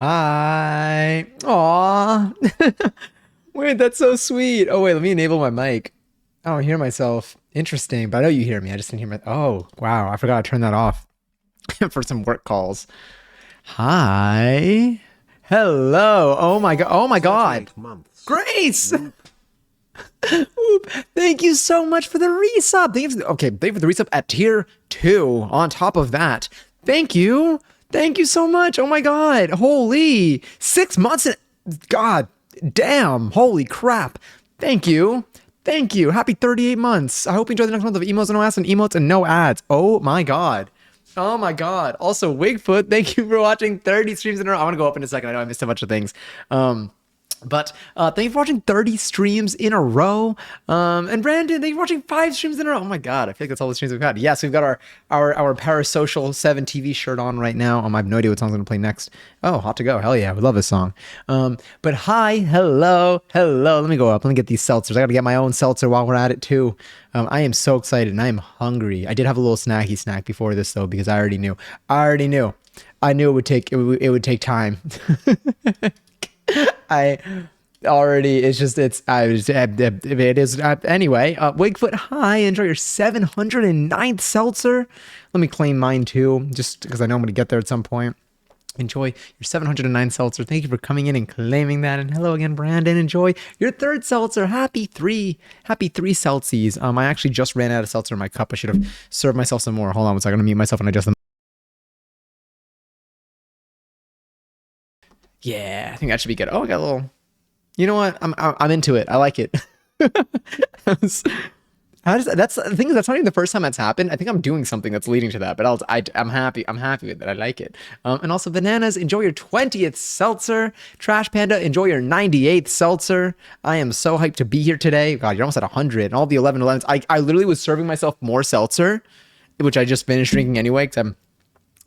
Hi. Aw. Wait, that's so sweet. Oh, wait, let me enable my mic. I don't hear myself. Interesting, but I know you hear me. I just didn't hear my. Oh, wow. I forgot to turn that off for some work calls. Hi. Hello. Oh my God. Oh my God. 38 months. Grace. Whoop. Thank you so much for the resub. Thank you for the resub at tier 2. On top of that, thank you. Thank you so much. Oh my God. Holy 6 months. God damn. Holy crap. Thank you. Thank you. Happy 38 months. I hope you enjoy the next month of emos and no ads and emotes and no ads. Oh my God. Oh my God. Also, Wigfoot, thank you for watching 30 streams in a row. I want to go up in a second. I know I missed a bunch of things. But thank you for watching 30 streams in a row. And Brandon, thank you for watching 5 streams in a row. Oh my God, I feel like that's all the streams we've had. Yes, we've got our Parasocial 7 TV shirt on right now. I have no idea what song's gonna play next. Oh, Hot to Go. Hell yeah, we love this song. But hi, hello. Let me go up. Let me get these seltzers. I gotta get my own seltzer while we're at it too. I am so excited and I am hungry. I did have a little snacky snack before this though, because I already knew. I knew it would take time. I already it is anyway. Wigfoot, hi, enjoy your 709th seltzer. Let me claim mine too, just because I know I'm gonna get there at some point. Enjoy your 709 seltzer. Thank you for coming in and claiming that. And hello again, Brandon. Enjoy your 3rd seltzer. Happy three seltzies. I actually just ran out of seltzer in my cup. I should have served myself some more. Hold on one second. I'm gonna mute myself and adjust them. Yeah, I think that should be good. Oh, I got a little. You know what? I'm into it. I like it. That's the thing is that's not even the first time that's happened. I think I'm doing something that's leading to that, but I'm happy. I'm happy with it. I like it. And also bananas, enjoy your 20th seltzer. Trash Panda, enjoy your 98th seltzer. I am so hyped to be here today. God, you're almost at 100 and all the 11 I literally was serving myself more seltzer, which I just finished drinking anyway because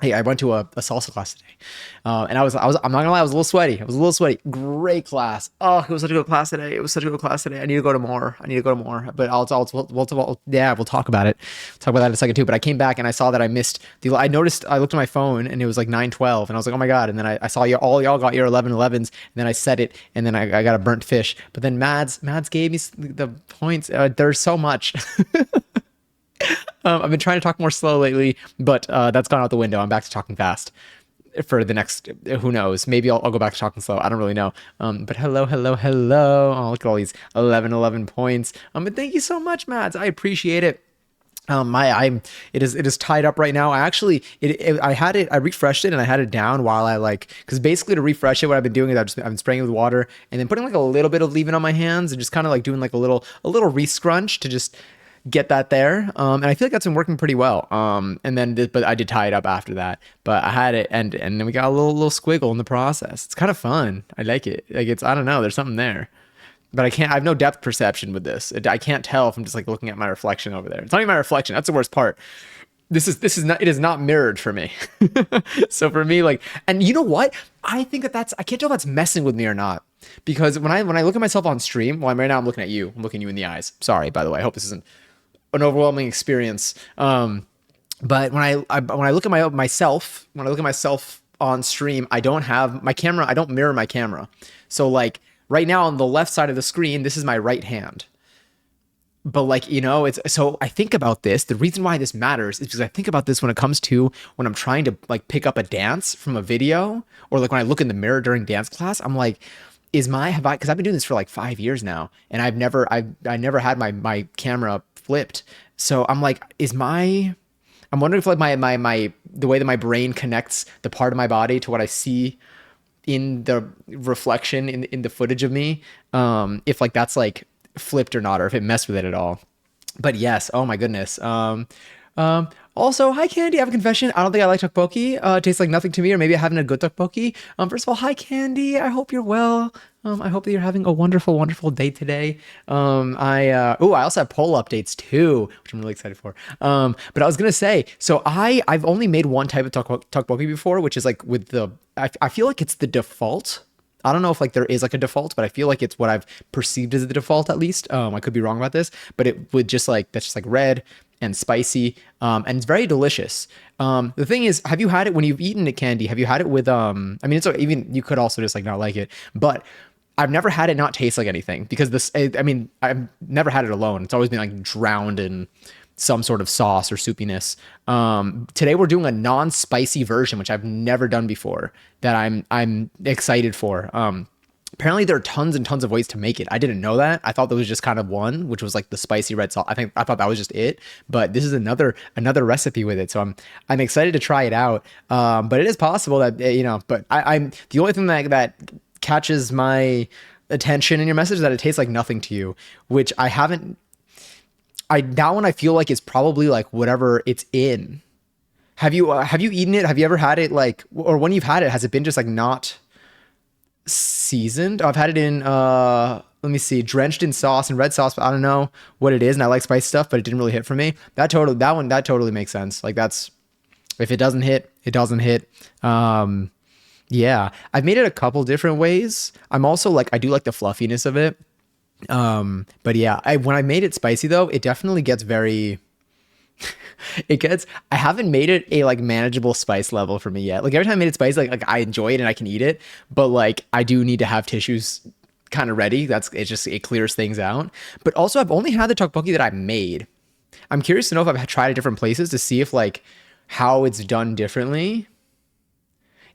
I went to a salsa class today, and I'm not gonna lie, I was a little sweaty. Great class. Oh, it was such a good class today. I need to go to more. But we'll talk about it. Talk about that in a second too. But I came back and I saw that I missed I noticed, I looked at my phone and it was like 9:12, and I was like, oh my God. And then I saw y'all got your 11:11s, and then I said it, and then I got a burnt fish. But then Mads gave me the points. There's so much. I've been trying to talk more slow lately, but that's gone out the window. I'm back to talking fast for the next, who knows? Maybe I'll go back to talking slow. I don't really know. But hello. Oh, look at all these 11 points. But thank you so much, Mads. I appreciate it. It is tied up right now. I refreshed it and I had it down while because basically to refresh it, what I've been doing is I've been spraying it with water and then putting like a little bit of leave-in on my hands and just kind of like doing like a little re-scrunch to just get that there. And I feel like that's been working pretty well. But I did tie it up after that, but I had it and then we got a little squiggle in the process. It's kind of fun. I like it. I don't know. There's something there, but I have no depth perception with this. I can't tell if I'm just like looking at my reflection over there. It's not even my reflection. That's the worst part. This is not, it is not mirrored for me. So for me, and you know what? I think I can't tell if that's messing with me or not. Because when I look at myself on stream, right now I'm looking at you. I'm looking you in the eyes. Sorry, by the way. I hope this isn't an overwhelming experience. But when I look at myself on stream, I don't have my camera. I don't mirror my camera. So like right now on the left side of the screen, this is my right hand. But it's so I think about this. The reason why this matters is because I think about this when it comes to when I'm trying to like pick up a dance from a video, or like when I look in the mirror during dance class, I'm like, because I've been doing this for like 5 years now, and I never had my camera flipped. So I'm like, I'm wondering if like my the way that my brain connects the part of my body to what I see in the reflection in the footage of me, if like that's like flipped or not, or if it messed with it at all. But yes, oh my goodness. Also, hi Candy, I have a confession. I don't think I like tteokbokki. It tastes like nothing to me, or maybe I haven't a good tteokbokki. First of all, hi Candy, I hope you're well. I hope that you're having a wonderful, wonderful day today. I also have poll updates too, which I'm really excited for. But I was gonna say, so I've only made one type of tteokbokki before, which is like with I feel like it's the default. I don't know if like there is like a default, but I feel like it's what I've perceived as the default at least. I could be wrong about this, but it would that's just like red, and spicy, and it's very delicious. The thing is, have you had it when you've eaten a candy? Have you had it with I mean, it's even you could also just like not like it, but I've never had it not taste like anything because I mean, I've never had it alone. It's always been like drowned in some sort of sauce or soupiness. Today we're doing a non-spicy version, which I've never done before. That I'm excited for. Apparently there are tons and tons of ways to make it. I didn't know that. I thought there was just kind of one, which was like the spicy red salt. I thought that was just it, but this is another recipe with it. So I'm excited to try it out. But it is possible that but I'm the only thing that catches my attention in your message is that it tastes like nothing to you, which I haven't. That one I feel like is probably like whatever it's in. Have you eaten it? Have you ever had it like, or when you've had it, has it been just like not seasoned? I've had it in let me see, drenched in sauce and red sauce, but I don't know what it is, and I like spicy stuff, but it didn't really hit for me. That totally makes sense. Like that's, if it doesn't hit, it doesn't hit. Yeah, I've made it a couple different ways. I'm also like, I do like the fluffiness of it. But yeah, when I made it spicy though, it definitely gets very I haven't made it a like manageable spice level for me yet. Like every time I made it spicy, like I enjoy it and I can eat it, but like I do need to have tissues kind of ready. It clears things out. But also I've only had the tteokbokki that I made. I'm curious to know if I've tried it different places to see if like how it's done differently.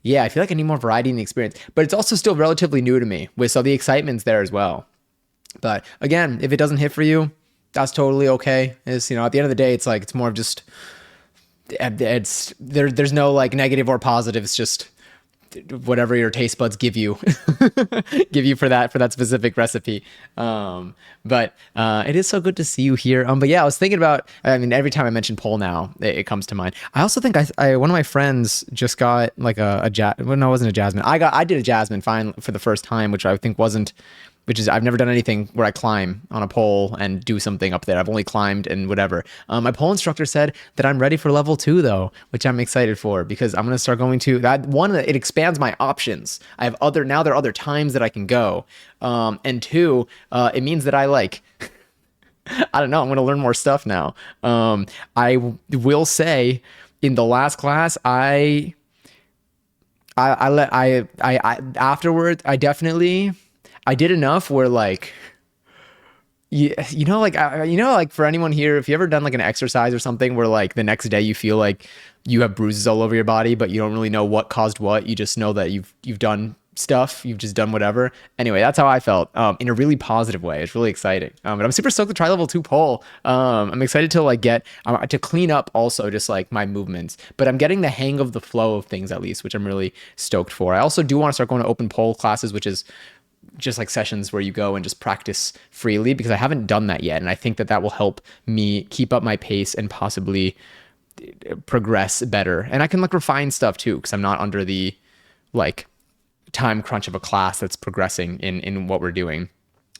Yeah, I feel like I need more variety in the experience, but it's also still relatively new to me. So the excitement's there as well. But again, if it doesn't hit for you, that's totally okay. It's, at the end of the day, it's like, it's more of just, there's no like negative or positive. It's just whatever your taste buds give you, for that specific recipe. But it is so good to see you here. But yeah, I was thinking about, I mean, every time I mention pole now, it comes to mind. I also think one of my friends just got like well, no, it wasn't a jasmine. I did a jasmine fine for the first time, which I think wasn't, which is, I've never done anything where I climb on a pole and do something up there. I've only climbed and whatever. My pole instructor said that I'm ready for level 2 though, which I'm excited for because I'm going to start going to that one. It expands my options. Now there are other times that I can go. And 2, it means that I like, I don't know, I'm going to learn more stuff now. I will say in the last class, afterwards, I did enough where like, like for anyone here, if you ever done like an exercise or something where like the next day you feel like you have bruises all over your body, but you don't really know what caused what. You just know that you've done stuff. You've just done whatever. Anyway, that's how I felt, in a really positive way. It's really exciting. But I'm super stoked to try level 2 pole. I'm excited to like get, to clean up also just like my movements, but I'm getting the hang of the flow of things at least, which I'm really stoked for. I also do want to start going to open pole classes, which is just like sessions where you go and just practice freely, because I haven't done that yet. And I think that will help me keep up my pace and possibly progress better. And I can like refine stuff too, because I'm not under the like time crunch of a class that's progressing in what we're doing.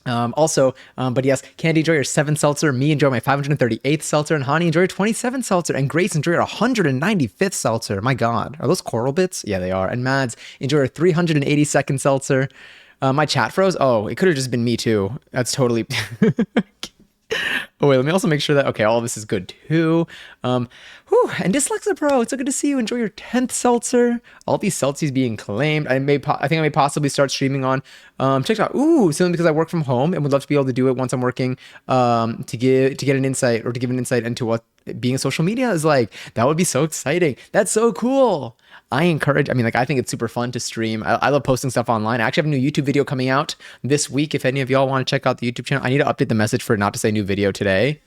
But yes, Candy, enjoy your 7th seltzer. Me, enjoy my 538th seltzer. And Hani, enjoy your 27th seltzer. And Grace, enjoy your 195th seltzer. My God, are those coral bits? Yeah, they are. And Mads, enjoy your 382nd seltzer. My chat froze. Oh, it could have just been me too. That's totally. Oh wait, let me also make sure that all of this is good too. And Dyslexa Pro, it's so good to see you. Enjoy your 10th seltzer. All these seltzies being claimed. I think I may possibly start streaming on TikTok. Ooh, simply because I work from home and would love to be able to do it once I'm working. To get an insight, or to give an insight into what being a social media is like. That would be so exciting. That's so cool. I think it's super fun to stream. I love posting stuff online. I actually have a new YouTube video coming out this week. If any of y'all want to check out the YouTube channel, I need to update the message for it not to say new video today.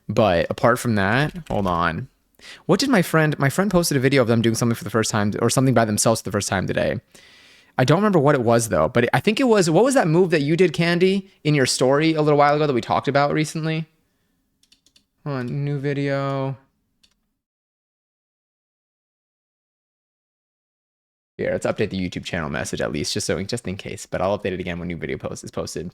But apart from that, hold on. What did my friend posted a video of them doing something for the first time, or something by themselves for the first time today. I don't remember what it was though, but I think it was, what was that move that you did, Candy, in your story a little while ago that we talked about recently? Hold on, new video. Here, let's update the YouTube channel message at least, just in case. But I'll update it again when new video is posted.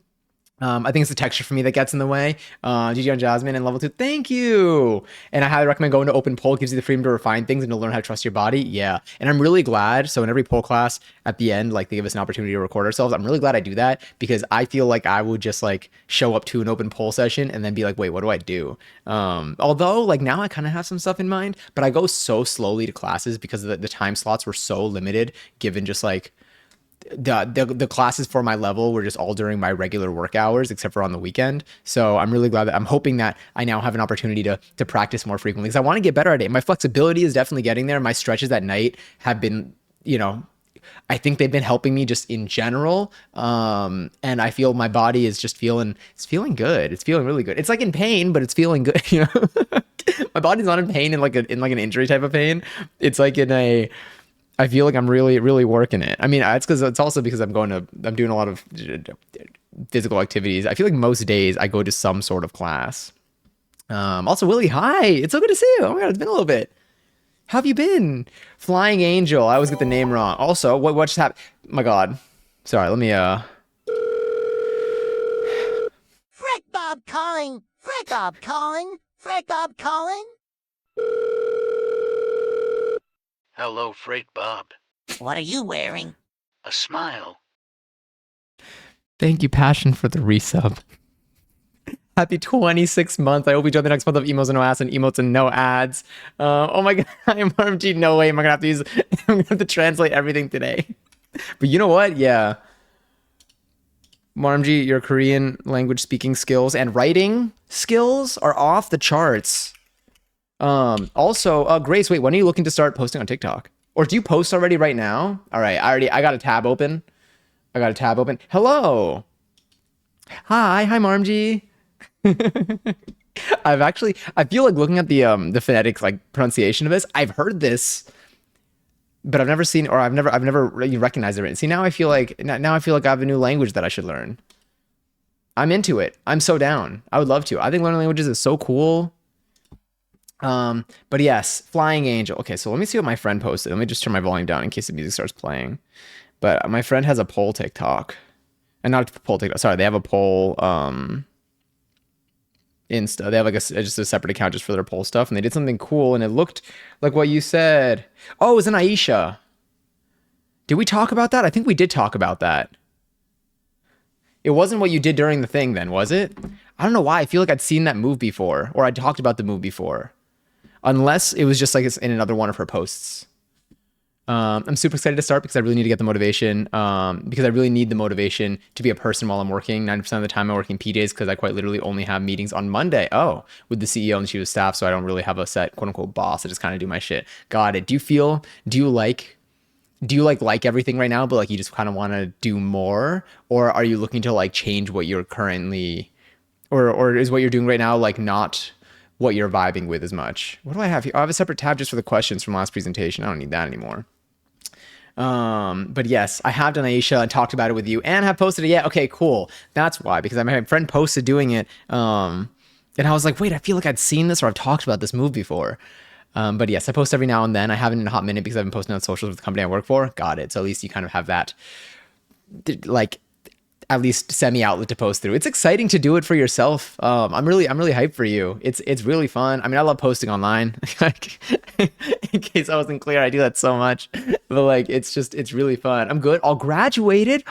I think it's the texture for me that gets in the way. GG on Jasmine and level 2. Thank you. And I highly recommend going to open pole. It gives you the freedom to refine things and to learn how to trust your body. Yeah. And I'm really glad. So in every pole class at the end, like they give us an opportunity to record ourselves. I'm really glad I do that because I feel like I would just like show up to an open pole session and then be like, wait, what do I do? Although like now I kind of have some stuff in mind, but I go so slowly to classes because the time slots were so limited given just like the classes for my level were just all during my regular work hours except for on the weekend. So I'm really glad that I'm hoping that I now have an opportunity to practice more frequently because I want to get better at it. My flexibility is definitely getting there. My stretches at night have been, you know, I think they've been helping me just in general. And I feel my body is just it's feeling good. It's feeling really good. It's like in pain, but it's feeling good. You know, my body's not in pain in like an injury type of pain. It's like I feel like I'm really, really working it. I mean, it's also because I'm doing a lot of physical activities. I feel like most days I go to some sort of class. Also, Willie, hi. It's so good to see you. Oh my God, it's been a little bit. How have you been? Flying Angel. I always get the name wrong. Also, what just happened? My God. Sorry, let me, Frick Bob calling! Frick Bob calling! Frick Bob calling! Hello, Freight Bob. What are you wearing? A smile. Thank you, Passion, for the resub. Happy 26th month. I hope we join the next month of emos and no ass and emotes and no ads. Oh my God, I'm RMG. No way am I gonna have to use. I'm gonna have to translate everything today. But you know what? Yeah. RMG, your Korean language speaking skills and writing skills are off the charts. Also, Grace, wait, when are you looking to start posting on TikTok? Or do you post already right now? All right, I got a tab open. Hello. Hi, Marmg. I feel like looking at the phonetic like pronunciation of this, I've heard this, but I've never seen, or I've never really recognized it. See, now I feel like I have a new language that I should learn. I'm into it. I'm so down. I would love to. I think learning languages is so cool. But yes, Flying Angel. Okay, so let me see what my friend posted. Let me just turn my volume down in case the music starts playing. But my friend has a poll TikTok. And not a poll TikTok. Sorry, they have a poll Insta. They have like just a separate account just for their poll stuff. And they did something cool and it looked like what you said. Oh, it was an Aisha. Did we talk about that? I think we did talk about that. It wasn't what you did during the thing then, was it? I don't know why. I feel like I'd seen that move before, or I talked about the move before. Unless it was just like it's in another one of her posts. I'm super excited to start because I really need to get the motivation. Because I really need the motivation to be a person while I'm working. 90% of the time I'm working PJs because I quite literally only have meetings on Monday. Oh, with the CEO and the chief of staff. So I don't really have a set quote unquote boss. I just kind of do my shit. Got it. Do you like everything right now, but like you just kind of want to do more? Or are you looking to like change what you're currently, or is what you're doing right now like not what you're vibing with as much? What do I have here? I have a separate tab just for the questions from last presentation. I don't need that anymore. But yes, I have done Aisha and talked about it with you and have posted it yet. Okay, cool. That's why, because my friend posted doing it. And I was like, wait, I feel like I'd seen this or I've talked about this move before. But yes, I post every now and then. I haven't in a hot minute because I've been posting on socials with the company I work for. Got it. So at least you kind of have that, like, at least semi outlet to post through. It's exciting to do it for yourself. I'm really hyped for you. It's really fun. I mean, I love posting online. In case I wasn't clear, I do that so much. But like, it's really fun. I'm good. All graduated.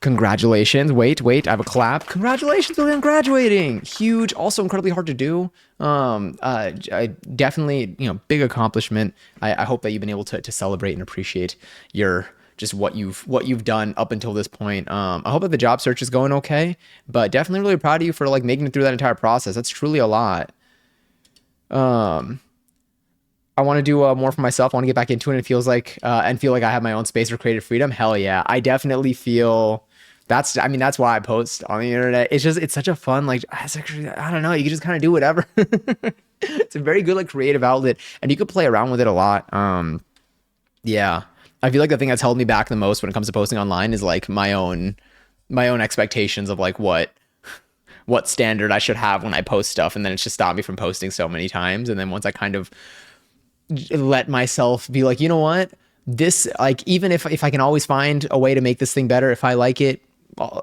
Congratulations. Wait, I have a clap. Congratulations, Billy, on graduating. Huge. Also incredibly hard to do. I definitely, big accomplishment. I hope that you've been able to celebrate and appreciate your just what you've done up until this point. I hope that the job search is going okay, but definitely really proud of you for like making it through that entire process. That's truly a lot. I want to do more for myself. I want to get back into it. It feels like, and feel like I have my own space for creative freedom. Hell yeah. I definitely feel that's why I post on the internet. It's such a fun, like, it's actually, I don't know. You can just kind of do whatever. It's a very good, like, creative outlet and you could play around with it a lot. Yeah. I feel like the thing that's held me back the most when it comes to posting online is like my own expectations of like what standard I should have when I post stuff. And then it's just stopped me from posting so many times. And then once I kind of let myself be like, you know what, this, like, even if I can always find a way to make this thing better, if I like it,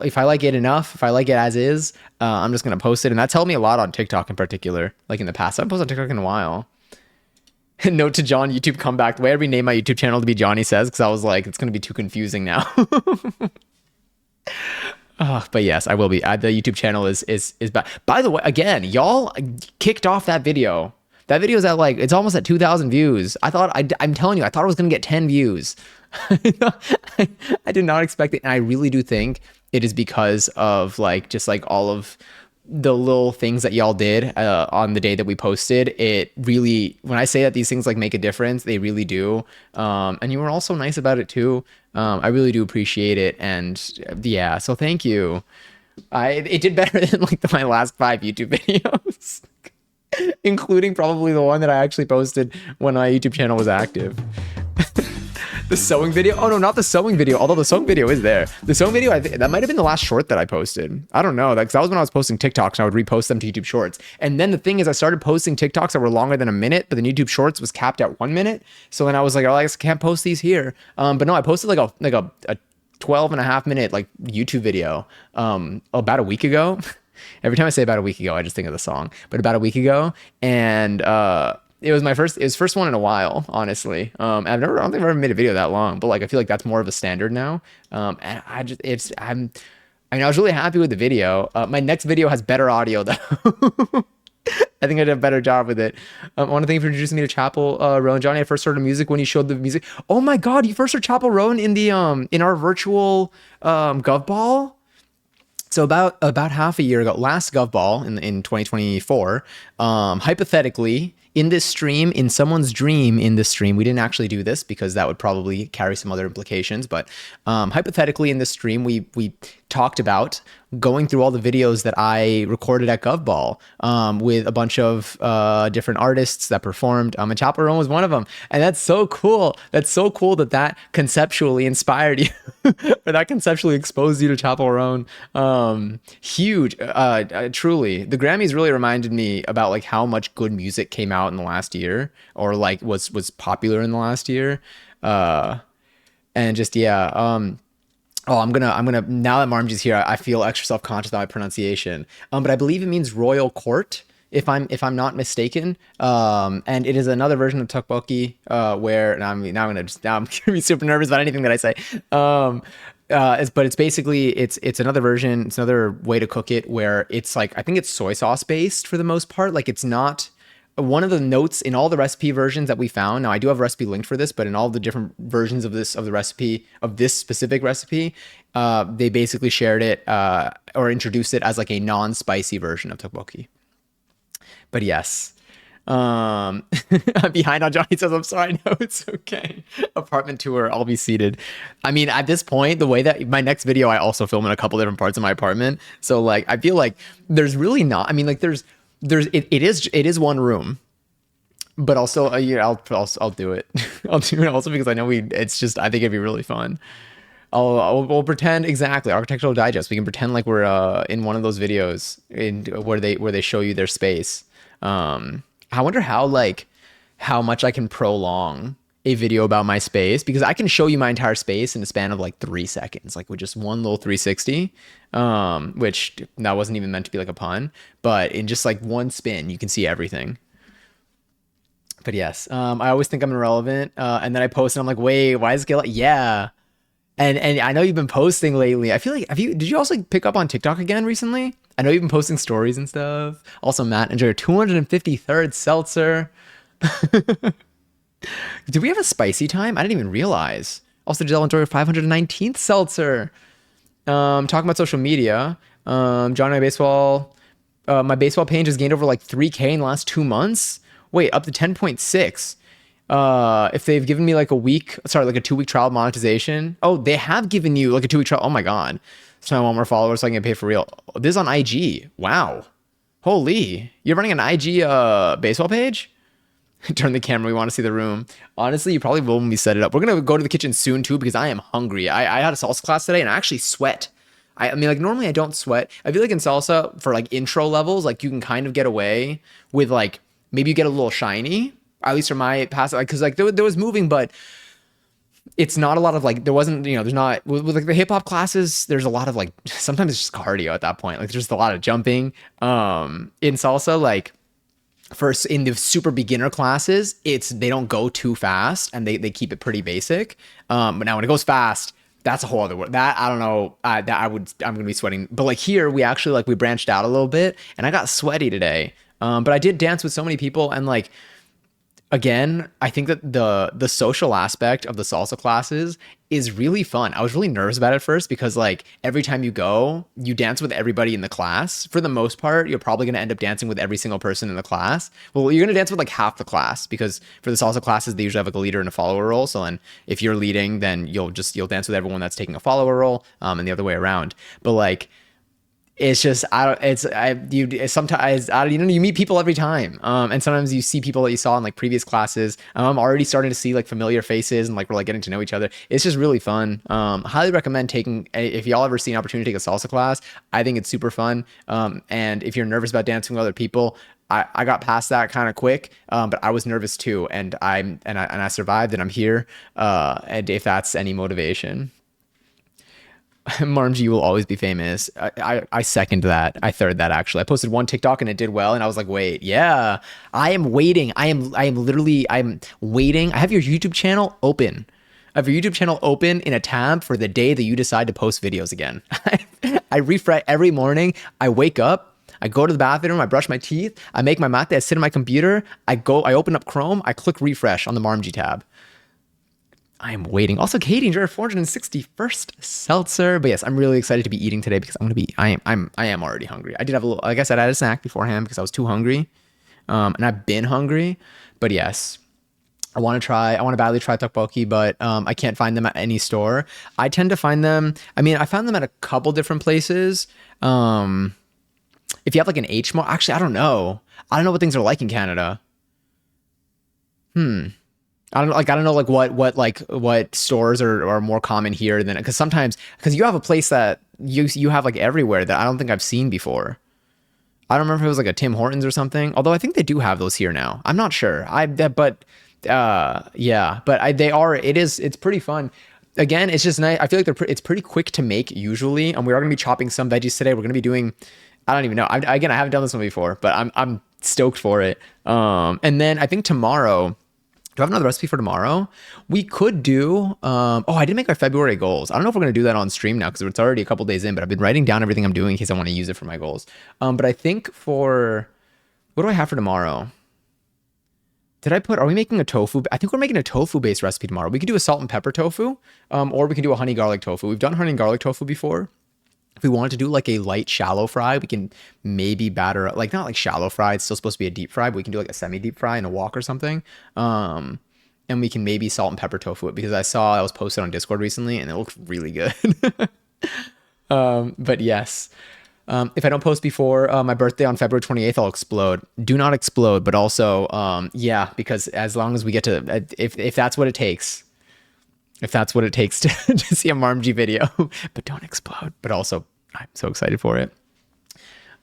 if I like it enough, if I like it as is, I'm just gonna post it, and that's helped me a lot on TikTok in particular. Like in the past, I haven't posted on TikTok in a while. Note to John, YouTube comeback. The way I renamed my YouTube channel to be Johnny Says, because I was like, it's gonna be too confusing now. But yes, I will be. The YouTube channel is back. By the way, again, y'all kicked off that video. That video is at like it's almost at 2,000 views. I'm telling you, I thought it was gonna get 10 views. I did not expect it, and I really do think it is because of like just like all of the little things that y'all did on the day that we posted. It really, when I say that these things like make a difference, they really do. And you were also nice about it too. I really do appreciate it, and yeah, so thank you. It did better than like my last 5 YouTube videos, including probably the one that I actually posted when my YouTube channel was active. The sewing video? Oh no, not the sewing video. Although the sewing video is there. The sewing video, I think that might have been the last short that I posted. I don't know. Because that was when I was posting TikToks and I would repost them to YouTube Shorts. And then the thing is, I started posting TikToks that were longer than a minute, but the YouTube Shorts was capped at 1 minute. So then I was like, oh, I guess I can't post these here. But no, I posted like a 12 and a half minute like YouTube video about a week ago. Every time I say about a week ago, I just think of the song. But about a week ago, and it was first one in a while, honestly. I don't think I've ever made a video that long, but like I feel like that's more of a standard now. And I mean, I was really happy with the video. My next video has better audio though. I think I did a better job with it. I want to thank you for introducing me to Chapel Roan. Johnny, I first heard music when you showed the music. Oh my God, you first heard Chapel Roan in the in our virtual Gov Ball. So about half a year ago, last Gov Ball in 2024, hypothetically, in this stream, in someone's dream in this stream, we didn't actually do this because that would probably carry some other implications, but hypothetically in this stream, we talked about going through all the videos that I recorded at GovBall with a bunch of different artists that performed, and Chapel Roan was one of them. And that's so cool. That's so cool that conceptually inspired you or that conceptually exposed you to Chapel Roan. Huge, truly. The Grammys really reminded me about like how much good music came out in the last year or like was popular in the last year. And just, yeah. Oh, I'm gonna now that Marmji's here, I feel extra self-conscious about my pronunciation. But I believe it means royal court, if I'm not mistaken. And it is another version of Tteokbokki, where now I'm gonna be super nervous about anything that I say. But it's basically it's another version, it's another way to cook it where it's like I think it's soy sauce based for the most part. Like it's not one of the notes in all the recipe versions that we found. Now I do have a recipe linked for this, but in all the different versions of the recipe of this specific recipe, they basically shared it or introduced it as like a non-spicy version of tteokbokki. But yes, I'm behind on Johnny says I'm sorry. No, it's okay. Apartment tour. I'll be seated. I mean, at this point, the way that my next video, I also film in a couple different parts of my apartment. So like, I feel like there's really not. I mean, like it is one room, but also I'll do it. I'll do it also because I know it's just I think it'd be really fun. We'll pretend exactly Architectural Digest. We can pretend like we're in one of those videos where they show you their space. I wonder how much I can prolong a video about my space, because I can show you my entire space in the span of like 3 seconds, like with just one little 360, which that wasn't even meant to be like a pun, but in just like one spin, you can see everything. But yes, I always think I'm irrelevant. And then I post and I'm like, wait, why is Gil? Yeah. And I know you've been posting lately. I feel like, did you also pick up on TikTok again recently? I know you've been posting stories and stuff. Also, Matt, enjoy your 253rd seltzer. Did we have a spicy time? I didn't even realize. Also, Giselle, enjoy your 519th seltzer. Talking about social media. John, my baseball page has gained over like 3K in the last 2 months. Wait, up to 10.6. If they've given me like a 2-week trial monetization. Oh, they have given you like a 2-week trial. Oh my God. So I want more followers so I can get paid for real. Oh, this is on IG. Wow. Holy. You're running an IG baseball page? Turn the camera. We want to see the room. Honestly, you probably will when we set it up. We're going to go to the kitchen soon too, because I am hungry. I had a salsa class today and I actually sweat. I mean, like normally I don't sweat. I feel like in salsa for like intro levels, like you can kind of get away with like, maybe you get a little shiny, at least for my past, like, cause like there was moving, but it's not a lot of like there wasn't there's not with like the hip hop classes there's a lot of like sometimes it's just cardio at that point like there's just a lot of jumping in salsa like first in the super beginner classes it's they don't go too fast and they keep it pretty basic but now when it goes fast that's a whole other word that I don't know that I'm gonna be sweating but like here we actually like we branched out a little bit and I got sweaty today but I did dance with so many people and like again, I think that the social aspect of the salsa classes is really fun. I was really nervous about it first because like every time you go, you dance with everybody in the class. For the most part, you're probably going to end up dancing with every single person in the class. Well, you're going to dance with like half the class because for the salsa classes, they usually have like a leader and a follower role. So then if you're leading, then you'll dance with everyone that's taking a follower role, and the other way around. But like it's just I don't it's I you sometimes I you know you meet people every time and sometimes you see people that you saw in like previous classes. I'm already starting to see like familiar faces and like we're like getting to know each other. It's just really fun. Highly recommend taking if y'all ever see an opportunity to take a salsa class. I think it's super fun. And if you're nervous about dancing with other people, I got past that kind of quick, but I was nervous too, and I survived, and I'm here. And if that's any motivation. Marmji will always be famous. I second that. I third that actually. I posted one TikTok and it did well, and I was like, wait, yeah, I am waiting. I'm waiting. I have your YouTube channel open. I have your YouTube channel open in a tab for the day that you decide to post videos again. I refresh every morning. I wake up. I go to the bathroom. I brush my teeth. I make my mate. I sit on my computer. I open up Chrome. I click refresh on the Marmji tab. I am waiting. Also, Katie enjoyed her 461st seltzer. But yes, I'm really excited to be eating today because I am already hungry. I did have a little, like I said, I had a snack beforehand because I was too hungry. And I've been hungry. But yes, I want to badly try tteokbokki, but I can't find them at any store. I tend to find them, I found them at a couple different places. If you have like an H Mart, actually, I don't know. I don't know what things are like in Canada. I don't know like what stores are more common here than because sometimes because you have a place that you have like everywhere that I don't think I've seen before. I don't remember if it was like a Tim Hortons or something. Although I think they do have those here now. I'm not sure. It's pretty fun. Again, it's just nice. I feel like it's pretty quick to make usually, and we are going to be chopping some veggies today. We're going to be doing. I don't even know. I haven't done this one before, but I'm stoked for it. And then I think tomorrow. Do I have another recipe for tomorrow? We could do, I did make my February goals. I don't know if we're going to do that on stream now because it's already a couple days in, but I've been writing down everything I'm doing in case I want to use it for my goals. But I think what do I have for tomorrow? Are we making a tofu? I think we're making a tofu based recipe tomorrow. We could do a salt and pepper tofu, or we can do a honey garlic tofu. We've done honey and garlic tofu before. If we wanted to do like a light shallow fry, we can maybe batter like not like shallow fry. It's still supposed to be a deep fry, but we can do like a semi deep fry in a wok or something. And we can maybe salt and pepper tofu it because I saw it was posted on Discord recently and it looks really good. But yes, if I don't post before my birthday on February 28th, I'll explode. Do not explode, but also because as long as we get to if that's what it takes. If that's what it takes to see a Marmji video, but don't explode. But also, I'm so excited for it.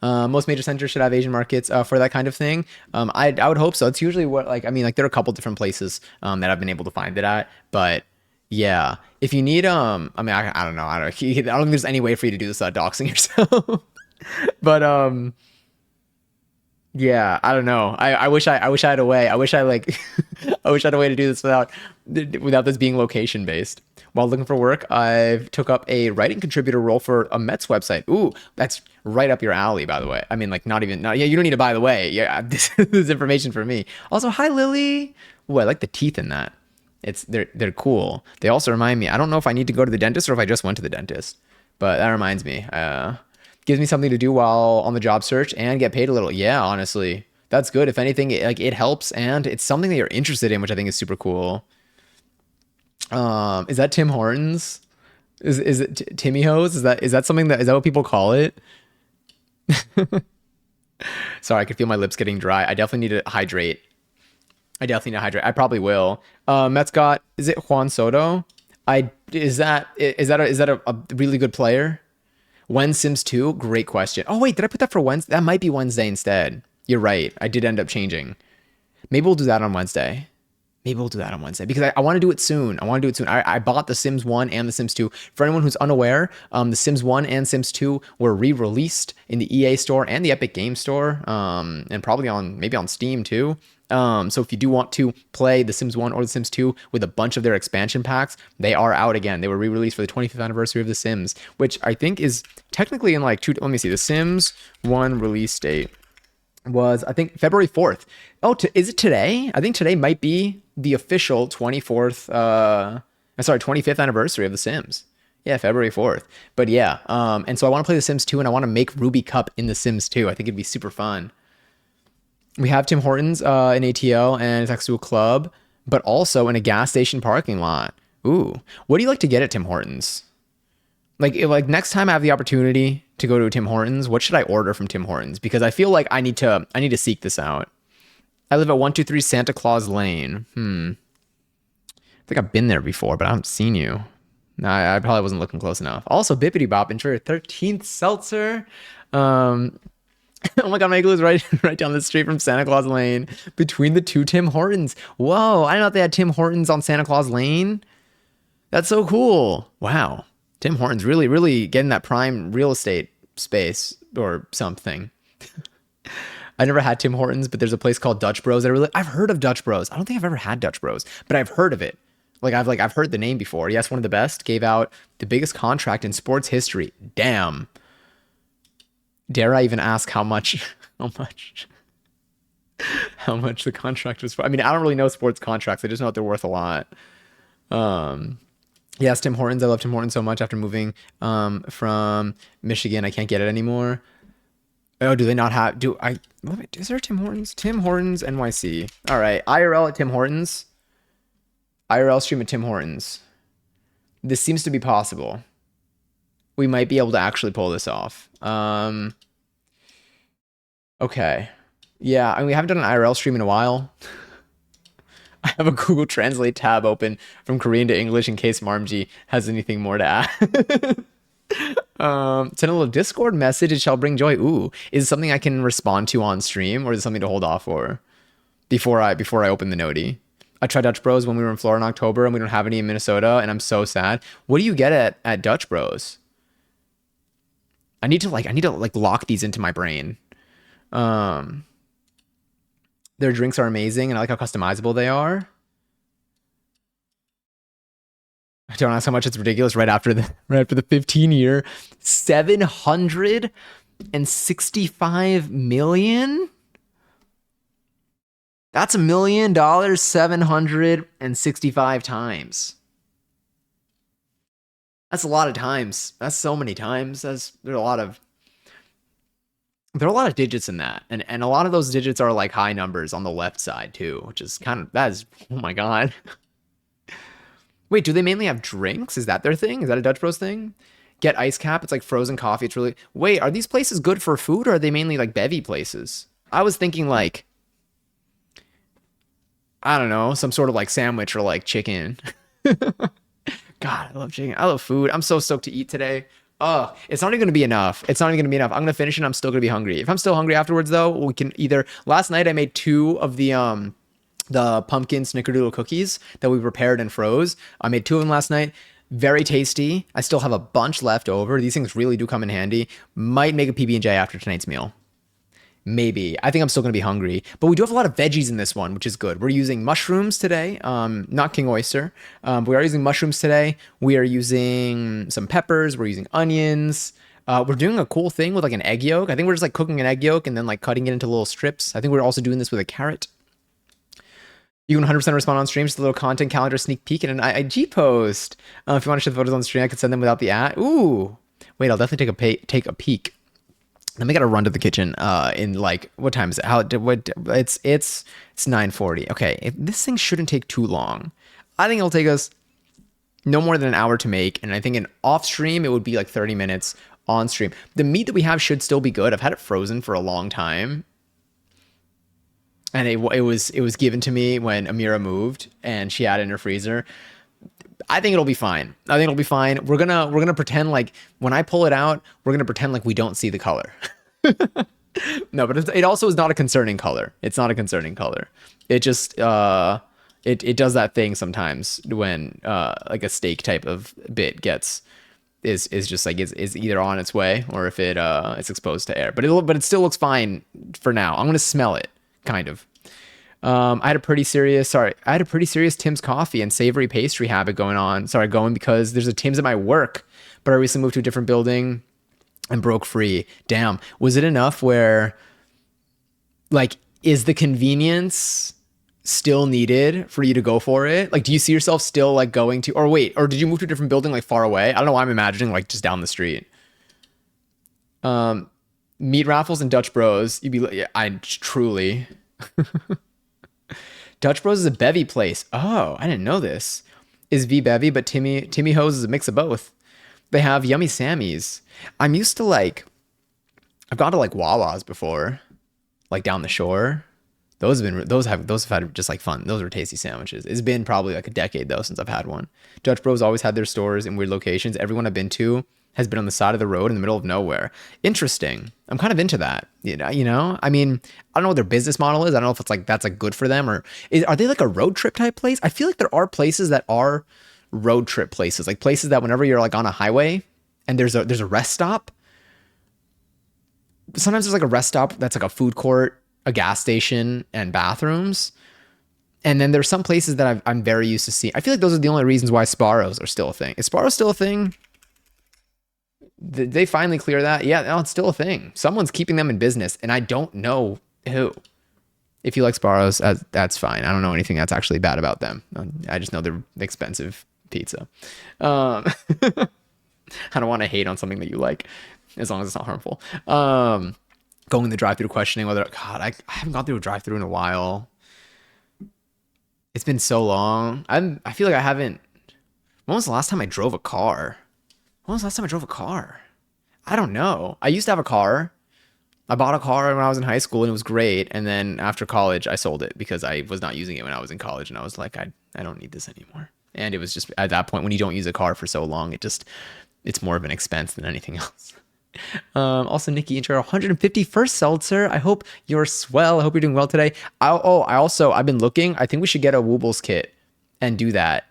Most major centers should have Asian markets for that kind of thing. I would hope so. It's usually what there are a couple different places that I've been able to find it at. But yeah, if you need I don't know. I don't think there's any way for you to do this without doxing yourself. But yeah, I don't know. I wish I had a way. I wish I had a way to do this without this being location based. While looking for work, I've took up a writing contributor role for a Mets website. Ooh, that's right up your alley, by the way. You don't need to by the way. Yeah, this is information for me. Also, hi Lily. Ooh, I like the teeth in that. They're cool. They also remind me. I don't know if I need to go to the dentist or if I just went to the dentist. But that reminds me. Gives me something to do while on the job search and get paid a little. Yeah, honestly, that's good. If anything, it helps and it's something that you're interested in, which I think is super cool. Is that Tim Hortons? Is it Timmy Hose? Is that something is that what people call it? Sorry, I could feel my lips getting dry. I definitely need to hydrate. I probably will. Mets got, is it Juan Soto? Is that a really good player? When Sims 2? Great question. Oh, wait, did I put that for Wednesday? That might be Wednesday instead. You're right. I did end up changing. Maybe we'll do that on Wednesday. Maybe we'll do that on Wednesday because I want to do it soon. I want to do it soon. I bought The Sims 1 and The Sims 2. For anyone who's unaware, The Sims 1 and Sims 2 were re-released in the EA store and the Epic Game Store, and probably on maybe on Steam too. So if you do want to play The Sims 1 or The Sims 2 with a bunch of their expansion packs, they are out again. They were re-released for the 25th anniversary of The Sims, which I think is technically in like two. Let me see. The Sims 1 release date was, I think, February 4th. Oh, is it today? I think today might be the official 24th, 25th anniversary of The Sims. Yeah, February 4th. But yeah, and so I want to play The Sims 2 and I want to make Ruby Cup in The Sims 2. I think it'd be super fun. We have Tim Hortons in ATL and it's next to a club, but also in a gas station parking lot. Ooh, what do you like to get at Tim Hortons? Like next time I have the opportunity to go to a Tim Hortons, what should I order from Tim Hortons? Because I feel like I need to seek this out. I live at 123 Santa Claus Lane. I think I've been there before, but I haven't seen you. No, I probably wasn't looking close enough. Also, Bippity Bop, enjoy your 13th seltzer. Oh my god, my igloo is right down the street from Santa Claus Lane, between the two Tim Hortons. Whoa, I didn't know they had Tim Hortons on Santa Claus Lane. That's so cool. Wow. Tim Hortons really getting that prime real estate space or something. I never had Tim Hortons, but there's a place called Dutch Bros. I've heard of Dutch Bros. I don't think I've ever had Dutch Bros, but I've heard of it. I've heard the name before. Yes, one of the best. Gave out the biggest contract in sports history. Damn. Dare I even ask how much how much the contract was for? I mean, I don't really know sports contracts. I just know that they're worth a lot. Yes, Tim Hortons. I love Tim Hortons so much after moving from Michigan. I can't get it anymore. Oh, do they not have? Is there a Tim Hortons? Tim Hortons NYC. All right, IRL at Tim Hortons. IRL stream at Tim Hortons. This seems to be possible. We might be able to actually pull this off. Okay. Yeah, I mean, we haven't done an IRL stream in a while. I have a Google Translate tab open from Korean to English in case Marmji has anything more to add. Send a little Discord message. It shall bring joy. Ooh, is it something I can respond to on stream, or is it something to hold off for before I open the noti? I tried Dutch Bros when we were in Florida in October, and we don't have any in Minnesota, and I'm so sad. What do you get at Dutch Bros? I need to lock these into my brain. Their drinks are amazing, and I like how customizable they are. Don't ask how much. It's ridiculous. Right after the 15-year, 765 million. That's $1 million 765 times. That's a lot of times. That's so many times. There are a lot of digits in that, and a lot of those digits are like high numbers on the left side too, which is oh my god. Wait, do they mainly have drinks? Is that their thing? Is that a Dutch Bros thing? Get ice cap. It's like frozen coffee. It's really... Wait, are these places good for food, or are they mainly like bevy places? I was thinking like, I don't know, some sort of like sandwich or like chicken. God, I love chicken. I love food. I'm so stoked to eat today. Oh, it's not even going to be enough. I'm going to finish and I'm still going to be hungry. If I'm still hungry afterwards, though, we can either... Last night I made 2 of the pumpkin snickerdoodle cookies that we prepared and froze. I made 2 of them last night. Very tasty. I still have a bunch left over. These things really do come in handy. Might make a PB&J after tonight's meal. Maybe. I think I'm still going to be hungry. But we do have a lot of veggies in this one, which is good. We're using mushrooms today. Not king oyster. But we are using mushrooms today. We are using some peppers. We're using onions. We're doing a cool thing with like an egg yolk. I think we're just like cooking an egg yolk and then like cutting it into little strips. I think we're also doing this with a carrot. You can 100% respond on stream. Just a little content calendar sneak peek and an IG post. If you want to share the photos on stream, I could send them without the ad. Ooh. Wait, I'll definitely take a peek. Then we gotta run to the kitchen in like, what time is it? It's 9:40. Okay, this thing shouldn't take too long. I think it'll take us no more than an hour to make, and I think in off stream it would be like 30 minutes. On stream, the meat that we have should still be good. I've had it frozen for a long time, and it was given to me when Amira moved, and she had it in her freezer. I think it'll be fine. We're gonna pretend like when I pull it out, we're gonna pretend like we don't see the color. No, but it also is not a concerning color. It's not a concerning color. It just It does that thing sometimes when like a steak type of bit gets is just like is either on its way or if it's exposed to air. But it still looks fine for now. I'm gonna smell it, kind of. I had a pretty serious Tim's coffee and savory pastry habit going because there's a Tim's at my work, but I recently moved to a different building and broke free. Damn. Was it enough where, like, is the convenience still needed for you to go for it? Like, do you see yourself still like going to, or wait, or did you move to a different building like far away? I don't know why I'm imagining like just down the street. Meat raffles and Dutch Bros. You'd be like, yeah, I truly. Dutch Bros is a bevy place. Oh, I didn't know this. Is V bevy, but Timmy Ho's is a mix of both. They have yummy Sammys. I'm used to like, I've gone to like Wawa's before, like down the shore. Those have had just like fun. Those were tasty sandwiches. It's been probably like a decade though since I've had one. Dutch Bros always had their stores in weird locations. Everyone I've been to has been on the side of the road in the middle of nowhere. Interesting. I'm kind of into that. You know. I mean, I don't know what their business model is. I don't know if it's like that's like good for them are they like a road trip type place? I feel like there are places that are road trip places, like places that whenever you're like on a highway and there's a rest stop. Sometimes there's like a rest stop that's like a food court, a gas station, and bathrooms. And then there's some places that I'm very used to seeing. I feel like those are the only reasons why Sparrows are still a thing. Is Sparrow still a thing? Did they finally clear that? Yeah, no, it's still a thing. Someone's keeping them in business, and I don't know who. If you like Sparrows, that's fine. I don't know anything that's actually bad about them. I just know they're expensive pizza. I don't want to hate on something that you like, as long as it's not harmful. Going in the drive-through, questioning whether, God, I haven't gone through a drive-through in a while. It's been so long. I feel like I haven't. When was the last time I drove a car? When was the last time I drove a car? I don't know. I used to have a car. I bought a car when I was in high school and it was great. And then after college, I sold it because I was not using it when I was in college. And I was like, I don't need this anymore. And it was just at that point when you don't use a car for so long, it's more of an expense than anything else. Also, Nikki, intro 151st seltzer. I hope you're swell. I hope you're doing well today. I've been looking. I think we should get a Woobles kit and do that.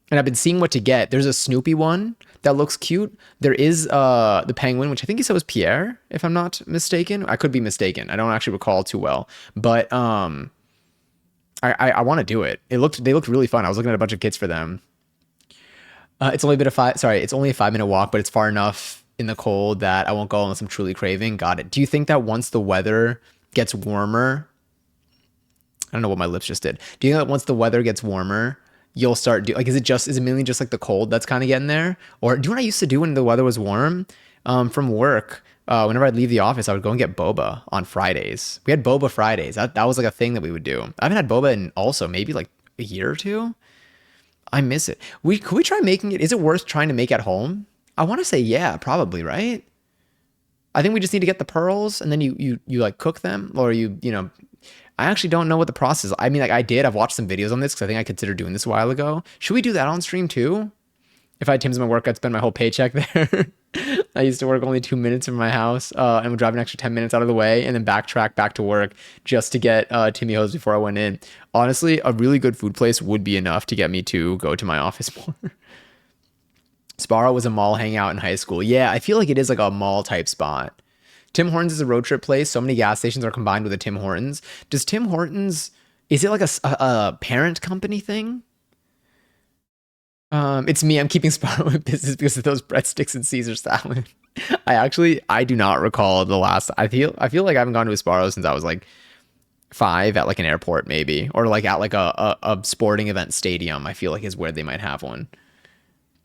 And I've been seeing what to get. There's a Snoopy one that looks cute. There is the penguin, which I think he said was Pierre, if I'm not mistaken. I could be mistaken. I don't actually recall too well. But I want to do it. They looked really fun. I was looking at a bunch of kits for them. It's only a 5-minute walk, but it's far enough in the cold that I won't go unless I'm truly craving. Got it. Do you think that once the weather gets warmer, I don't know what my lips just did. Do you think that once the weather gets warmer, you'll start is it mainly just like the cold that's kind of getting there? Or do you know what I used to do when the weather was warm? From work, whenever I'd leave the office, I would go and get boba on Fridays. We had boba Fridays. That was like a thing that we would do. I haven't had boba in also maybe like a year or two. I miss it. Could we try making it? Is it worth trying to make at home? I want to say yeah, probably, right? I think we just need to get the pearls and then you like cook them, or I actually don't know what the process is. I mean, like I've watched some videos on this because I think I considered doing this a while ago. Should we do that on stream too? If I had Tim's at my work, I'd spend my whole paycheck there. I used to work only 2 minutes from my house and would drive an extra 10 minutes out of the way and then backtrack back to work just to get Timmy Ho's before I went in. Honestly, a really good food place would be enough to get me to go to my office more. Sparrow was a mall hangout in high school. Yeah, I feel like it is like a mall type spot. Tim Hortons is a road trip place. So many gas stations are combined with a Tim Hortons. Does Tim Hortons, is it like a parent company thing? It's me. I'm keeping Sparrow in business because of those breadsticks and Caesar salad. I do not recall the last. I feel like I haven't gone to a Sparrow since I was like 5 at like an airport maybe, or like at like a sporting event stadium. I feel like is where they might have one.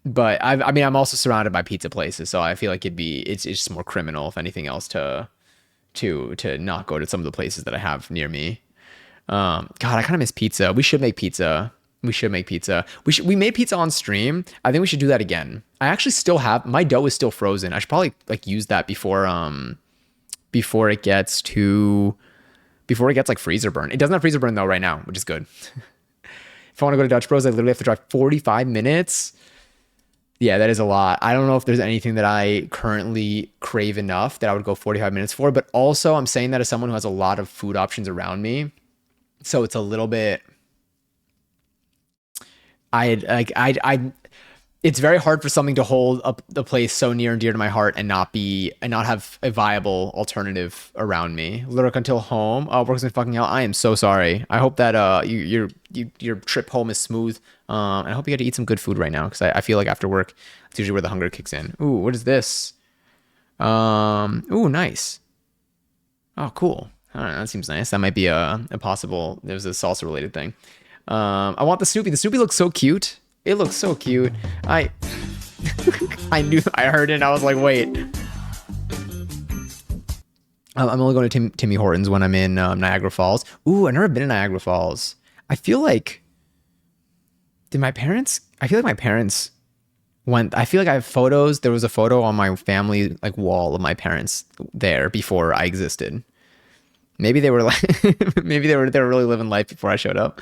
But I'm also surrounded by pizza places, so I feel like it's just more criminal if anything else to not go to some of the places that I have near me. God, I kind of miss pizza. We should make pizza. We made pizza on stream. I think we should do that again. I actually still have my dough is still frozen. I should probably like use that before it gets like freezer burn. It doesn't have freezer burn though right now, which is good. If I want to go to Dutch Bros, I literally have to drive 45 minutes. Yeah, that is a lot. I don't know if there's anything that I currently crave enough that I would go 45 minutes for, but also I'm saying that as someone who has a lot of food options around me. So it's a little bit, I it's very hard for something to hold up the place so near and dear to my heart and not have a viable alternative around me. Lurk until home. Works in fucking hell. I am so sorry. I hope that your trip home is smooth. And I hope you get to eat some good food right now because I feel like after work, it's usually where the hunger kicks in. Ooh, what is this? Ooh, nice. Oh, cool. All right, that seems nice. That might be a possible. There's a salsa related thing. I want the Snoopy. The Snoopy looks so cute. It looks so cute. I heard it and I was like, wait. I'm only going to Timmy Hortons when I'm in Niagara Falls. Ooh, I've never been in Niagara Falls. I feel like my parents went. I feel like I have photos. There was a photo on my family like wall of my parents there before I existed. Maybe they were like, maybe they were really living life before I showed up.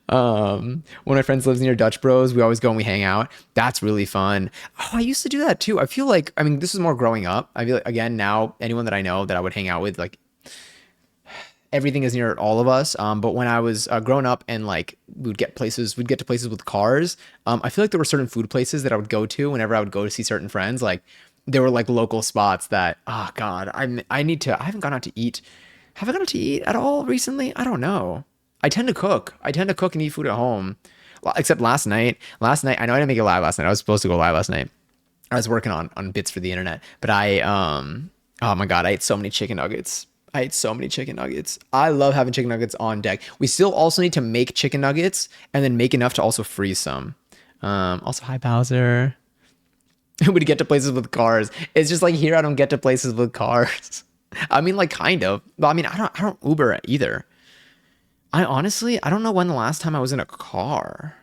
One of my friends lives near Dutch Bros. We always go and we hang out. That's really fun. Oh, I used to do that too. I feel like, I mean, this is more growing up. I feel like, again, now anyone that I know that I would hang out with, like everything is near all of us. But when I was growing up and like we'd get to places with cars. I feel like there were certain food places that I would go to whenever I would go to see certain friends. Like there were like local spots that, oh God, I haven't gone out to eat. Have I gone out to eat at all recently? I don't know. I tend to cook and eat food at home. Well, except last night. Last night, I know I didn't make it live last night. I was supposed to go live last night. I was working on bits for the internet. But oh my God, I ate so many chicken nuggets. I love having chicken nuggets on deck. We still also need to make chicken nuggets and then make enough to also freeze some. Also, hi, Bowser. We'd get to places with cars. It's just like here, I don't get to places with cars. I mean, like kind of, but I mean, I don't Uber either. I honestly, I don't know when the last time I was in a car.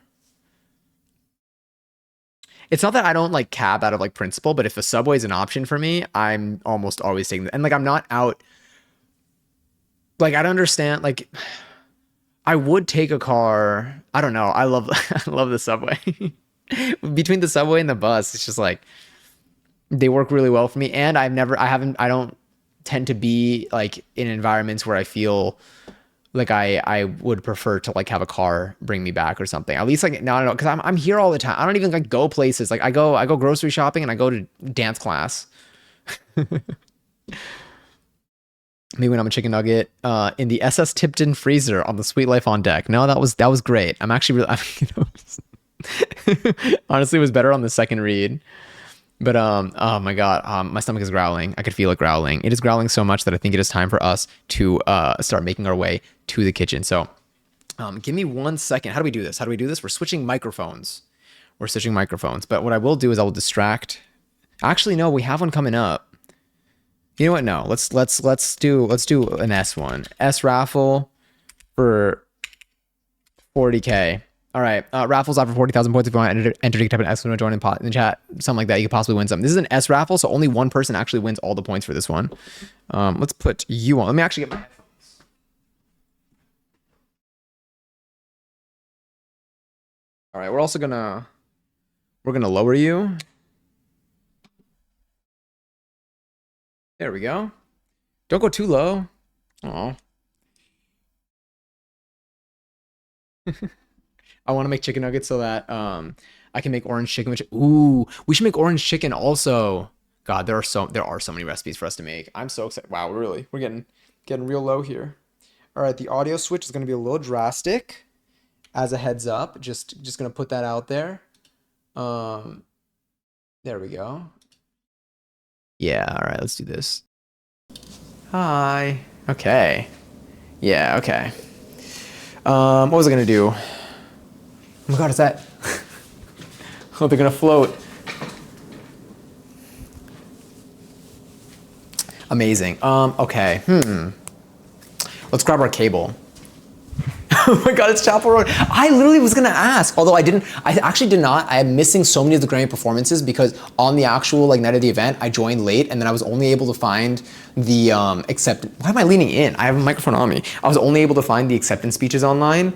It's not that I don't like cab out of like principle, but if a subway is an option for me, I'm almost always taking and like I'm not out. Like I don't understand. Like I would take a car. I don't know. I love I love the subway. Between the subway and the bus, it's just like they work really well for me. And I don't tend to be like in environments where I feel like I would prefer to like have a car bring me back or something. At least like no, I don't know, because I'm here all the time. I don't even like go places. Like I go grocery shopping and I go to dance class. Maybe when I'm a chicken nugget in the SS Tipton freezer on the Sweet Life on deck. No, that was great. I'm actually really honestly, it was better on the second read. But oh my God, my stomach is growling. I could feel it growling. It is growling so much that I think it is time for us to start making our way to the kitchen. So give me 1 second. How do we do this? We're switching microphones. But what I will do is I will distract. Actually, no, we have one coming up. You know what? No, let's do an S one. S raffle for 40K. All right, raffles offer 40,000 points if you want to enter to type an S and join in the chat, something like that. You could possibly win something. This is an S raffle, so only one person actually wins all the points for this one. Let's put you on. Let me actually get my headphones. All right, we're gonna lower you. There we go. Don't go too low. Oh. I want to make chicken nuggets so that I can make orange chicken. Ooh, we should make orange chicken also. God, there are so many recipes for us to make. I'm so excited. Wow, we're getting real low here. All right, the audio switch is going to be a little drastic. As a heads up, just going to put that out there. There we go. Yeah, all right, let's do this. Hi. Okay. Yeah, okay. What was I going to do? Oh my God, is that? Oh, they're gonna float. Amazing. Okay. Let's grab our cable. Oh my God, it's Chapel Road. I literally was gonna ask, although I actually did not. I am missing so many of the Grammy performances because on the actual like night of the event, I joined late and then I was only able to find the why am I leaning in? I have a microphone on me. I was only able to find the acceptance speeches online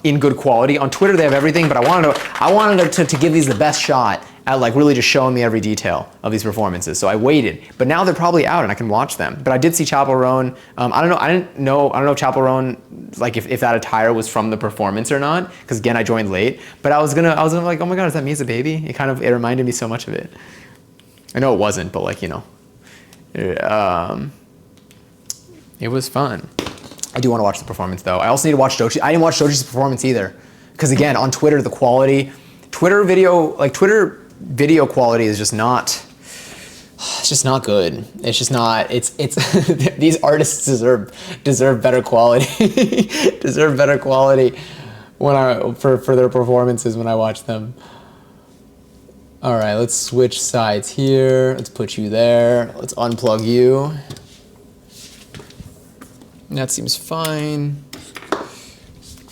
in good quality. On Twitter, they have everything, but I wanted to give these the best shot at like really just showing me every detail of these performances. So I waited, but now they're probably out and I can watch them. But I did see Chappell Roan. I don't know if Chappell Roan, like if that attire was from the performance or not, because again I joined late. But I was gonna like, oh my god, is that me as a baby? It reminded me so much of it. I know it wasn't, but like, you know, it was fun. I do want to watch the performance though. I also need to watch Dochi. I didn't watch Dochi's performance either, because again on Twitter the quality, Twitter video quality is just not. It's just not good. It's just not. It's these artists deserve better quality. Deserve better quality for their performances when I watch them. All right, let's switch sides here. Let's put you there. Let's unplug you. That seems fine.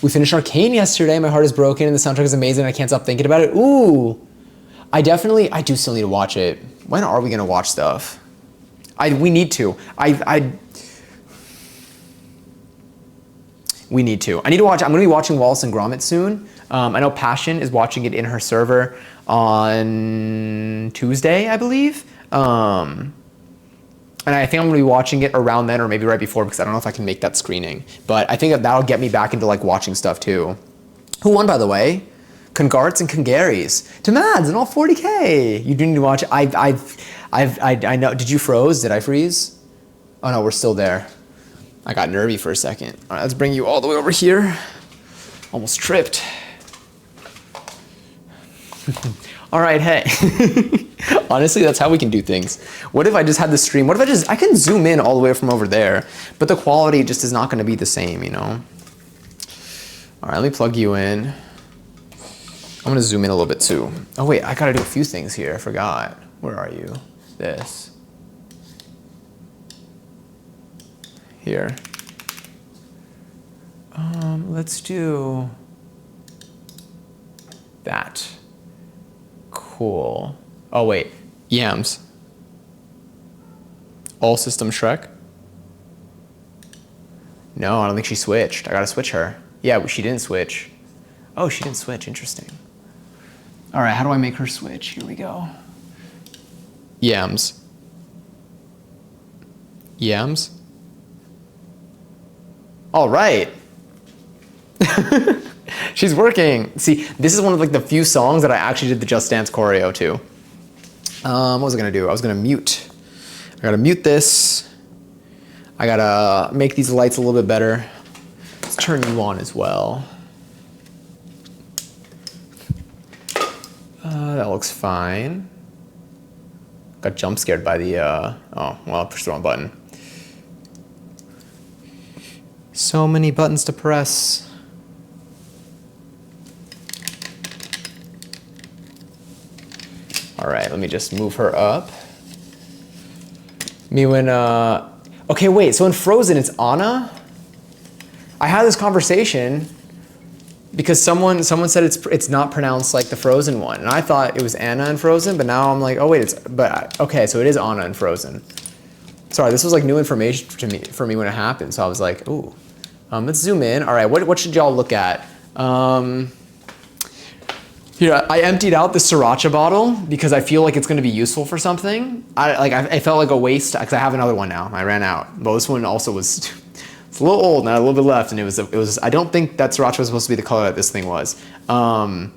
We finished Arcane yesterday. My heart is broken and the soundtrack is amazing. I can't stop thinking about it. Ooh, I do still need to watch it. When are we gonna watch stuff? We need to. We need to. I need to watch. I'm gonna be watching Wallace and Gromit soon. I know Passion is watching it in her server on Tuesday, I believe. And I think I'm gonna be watching it around then or maybe right before, because I don't know if I can make that screening. But I think that'll get me back into like watching stuff too. Who won, by the way? Congarts and Congaries. To Mads and all 40K. You do need to watch it. I know. Did you froze? Did I freeze? Oh no, we're still there. I got nervy for a second. All right, let's bring you all the way over here. Almost tripped. All right, hey. Honestly, that's how we can do things. What if I just had the stream? What if I can zoom in all the way from over there, but the quality just is not gonna be the same, you know? All right, let me plug you in. I'm gonna zoom in a little bit too. Oh wait, I gotta do a few things here, I forgot. Where are you? This. Here. Let's do that. Cool. Oh wait, Yams. All system Shrek? No, I don't think she switched. I gotta switch her. Yeah, she didn't switch. Oh, she didn't switch, interesting. All right, how do I make her switch? Here we go. Yams. Yams? All right. She's working. See, this is one of like the few songs that I actually did the Just Dance choreo to. What was I gonna do? I was gonna mute. I gotta mute this. I gotta make these lights a little bit better. Let's turn you on as well. That looks fine. Got jump scared by the, oh, well, I pushed the wrong button. So many buttons to press. All right, let me just move her up. Okay, wait, so in Frozen, it's Anna? I had this conversation because someone said it's not pronounced like the Frozen one, and I thought it was Anna in Frozen, but now I'm like, oh wait, okay, so it is Anna in Frozen. Sorry, this was like new information for me when it happened, so I was like, ooh. Let's zoom in. All right, what should y'all look at? Here, I emptied out the sriracha bottle because I feel like it's going to be useful for something. I felt like a waste because I have another one now. I ran out. Well, this one also was, it's a little old and I had a little bit left, and it was. I don't think that sriracha was supposed to be the color that this thing was. But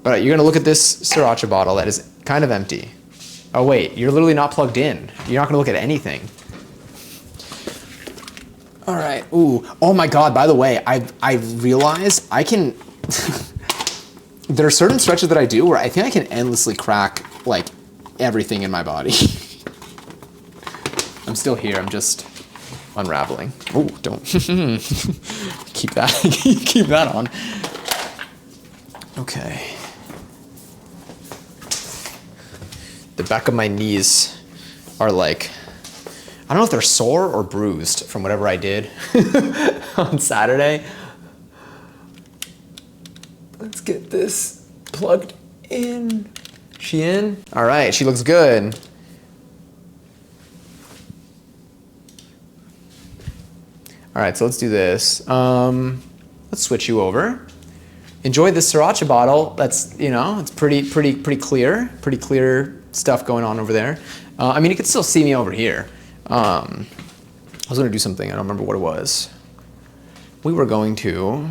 you're going to look at this sriracha bottle that is kind of empty. Oh wait, you're literally not plugged in. You're not going to look at anything. All right. Ooh. Oh my God. By the way, I realized I can. There are certain stretches that I do where I think I can endlessly crack like everything in my body. I'm still here. I'm just unraveling. Oh, don't keep that on. Okay. The back of my knees are like, I don't know if they're sore or bruised from whatever I did on Saturday. Let's get this plugged in. She in? All right, she looks good. All right, so let's do this. Let's switch you over enjoy this sriracha bottle. That's, you know, it's pretty clear stuff going on over there. I mean, you could still see me over here. I was gonna do something, I don't remember what it was. We were going to,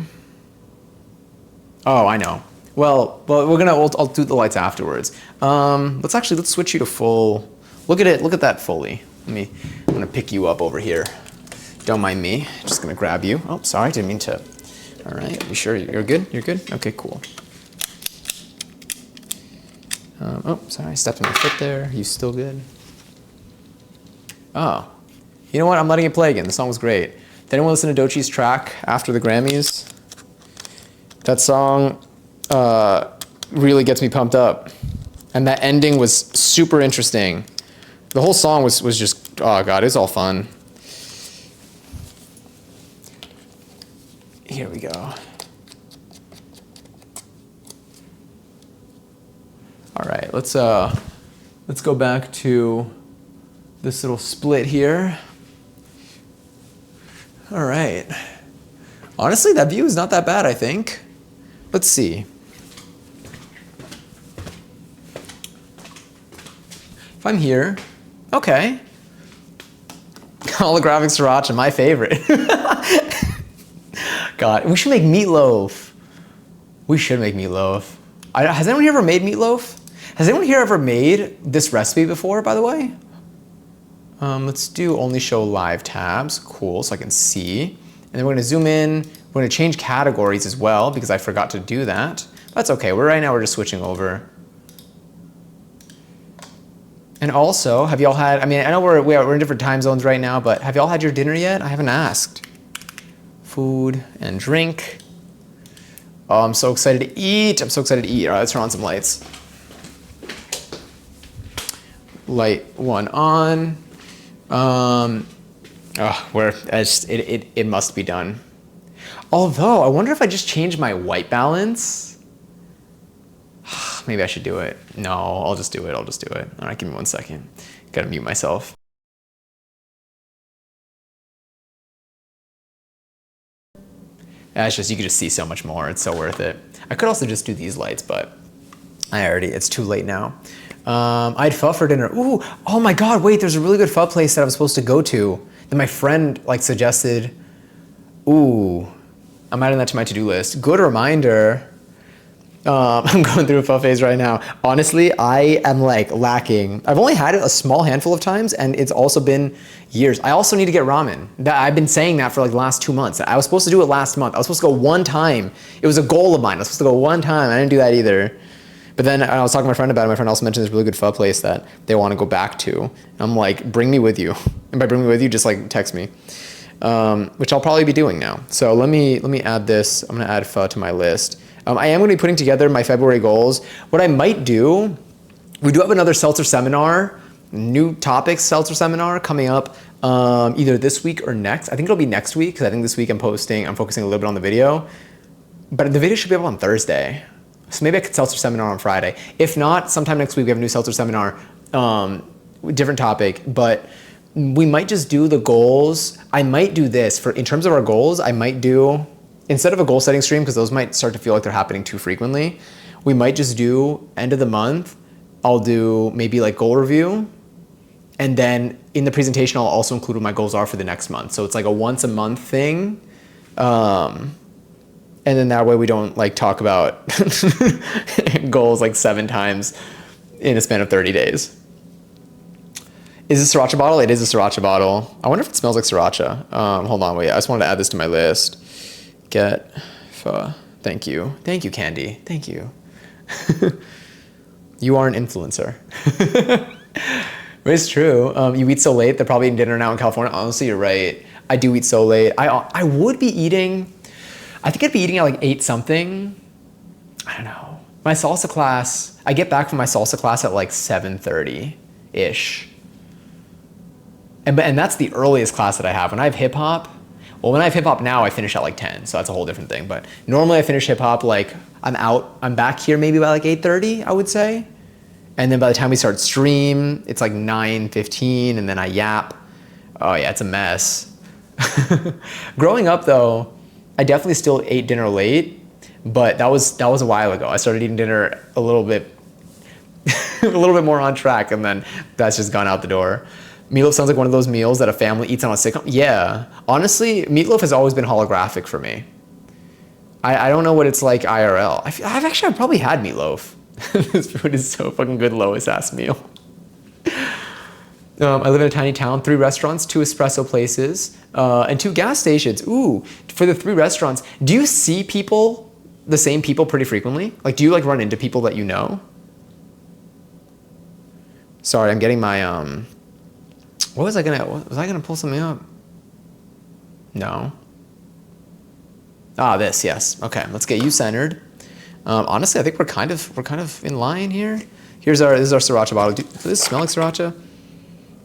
oh, I know. Well, I'll do the lights afterwards. Let's switch you to full. Look at that fully. I'm gonna pick you up over here. Don't mind me, just gonna grab you. Oh, sorry, didn't mean to. All right, you sure you're good? You're good? Okay, cool. Oh, sorry, I stepped on my foot there. You still good? Oh, you know what? I'm letting it play again. The song was great. Did anyone listen to Doechie's track after the Grammys? That song really gets me pumped up. And that ending was super interesting. The whole song was just, oh God, it was all fun. Here we go. All right, let's go back to this little split here. All right. Honestly, that view is not that bad, I think. Let's see. If I'm here, okay. Holographic sriracha, my favorite. God, we should make meatloaf. We should make meatloaf. Has anyone here ever made meatloaf? Has anyone here ever made this recipe before, by the way? Let's do only show live tabs. Cool, so I can see. And then we're gonna zoom in. We're gonna change categories as well because I forgot to do that. That's okay, right now we're just switching over. And also, have y'all had, I mean, I know we're in different time zones right now, but have y'all had your dinner yet? I haven't asked. Food and drink. Oh, I'm so excited to eat. I'm so excited to eat. All right, let's turn on some lights. Light one on. It must be done. Although, I wonder if I just change my white balance. Maybe I should do it. No, I'll just do it. All right, give me 1 second. Gotta mute myself. It's just, you could just see so much more. It's so worth it. I could also just do these lights, but it's too late now. I had pho for dinner. Ooh, oh my God, wait, there's a really good pho place that I was supposed to go to that my friend suggested. Ooh, I'm adding that to my to-do list. Good reminder. I'm going through a pho phase right now. Honestly, I am lacking. I've only had it a small handful of times and it's also been years. I also need to get ramen. I've been saying that for the last 2 months. I was supposed to do it last month. I was supposed to go one time. It was a goal of mine. I was supposed to go one time. I didn't do that either. But then I was talking to my friend about it. My friend also mentioned this really good pho place that they want to go back to. And I'm like, bring me with you. And by bring me with you, just text me. Which I'll probably be doing now. So let me add this. I'm gonna add pho to my list. I am going to be putting together my February goals. What I might do, we do have another seltzer seminar, new topics seltzer seminar coming up either this week or next. I think it'll be next week because I think this week I'm focusing a little bit on the video. But the video should be up on Thursday. So maybe I could seltzer seminar on Friday. If not, sometime next week we have a new seltzer seminar, different topic, but we might just do the goals. I might do this in terms of our goals, I might do, instead of a goal setting stream, because those might start to feel like they're happening too frequently, we might just do end of the month. I'll do maybe goal review. And then in the presentation, I'll also include what my goals are for the next month. So it's a once a month thing. And then that way we don't talk about goals 7 times in a span of 30 days. Is this a sriracha bottle? It is a sriracha bottle. I wonder if it smells like sriracha. Hold on, wait. I just wanted to add this to my list. Get pho. Thank you. Thank you, Candy. Thank you. You are an influencer. But it's true. You eat so late. They're probably eating dinner now in California. Honestly, you're right. I do eat so late. I would be eating, I think I'd be eating at 8 something. I don't know. My salsa class, I get back from my salsa class at 7:30-ish. And that's the earliest class that I have. When I have hip hop, when I have hip hop now, I finish at 10. So that's a whole different thing. But normally I finish hip hop I'm back here maybe by 8:30, I would say. And then by the time we start stream, it's 9:15 and then I yap. Oh yeah, it's a mess. Growing up though, I definitely still ate dinner late. but that was a while ago. I started eating dinner a little bit a little bit more on track, and then that's just gone out the door. Meatloaf sounds like one of those meals that a family eats on a sitcom. Yeah, honestly, meatloaf has always been holographic for me. I don't know what it's like IRL. I've probably had meatloaf. This food is so fucking good, lowest ass meal. I live in a tiny town, 3 restaurants, 2 espresso places, and 2 gas stations. Ooh, for the 3 restaurants, do you see people, the same people pretty frequently? Like, do you like run into people that you know? Sorry, I'm getting my, was I gonna pull something up? No. Ah, this, yes. Okay, let's get you centered. Honestly, I think we're kind of in line here. This is our sriracha bottle. Does this smell like sriracha?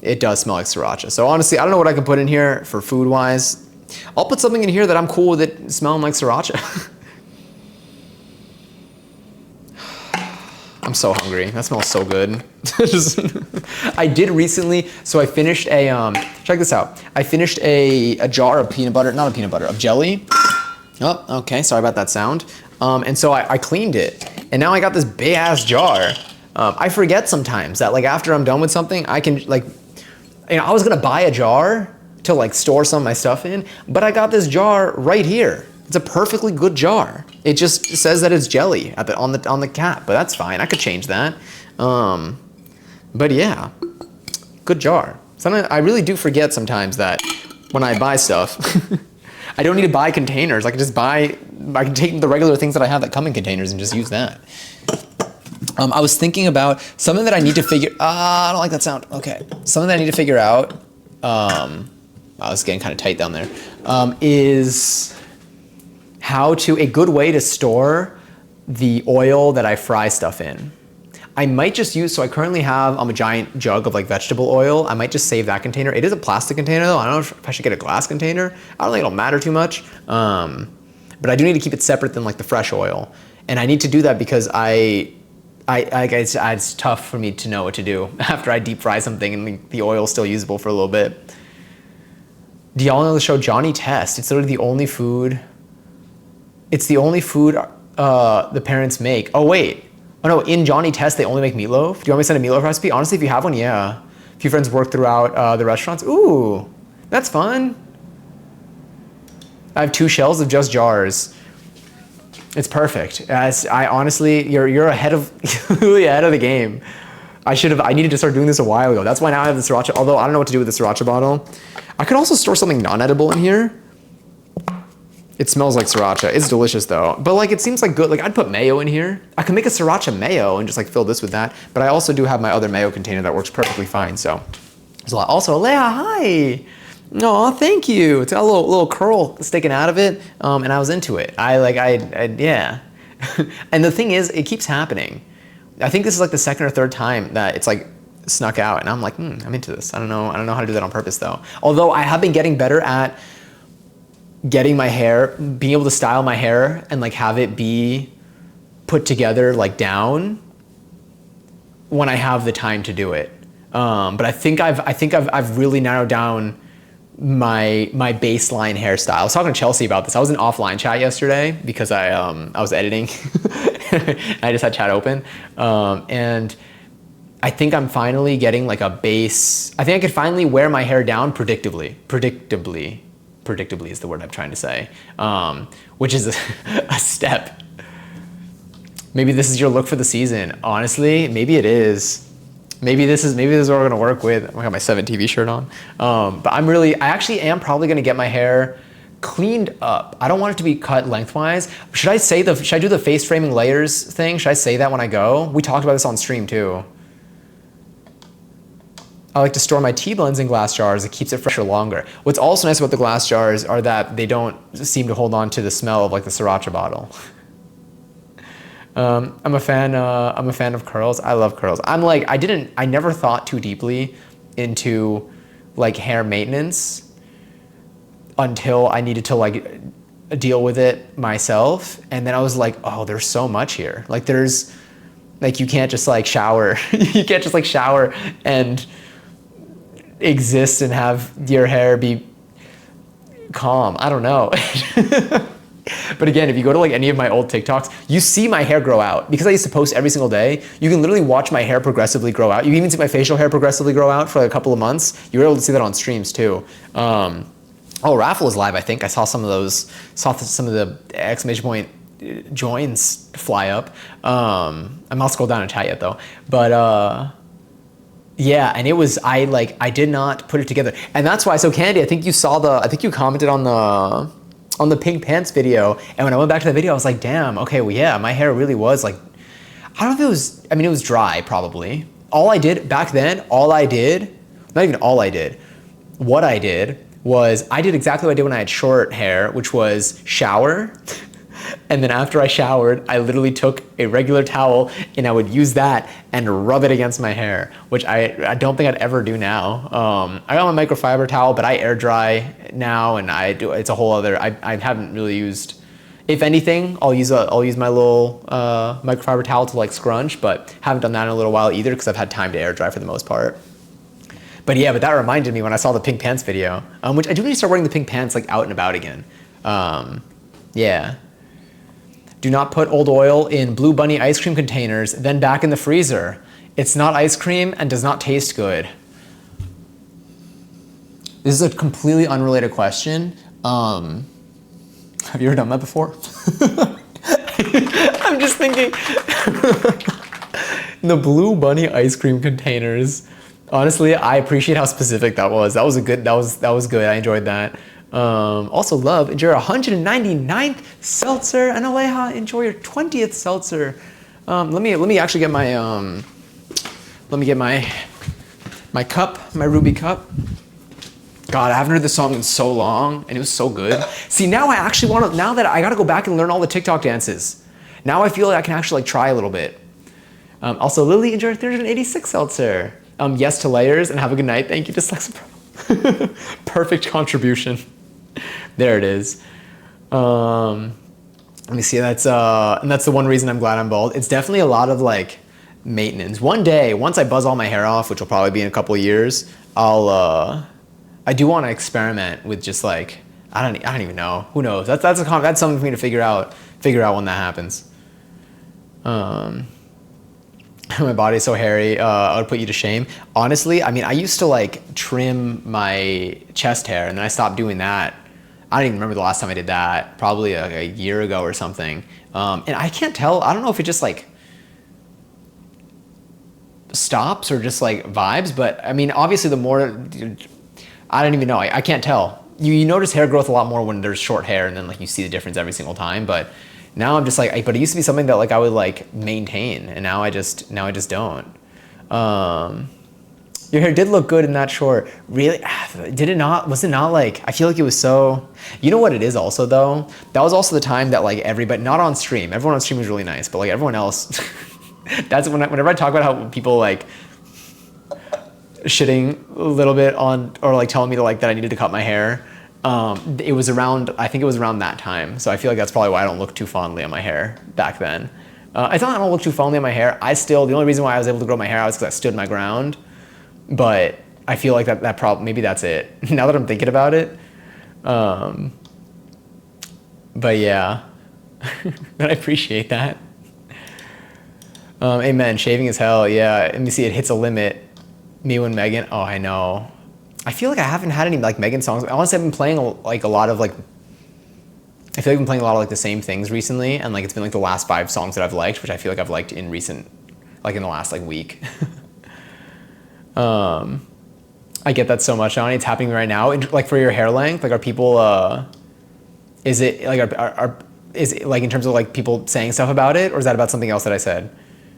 It does smell like sriracha. So honestly, I don't know what I can put in here for food wise. I'll put something in here that I'm cool with it smelling like sriracha. I'm so hungry. That smells so good. I did recently, so I finished a, check this out. I finished a jar of peanut butter, not a peanut butter, of jelly. Oh, okay, sorry about that sound. And so I cleaned it, and now I got this big ass jar. I forget sometimes that like after I'm done with something, I can like, I was gonna buy a jar to like store some of my stuff in, but I got this jar right here. It's a perfectly good jar. It just says that it's jelly on the cap, but that's fine. I could change that. But yeah, good jar. Sometimes I really do forget sometimes that when I buy stuff, I don't need to buy containers. I can take the regular things that I have that come in containers and just use that. I was thinking about something that I need to figure. I don't like that sound. Okay, something that I need to figure out. I was getting kind of tight down there. Is a good way to store the oil that I fry stuff in. I might just use, so I currently have a giant jug of like vegetable oil. I might just save that container. It is a plastic container though. I don't know if I should get a glass container. I don't think it'll matter too much. But I do need to keep it separate than like the fresh oil. And I need to do that because it's tough for me to know what to do after I deep fry something and the oil is still usable for a little bit. Do y'all know the show Johnny Test? It's literally the only food. It's the only food the parents make. Oh wait. Oh no, in Johnny Test, they only make meatloaf. Do you want me to send a meatloaf recipe? Honestly, if you have one, yeah. A few friends work throughout the restaurants. Ooh, that's fun. I have 2 shells of just jars. It's perfect. I honestly, you're really ahead of the game. I needed to start doing this a while ago. That's why now I have the sriracha, although I don't know what to do with the sriracha bottle. I could also store something non-edible in here. It smells like sriracha. It's delicious though. But like, it seems like good. Like I'd put mayo in here. I could make a sriracha mayo and just like fill this with that. But I also do have my other mayo container that works perfectly fine. So there's a lot. Also, Leia, hi. No, thank you. It's got a little curl sticking out of it. And I was into it. Yeah. And the thing is, it keeps happening. I think this is like the 2nd or 3rd time that it's like snuck out. And I'm like, I'm into this. I don't know how to do that on purpose though. Although I have been getting better at getting my hair, being able to style my hair and like have it be put together like down when I have the time to do it. But I think I've really narrowed down my baseline hairstyle. I was talking to Chelsea about this. I was in offline chat yesterday because I was editing. I just had chat open. And I think I'm finally getting like a base. I think I could finally wear my hair down predictably is the word I'm trying to say, which is a step. Maybe this is your look for the season. Honestly, maybe it is. Maybe this is what we're gonna work with. I got my 7 TV shirt on. But I actually am probably gonna get my hair cleaned up. I don't want it to be cut lengthwise. Should I do the face framing layers thing? Should I say that when I go? We talked about this on stream too. I like to store my tea blends in glass jars. It keeps it fresher longer. What's also nice about the glass jars are that they don't seem to hold on to the smell of like the sriracha bottle. I'm a fan of curls. I love curls. I never thought too deeply into like hair maintenance until I needed to like deal with it myself. And then I was like, oh, there's so much here. Like you can't just like shower. You can't just like shower and exist and have your hair be calm. I don't know. But again, if you go to like any of my old TikToks, you see my hair grow out. Because I used to post every single day, you can literally watch my hair progressively grow out. You can even see my facial hair progressively grow out for like a couple of months. You were able to see that on streams too. Oh, Raffle is live, I think. I saw some of those, saw some of the exclamation point joins fly up. I'm not scroll down and chat yet though. But yeah, and it was, I did not put it together. And that's why, so Candy, I think you saw I think you commented on the pink pants video. And when I went back to the video, I was like, damn, okay, well, yeah, my hair really was like, I don't know if it was, I mean, it was dry probably. All I did back then, not even all I did, what I did was I did exactly what I did when I had short hair, which was shower. And then after I showered, I literally took a regular towel and I would use that and rub it against my hair, which I don't think I'd ever do now. I got my microfiber towel, but I air dry now, and it's a whole other, I haven't really used, if anything, I'll use my little microfiber towel to like scrunch, but haven't done that in a little while either because I've had time to air dry for the most part. But yeah, but that reminded me when I saw the pink pants video, which I do need to start wearing the pink pants like out and about again. Yeah. Do not put old oil in Blue Bunny ice cream containers, then back in the freezer. It's not ice cream and does not taste good. This is a completely unrelated question. Have you ever done that before? I'm just thinking. The Blue Bunny ice cream containers. Honestly, I appreciate how specific that was. That was good. I enjoyed that. Also love, enjoy your 199th seltzer, and Aleja, enjoy your 20th seltzer. Let me actually get my my cup, my ruby cup. God, I haven't heard this song in so long, and it was so good. See, now I actually want to, now that I gotta go back and learn all the TikTok dances. Now I feel like I can actually like try a little bit. Also, Lily, enjoy your 386 seltzer. Yes to layers, and have a good night. Thank you, Dyslexia. Perfect contribution. There it is. Let me see. And that's the one reason I'm glad I'm bald. It's definitely a lot of like maintenance. One day, once I buzz all my hair off, which will probably be in a couple of years, I do want to experiment with just like, I don't even know. Who knows? That's something for me to figure out when that happens. My body's so hairy, I would put you to shame. Honestly, I mean, I used to like trim my chest hair, and then I stopped doing that. I don't even remember the last time I did that, probably a year ago or something. And I can't tell, I don't know if it just like stops or just like vibes, but I mean, obviously the more, I don't even know, I can't tell. You notice hair growth a lot more when there's short hair, and then like you see the difference every single time, but now I'm just like, but it used to be something that like I would like maintain, and now I just don't. Your hair did look good in that short. Really? Did it not? Was it not like, I feel like it was so, you know what it is also though? That was also the time that like everybody, not on stream, everyone on stream was really nice, but like everyone else, that's whenever I talk about how people like shitting a little bit on, or like telling me to like that I needed to cut my hair, it was around, I think it was around that time. So I feel like that's probably why I don't look too fondly on my hair back then. It's not that I don't look too fondly on my hair. The only reason why I was able to grow my hair out is because I stood my ground. But I feel like that problem, maybe that's it. Now that I'm thinking about it. But yeah, but I appreciate that. Amen, shaving is hell, yeah. Let me see, it hits a limit. Me and Megan, oh, I know. I feel like I haven't had any like Megan songs. Honestly, I've been playing like a lot of like, I feel like I've been playing a lot of like the same things recently, and like it's been like the last 5 songs that I've liked, which I feel like I've liked in recent, like in the last like week. I get that so much, Johnny. It's happening right now. Like for your hair length, like are people, is it like, is it like in terms of like people saying stuff about it, or is that about something else that I said?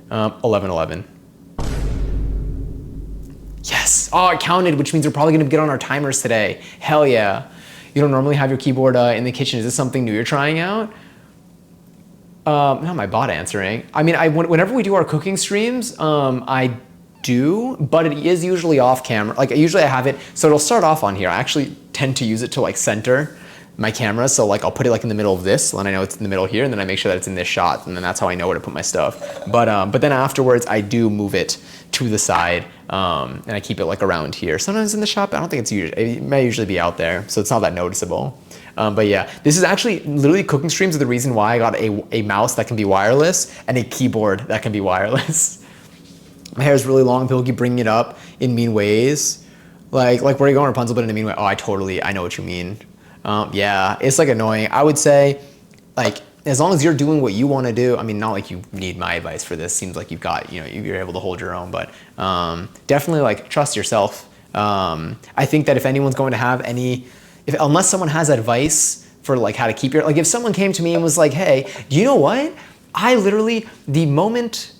11:11. Yes. Oh, it counted, which means we're probably gonna get on our timers today. Hell yeah. You don't normally have your keyboard in the kitchen. Is this something new you're trying out? Not my bot answering. I mean, whenever we do our cooking streams, I do, but it is usually off camera. Like usually I have it, so it'll start off on here. I actually tend to use it to like center my camera. So like I'll put it like in the middle of this, and I know it's in the middle here, and then I make sure that it's in this shot, and then that's how I know where to put my stuff. But then afterwards I do move it to the side, and I keep it like around here. Sometimes in the shop, I don't think it's usually, it may usually be out there, so it's not that noticeable. But yeah, this is actually literally cooking streams are the reason why I got a mouse that can be wireless and a keyboard that can be wireless. My hair is really long. People keep bringing it up in mean ways. Like where are you going, Rapunzel, but in a mean way. Oh, I know what you mean. Yeah, it's like annoying. I would say, like, as long as you're doing what you want to do, I mean, not like you need my advice for this. Seems like you've got, you're able to hold your own, but definitely like trust yourself. I think that if anyone's going to have unless someone has advice for like how to keep like if someone came to me and was like, hey, you know what? I literally, the moment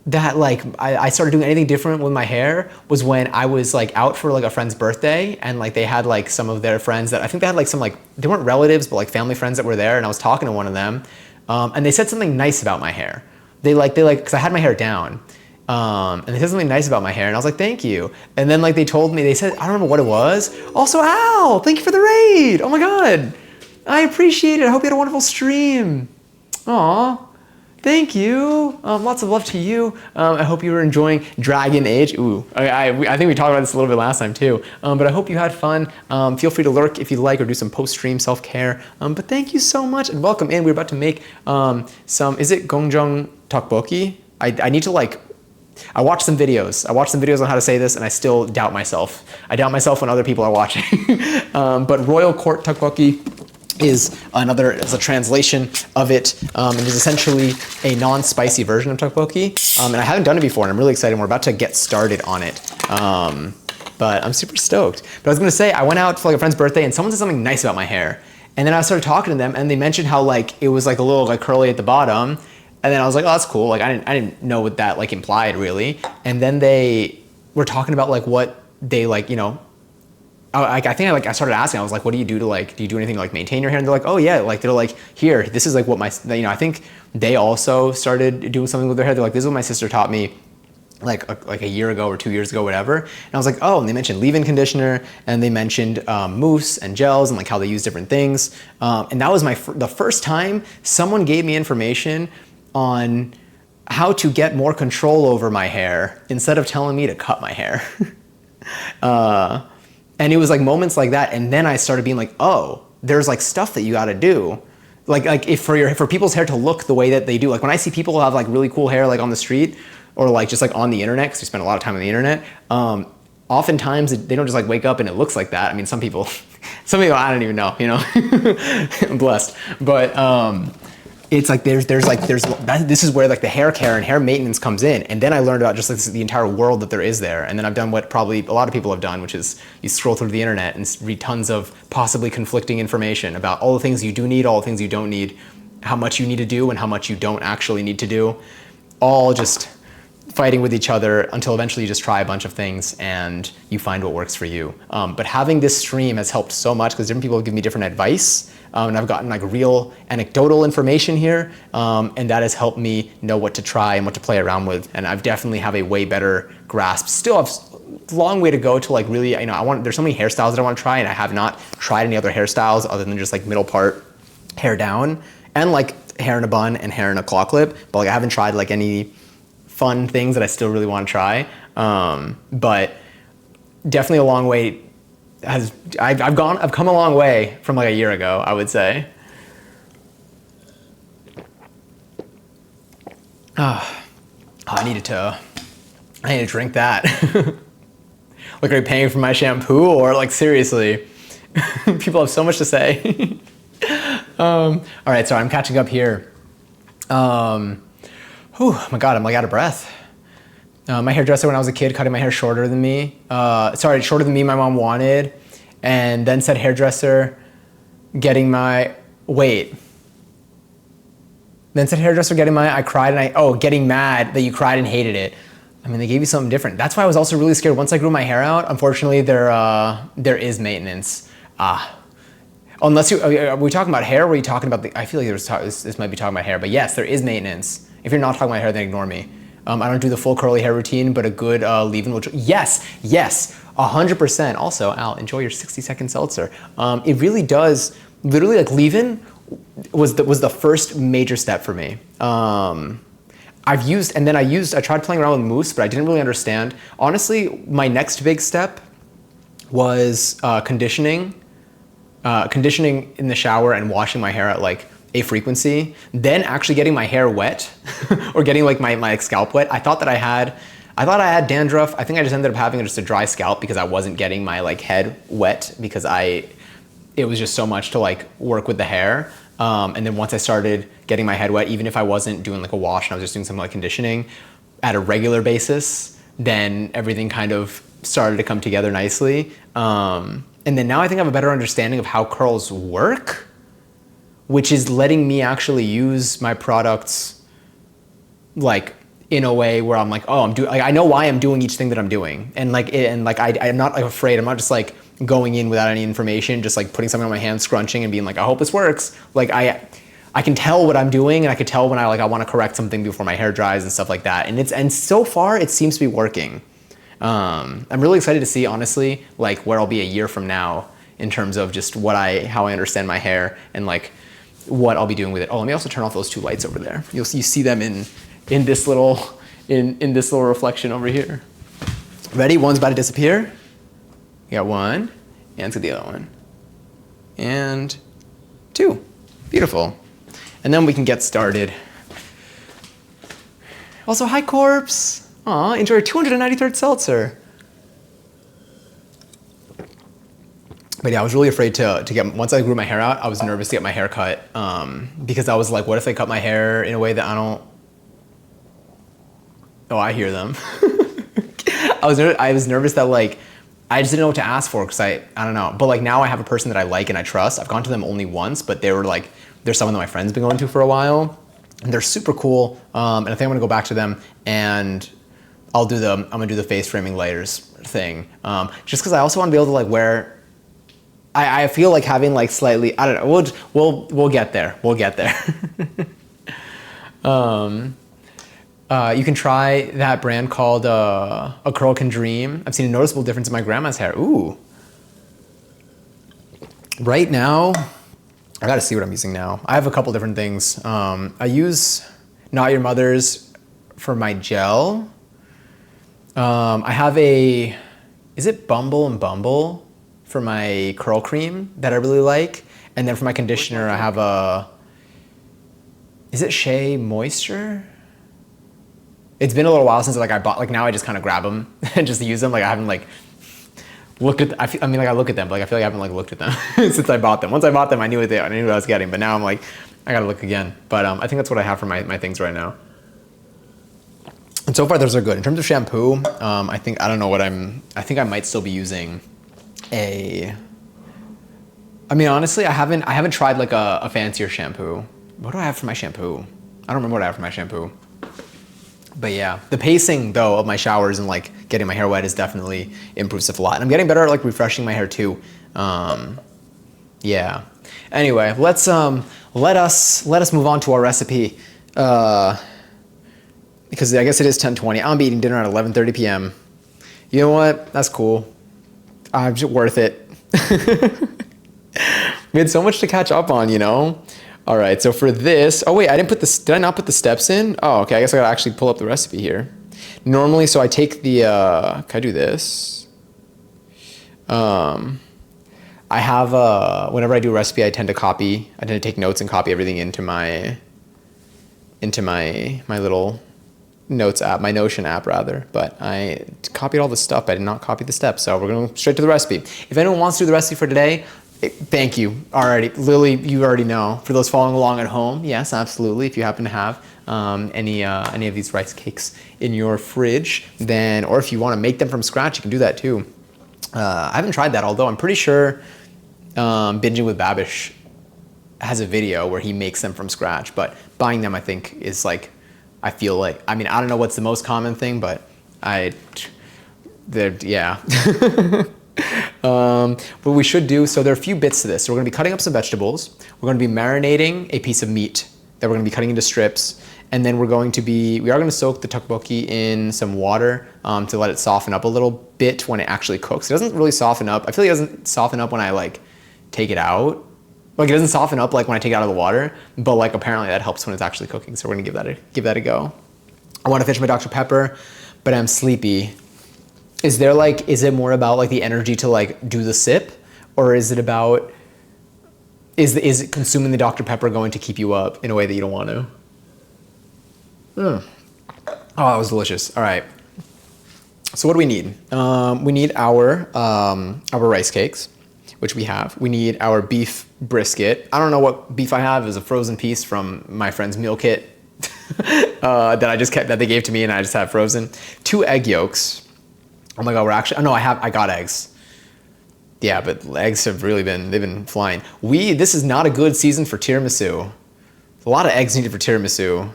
that like I started doing anything different with my hair was when I was like out for like a friend's birthday, and like they had like some of their friends that I think they had like some like, they weren't relatives but like family friends that were there, and I was talking to one of them, and they said something nice about my hair. They because I had my hair down, and they said something nice about my hair, and I was like, thank you. And then like they said, I don't remember what it was. Also, Al, thank you for the raid. Oh my god, I appreciate it. I hope you had a wonderful stream. Aw. Thank you. Lots of love to you. I hope you were enjoying Dragon Age. Ooh, I think we talked about this a little bit last time too. But I hope you had fun. Feel free to lurk if you like, or do some post-stream self-care. But thank you so much and welcome in. We're about to make is it Gungjung Tteokbokki? I need to like, I watched some videos. On how to say this, and I still doubt myself. I doubt myself when other people are watching. But Royal Court Tteokbokki is a translation of it. It is essentially a non-spicy version of tteokbokki. And I haven't done it before, and I'm really excited. We're about to get started on it. But I'm super stoked. But I was gonna say, I went out for like a friend's birthday, and someone said something nice about my hair. And then I started talking to them, and they mentioned how like it was like a little like curly at the bottom. And then I was like, oh, that's cool. Like I didn't know what that like implied really. And then they were talking about like what they like, I think I started asking, I was like, what do you do to like, do you do anything to like maintain your hair? And they're like, oh yeah, like they're like, here, this is like what I think they also started doing something with their hair. They're like, this is what my sister taught me like a year ago or 2 years ago, whatever. And I was like, oh, and they mentioned leave-in conditioner, and they mentioned mousse and gels, and like how they use different things. And that was the first time someone gave me information on how to get more control over my hair instead of telling me to cut my hair. And it was like moments like that, and then I started being like, oh, there's like stuff that you got to do, like if for people's hair to look the way that they do. Like when I see people have like really cool hair like on the street, or like just like on the internet, because we spend a lot of time on the internet. Oftentimes they don't just like wake up and it looks like that. I mean, some people I don't even know, I'm blessed, but it's like this is where like the hair care and hair maintenance comes in. And then I learned about just like the entire world that there is there. And then I've done what probably a lot of people have done, which is you scroll through the internet and read tons of possibly conflicting information about all the things you do need, all the things you don't need, how much you need to do and how much you don't actually need to do, all just fighting with each other until eventually you just try a bunch of things and you find what works for you. But having this stream has helped so much because different people give me different advice. And I've gotten like real anecdotal information here, and that has helped me know what to try and what to play around with. And I've definitely have a way better grasp. Still have a long way to go to like really, there's so many hairstyles that I want to try, and I have not tried any other hairstyles other than just like middle part hair down and like hair in a bun and hair in a claw clip. But like I haven't tried like any fun things that I still really want to try. But definitely a long way. I've come a long way from like a year ago, I would say. I need to drink that. Like, are you paying for my shampoo, or like seriously? People have so much to say. All right, sorry, I'm catching up here. Oh my God, I'm like out of breath. My hairdresser when I was a kid cutting my hair shorter than me. Shorter than me my mom wanted. And then said hairdresser getting my, Then said hairdresser getting my, I cried and getting mad that you cried and hated it. I mean, they gave you something different. That's why I was also really scared. Once I grew my hair out, unfortunately there is maintenance. Unless are we talking about hair, or are we talking about I feel like this might be talking about hair, but yes, there is maintenance. If you're not talking about hair, then ignore me. I don't do the full curly hair routine, but a good leave-in will. Yes, 100%. Also, Al, enjoy your 60-second seltzer. It really does, literally like leave-in was the first major step for me. I tried playing around with mousse, but I didn't really understand. Honestly, my next big step was conditioning. conditioning in the shower and washing my hair at like a frequency, then actually getting my hair wet or getting like my like scalp wet. I thought I had dandruff. I think I just ended up having just a dry scalp because I wasn't getting my like head wet because it was just so much to like work with the hair. And then once I started getting my head wet, even if I wasn't doing like a wash and I was just doing some like conditioning at a regular basis, then everything kind of started to come together nicely. And then now I think I have a better understanding of how curls work, which is letting me actually use my products like in a way where I'm like, oh, I know why I'm doing each thing that I'm doing. And I'm not like afraid. I'm not just like going in without any information, just like putting something on my hand, scrunching and being like, I hope this works. Like I can tell what I'm doing, and I could tell when I want to correct something before my hair dries and stuff like that. And so far it seems to be working. I'm really excited to see, honestly, like where I'll be a year from now in terms of just how I understand my hair and like what I'll be doing with it. Oh, let me also turn off those two lights over there. You see them in this little reflection over here. Ready? One's about to disappear. You got one, and let's get the other one. And two. Beautiful. And then we can get started. Also, hi Corpse. Aw, enjoy your 293rd seltzer. But yeah, I was really afraid to get, once I grew my hair out, I was nervous to get my hair cut because I was like, what if I cut my hair in a way that I don't, oh, I hear them. I was nervous that like, I just didn't know what to ask for because I don't know. But like now I have a person that I like and I trust. I've gone to them only once, but they were like, they're someone that my friend's been going to for a while. And they're super cool. And I think I'm gonna go back to them and I'm gonna do the face framing layers thing. Just because I also want to be able to like wear, I feel like having like slightly, I don't know, we'll get there. We'll get there. You can try that brand called A Curl Can Dream. I've seen a noticeable difference in my grandma's hair. Ooh. Right now, I gotta see what I'm using now. I have a couple different things. I use Not Your Mother's for my gel. I have is it Bumble and Bumble for my curl cream that I really like. And then for my conditioner, I have is it Shea Moisture? It's been a little while since like I bought, like now I just kind of grab them and just use them. Like I haven't like looked at, I mean like I look at them, but like I feel like I haven't like looked at them since I bought them. Once I bought them, I knew what I was getting, but now I'm like, I gotta look again. But I think that's what I have for my things right now. And so far those are good. In terms of shampoo, I think I might still be using I mean, honestly, I haven't tried like a fancier shampoo. What do I have for my shampoo? I don't remember what I have for my shampoo. But yeah, the pacing though of my showers and like getting my hair wet is definitely improved stuff a lot. And I'm getting better at like refreshing my hair too. Yeah. Anyway, let us move on to our recipe. Because I guess it is 10:20. I'll be eating dinner at 11:30 p.m. You know what? That's cool. Just worth it. We had so much to catch up on, you know? All right, so for this, oh wait, did I not put the steps in? Oh, okay, I guess I gotta actually pull up the recipe here. Normally, so I take the, can I do this? I have, whenever I do a recipe, I tend to take notes and copy everything into my little notes app, my Notion app rather, but I copied all the stuff, but I did not copy the steps, so we're going straight to the recipe. If anyone wants to do the recipe for today, thank you already. Lily, you already know. For those following along at home, yes, absolutely. If you happen to have any of these rice cakes in your fridge, then, or if you want to make them from scratch, you can do that too. I haven't tried that, although I'm pretty sure Binging with Babish has a video where he makes them from scratch, but buying them I think is like, I feel like, I mean, I don't know what's the most common thing, but yeah. What we should do, so there are a few bits to this. So we're gonna be cutting up some vegetables. We're gonna be marinating a piece of meat that we're gonna be cutting into strips. And then we are gonna soak the tteokbokki in some water to let it soften up a little bit when it actually cooks. It doesn't really soften up. I feel like it doesn't soften up when I like take it out. Like it doesn't soften up like when I take it out of the water, but like apparently that helps when it's actually cooking. So we're gonna give that a go. I wanna finish my Dr. Pepper, but I'm sleepy. Is it more about like the energy to like do the sip, or is it about Is consuming the Dr. Pepper going to keep you up in a way that you don't want to? Oh, that was delicious. All right. So what do we need? We need our rice cakes, which we have. We need our beef brisket. I don't know what beef I have. It was a frozen piece from my friend's meal kit that I just kept, that they gave to me, and I just have frozen. 2 egg yolks. Oh my God, we're actually, oh no, I got eggs. Yeah, but eggs have really they've been flying. This is not a good season for tiramisu. A lot of eggs needed for tiramisu.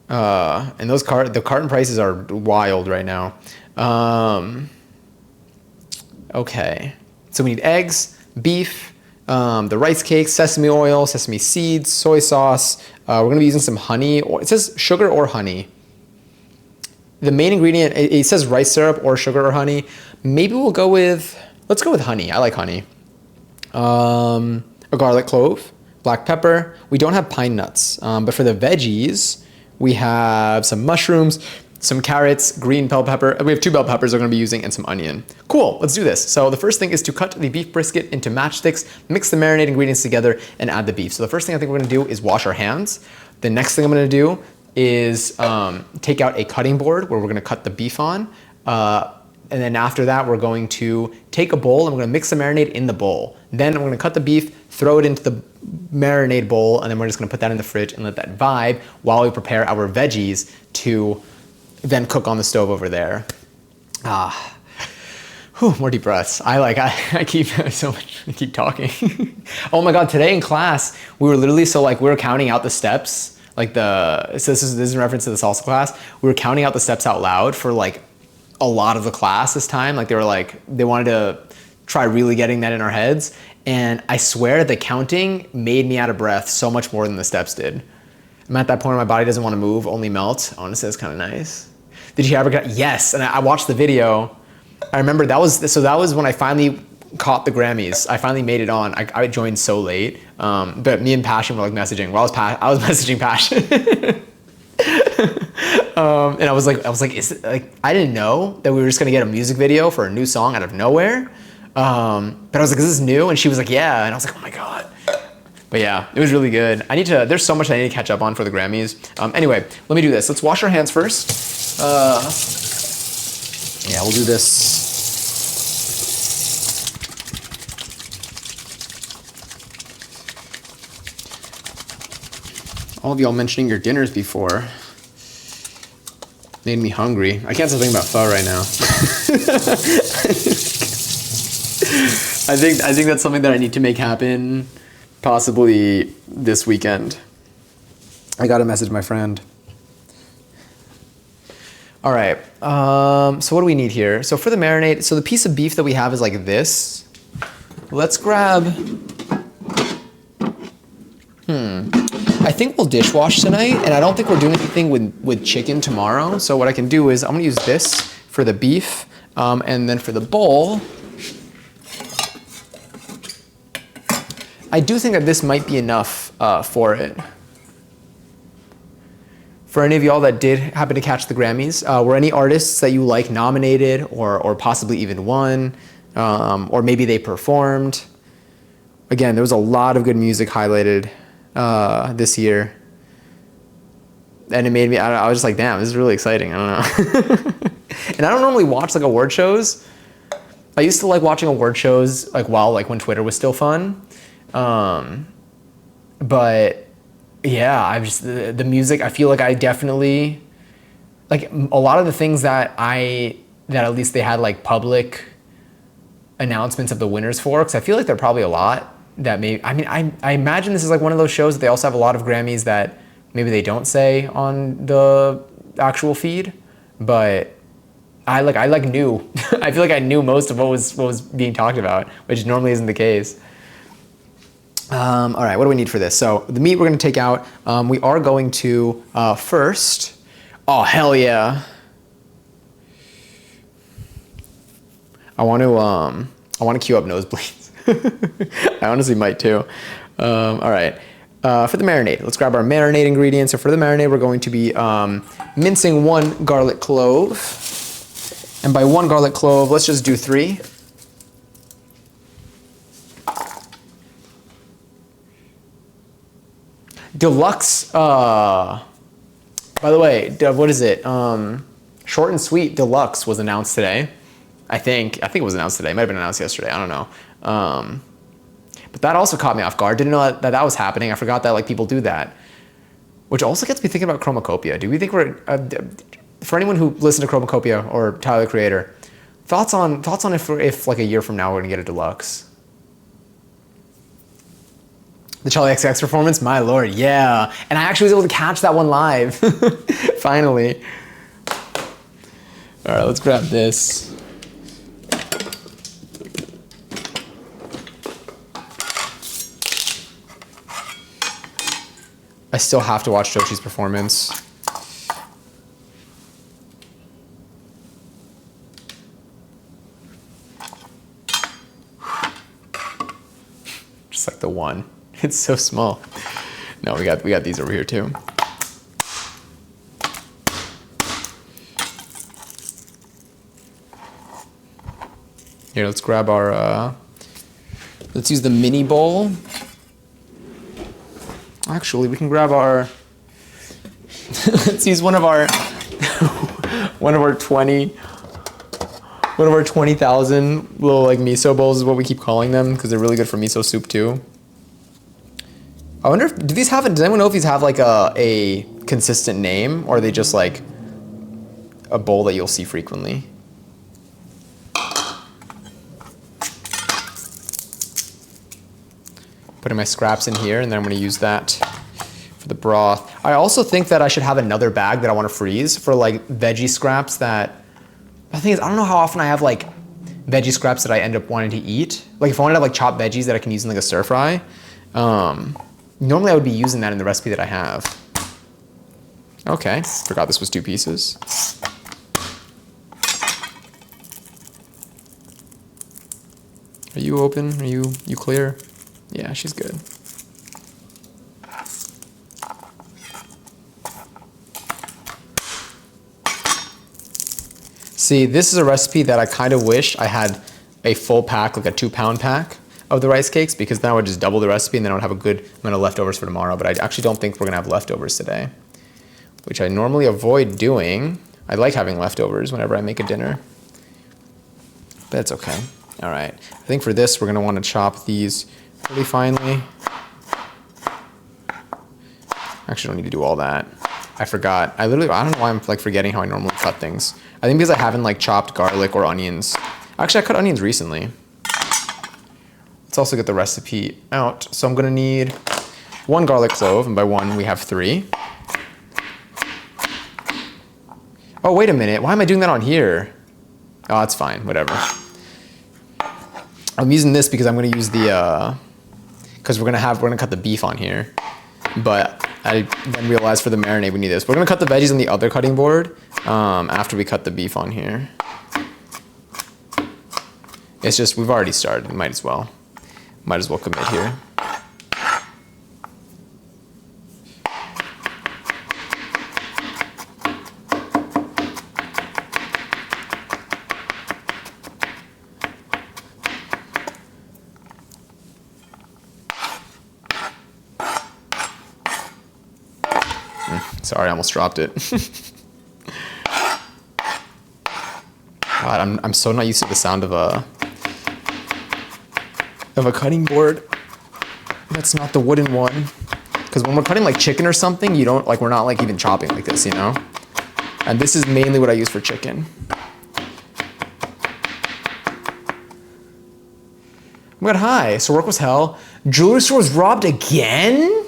And the carton prices are wild right now. Okay. So we need eggs, beef, the rice cakes, sesame oil, sesame seeds, soy sauce. We're gonna be using some honey, or it says sugar or honey. The main ingredient, it says rice syrup or sugar or honey. Maybe let's go with honey. I like honey. A garlic clove, black pepper. We don't have pine nuts, but for the veggies, we have some mushrooms, some carrots, green bell pepper. We have 2 bell peppers we're gonna be using, and some onion. Cool, let's do this. So the first thing is to cut the beef brisket into matchsticks, mix the marinade ingredients together, and add the beef. So the first thing I think we're gonna do is wash our hands. The next thing I'm gonna do is take out a cutting board where we're gonna cut the beef on. And then after that, we're going to take a bowl and we're gonna mix the marinade in the bowl. Then we're gonna cut the beef, throw it into the marinade bowl, and then we're just gonna put that in the fridge and let that vibe while we prepare our veggies to then cook on the stove over there. More deep breaths. I keep talking. Oh my God, today in class, we were literally, we were counting out the steps, so this is in reference to the salsa class. We were counting out the steps out loud for a lot of the class this time. They wanted to try really getting that in our heads. And I swear the counting made me out of breath so much more than the steps did. I'm at that point where my body doesn't want to move, only melt. Honestly, it's kind of nice. Did you ever get, yes, and I watched the video. I remember that was when I finally caught the Grammys. I finally made it on. I joined so late, but me and Passion were messaging. Well, I was messaging Passion. And I was like, I didn't know that we were just gonna get a music video for a new song out of nowhere. But I was like, is this new? And she was like, yeah. And I was like, oh my God. But yeah, it was really good. There's so much I need to catch up on for the Grammys. Anyway, let me do this. Let's wash our hands first. Yeah, we'll do this. All of y'all mentioning your dinners before made me hungry. I can't stop thinking about pho right now. I think that's something that I need to make happen possibly this weekend. I gotta message my friend. All right, so what do we need here? So for the marinade, so the piece of beef that we have is like this. Let's grab, I think we'll dishwash tonight, and I don't think we're doing anything with chicken tomorrow. So what I can do is I'm gonna use this for the beef, and then for the bowl, I do think that this might be enough for it. For any of y'all that did happen to catch the Grammys, were any artists that you like nominated or possibly even won, or maybe they performed? Again, there was a lot of good music highlighted this year. And it made me, I was just like, damn, this is really exciting. I don't know. And I don't normally watch award shows. I used to like watching award shows when Twitter was still fun. But yeah, the music, I feel like I definitely, a lot of the things that at least they had public announcements of the winners for, because I feel like there are probably a lot that I imagine this is one of those shows that they also have a lot of Grammys that maybe they don't say on the actual feed, but I knew, I feel like I knew most of what was being talked about, which normally isn't the case. All right, what do we need for this? So the meat we're going to take out. We are going to first. Oh hell yeah! I want to queue up nosebleeds. I honestly might too. All right. For the marinade, let's grab our marinade ingredients. So for the marinade, we're going to be mincing 1 garlic clove, and by 1 garlic clove, let's just do 3. Deluxe, by the way, what is it? Short and Sweet Deluxe was announced today. I think it was announced today. It might have been announced yesterday. I don't know. But that also caught me off guard. Didn't know that was happening. I forgot that like people do that. Which also gets me thinking about Chromacopia. Do we think we're, for anyone who listened to Chromacopia or Tyler the Creator, thoughts on if like a year from now we're gonna get a deluxe? The Charlie XX performance, my lord, yeah. And I actually was able to catch that one live, finally. All right, let's grab this. I still have to watch Jochi's performance. Just like the one. It's so small. No, we got these over here too. Here, let's grab our let's use the mini bowl. Actually, we can grab our let's use one of our 20,000 little like miso bowls is what we keep calling them because they're really good for miso soup too. I wonder if does anyone know if these have like a consistent name or are they just like a bowl that you'll see frequently? Putting my scraps in here and then I'm gonna use that for the broth. I also think that I should have another bag that I wanna freeze for like veggie scraps that, the thing is, I don't know how often I have like veggie scraps that I end up wanting to eat. Like if I wanted to have like chopped veggies that I can use in like a stir fry, normally I would be using that in the recipe that I have. Okay, forgot this was 2 pieces. Are you open? Are you clear? Yeah, she's good. See, this is a recipe that I kind of wish I had a full pack, like a 2-pound pack of the rice cakes, because then I would just double the recipe and then I would have a good amount of leftovers for tomorrow. But I actually don't think we're gonna have leftovers today, which I normally avoid doing. I like having leftovers whenever I make a dinner, but it's okay. All right, I think for this, we're gonna wanna chop these really finely. Actually, don't need to do all that. I forgot. I don't know why I'm like forgetting how I normally cut things. I think because I haven't like chopped garlic or onions. Actually, I cut onions recently. Let's also get the recipe out. So I'm gonna need 1 garlic clove, and by 1 we have 3. Oh, wait a minute. Why am I doing that on here? Oh, it's fine. Whatever. I'm using this because I'm gonna use the because we're gonna cut the beef on here. But I then realized for the marinade we need this. We're gonna cut the veggies on the other cutting board after we cut the beef on here. It's just we've already started. Might as well commit here. Sorry, I almost dropped it. God, I'm so not used to the sound of a cutting board that's not the wooden one. Because when we're cutting like chicken or something, you don't like we're not like even chopping like this, you know? And this is mainly what I use for chicken. Oh my god, hi. So work was hell. Jewelry store was robbed again?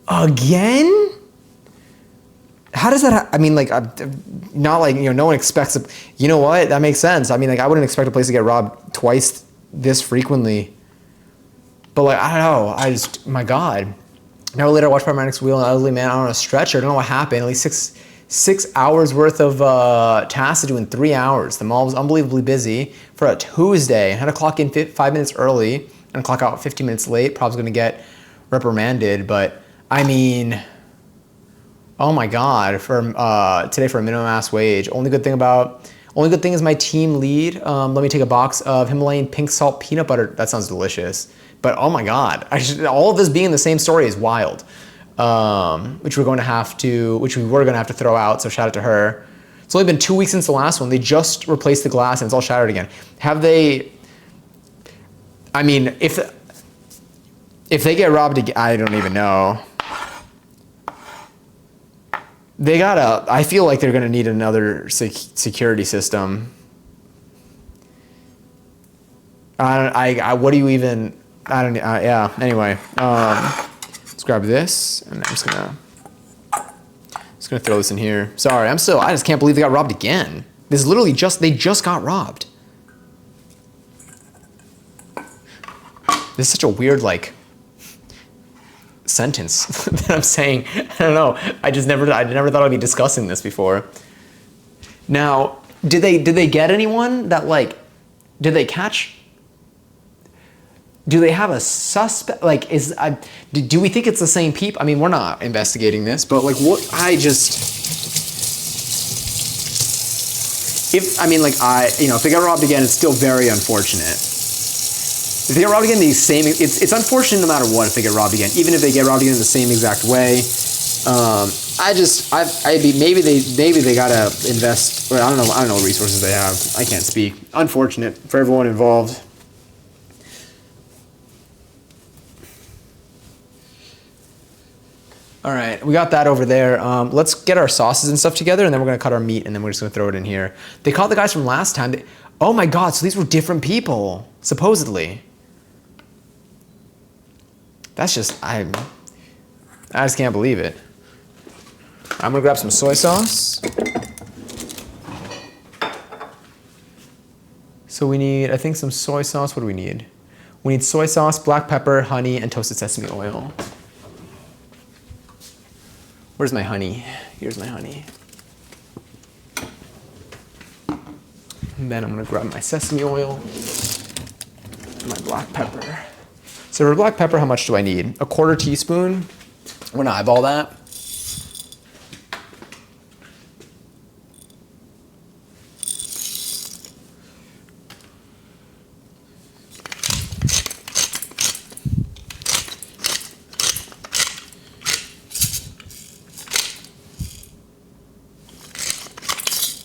Again? How does that I mean, like, not like, you know, no one expects you know what? That makes sense. I mean, like, I wouldn't expect a place to get robbed twice this frequently. But, like, I don't know. My God. An hour later, I watched paramedics wheel an elderly man out on a stretcher. I don't know what happened. At least six hours worth of tasks to do in 3 hours. The mall was unbelievably busy for a Tuesday. I had to clock in 5 minutes early and clock out 15 minutes late. Probably going to get reprimanded, but I mean, oh my God, for today for a minimum ass wage. Only good thing about Only good thing is my team lead. Let me take a box of Himalayan pink salt peanut butter. That sounds delicious. But oh my God, all of this being the same story is wild. Which we were going to have to throw out. So shout out to her. It's only been 2 weeks since the last one. They just replaced the glass and it's all shattered again. Have they? I mean, if they get robbed again, I don't even know. They gotta. I feel like they're gonna need another security system. What do you even? I don't. Yeah. Anyway, let's grab this, and I'm just gonna throw this in here. Sorry, I just can't believe they got robbed again. This is literally they just got robbed. This is such a weird sentence that I'm saying. I don't know. I never thought I'd be discussing this before. Now, did they get anyone that did they catch? Do they have a suspect? Do we think it's the same people? I mean, we're not investigating this, but what? If they got robbed again, it's still very unfortunate. If they get robbed again, it's unfortunate no matter what if they get robbed again, even if they get robbed again in the same exact way. Maybe they gotta invest, or I don't know what resources they have. I can't speak. Unfortunate for everyone involved. All right, we got that over there. Let's get our sauces and stuff together, and then we're gonna cut our meat, and then we're just gonna throw it in here. They caught the guys from last time. Oh my God, so these were different people, supposedly. That's just, I just can't believe it. I'm gonna grab some soy sauce. So we need, I think, some soy sauce. What do we need? We need soy sauce, black pepper, honey, and toasted sesame oil. Where's my honey? Here's my honey. And then I'm gonna grab my sesame oil and my black pepper. So for black pepper, how much do I need? 1/4 teaspoon. I'm gonna eyeball that.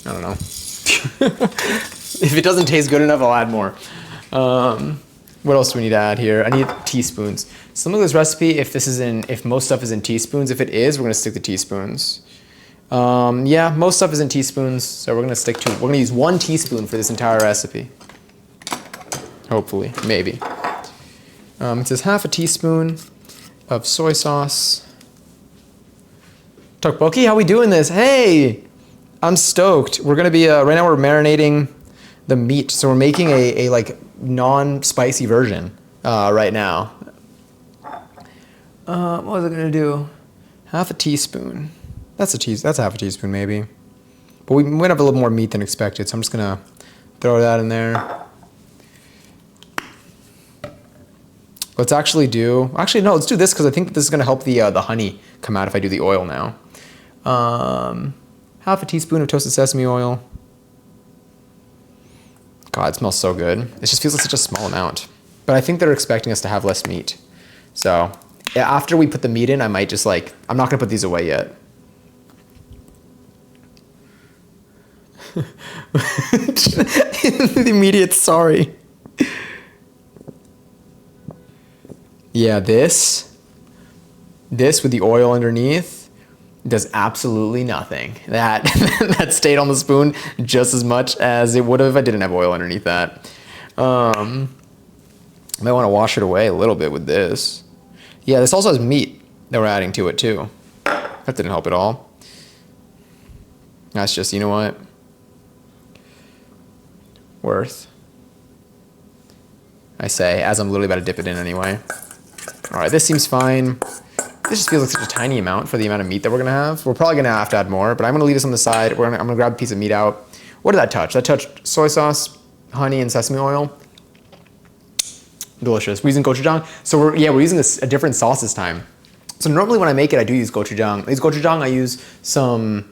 I don't know. If it doesn't taste good enough, I'll add more. What else do we need to add here? I need teaspoons. Some of this recipe, if most stuff is in teaspoons, if it is, we're gonna stick to teaspoons. Yeah, most stuff is in teaspoons, so we're gonna use 1 teaspoon for this entire recipe. Hopefully, maybe. It says 1/2 teaspoon of soy sauce. Tteokbokki, how we doing this? Hey, I'm stoked. We're gonna be right now we're marinating the meat, so we're making a non-spicy version right now. What was I gonna do? 1/2 teaspoon. That's 1/2 teaspoon maybe. But we might have a little more meat than expected, so I'm just gonna throw that in there. Let's let's do this because I think this is gonna help the honey come out if I do the oil now. 1/2 teaspoon of toasted sesame oil. God, it smells so good. It just feels like such a small amount. But I think they're expecting us to have less meat. So yeah, after we put the meat in, I might just I'm not gonna put these away yet. The immediate sorry. Yeah, this with the oil underneath does absolutely nothing. That stayed on the spoon just as much as it would have if I didn't have oil underneath that. I might want to wash it away a little bit with this. Yeah, this also has meat that we're adding to it too. That didn't help at all. That's just, you know what? Worth. I say, as I'm literally about to dip it in anyway. All right, this seems fine. This just feels like such a tiny amount for the amount of meat that we're gonna have. We're probably gonna have to add more, but I'm gonna leave this on the side. I'm gonna grab a piece of meat out. What did that touch? That touched soy sauce, honey, and sesame oil. Delicious. We're using gochujang. So we're using a different sauce this time. So normally when I make it, I do use gochujang. These gochujang, I use some,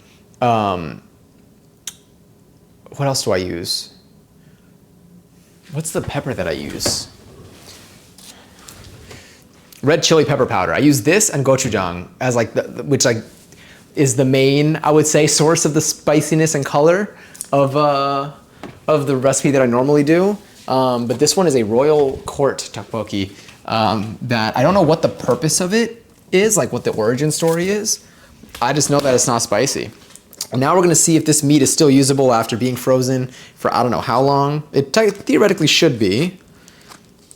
what else do I use? What's the pepper that I use? Red chili pepper powder. I use this and gochujang as like which like is the main, I would say, source of the spiciness and color of the recipe that I normally do. But this one is a royal court tteokbokki that I don't know what the purpose of it is, like what the origin story is. I just know that it's not spicy. And now we're gonna see if this meat is still usable after being frozen for I don't know how long. It theoretically should be.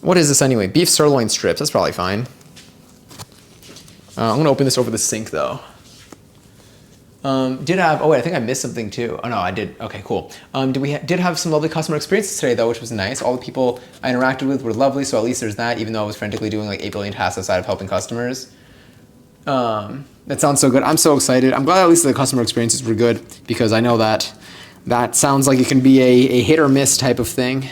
What is this anyway? Beef sirloin strips, that's probably fine. I'm gonna open this over the sink though. Did have, oh wait, I think I missed something too. Oh no, I did, okay, cool. Did have some lovely customer experiences today though, which was nice. All the people I interacted with were lovely, so at least there's that, even though I was frantically doing like 8 billion tasks outside of helping customers. That sounds so good. I'm so excited. I'm glad at least the customer experiences were good because I know that that sounds like it can be a hit or miss type of thing.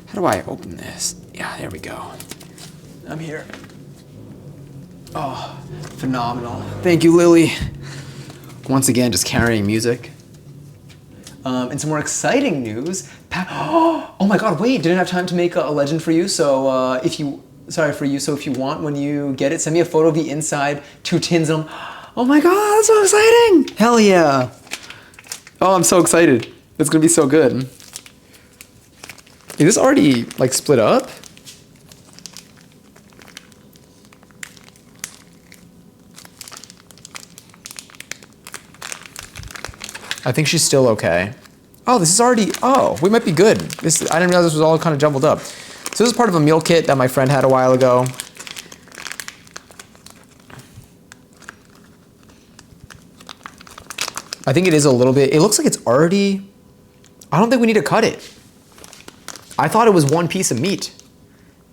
How do I open this? Yeah, there we go. I'm here. Oh, phenomenal. Thank you, Lily. Once again, just carrying music. And some more exciting news. Oh my God, wait, didn't have time to make a legend for you. So if you want, when you get it, send me a photo of the inside, 2 tins of them. Oh my God, that's so exciting. Hell yeah. Oh, I'm so excited. It's gonna be so good. Is this already like split up? I think she's still okay. Oh, this is already, oh, we might be good. I didn't realize this was all kind of jumbled up. So this is part of a meal kit that my friend had a while ago. I think it is a little bit, it looks like it's already, I don't think we need to cut it. I thought it was one piece of meat.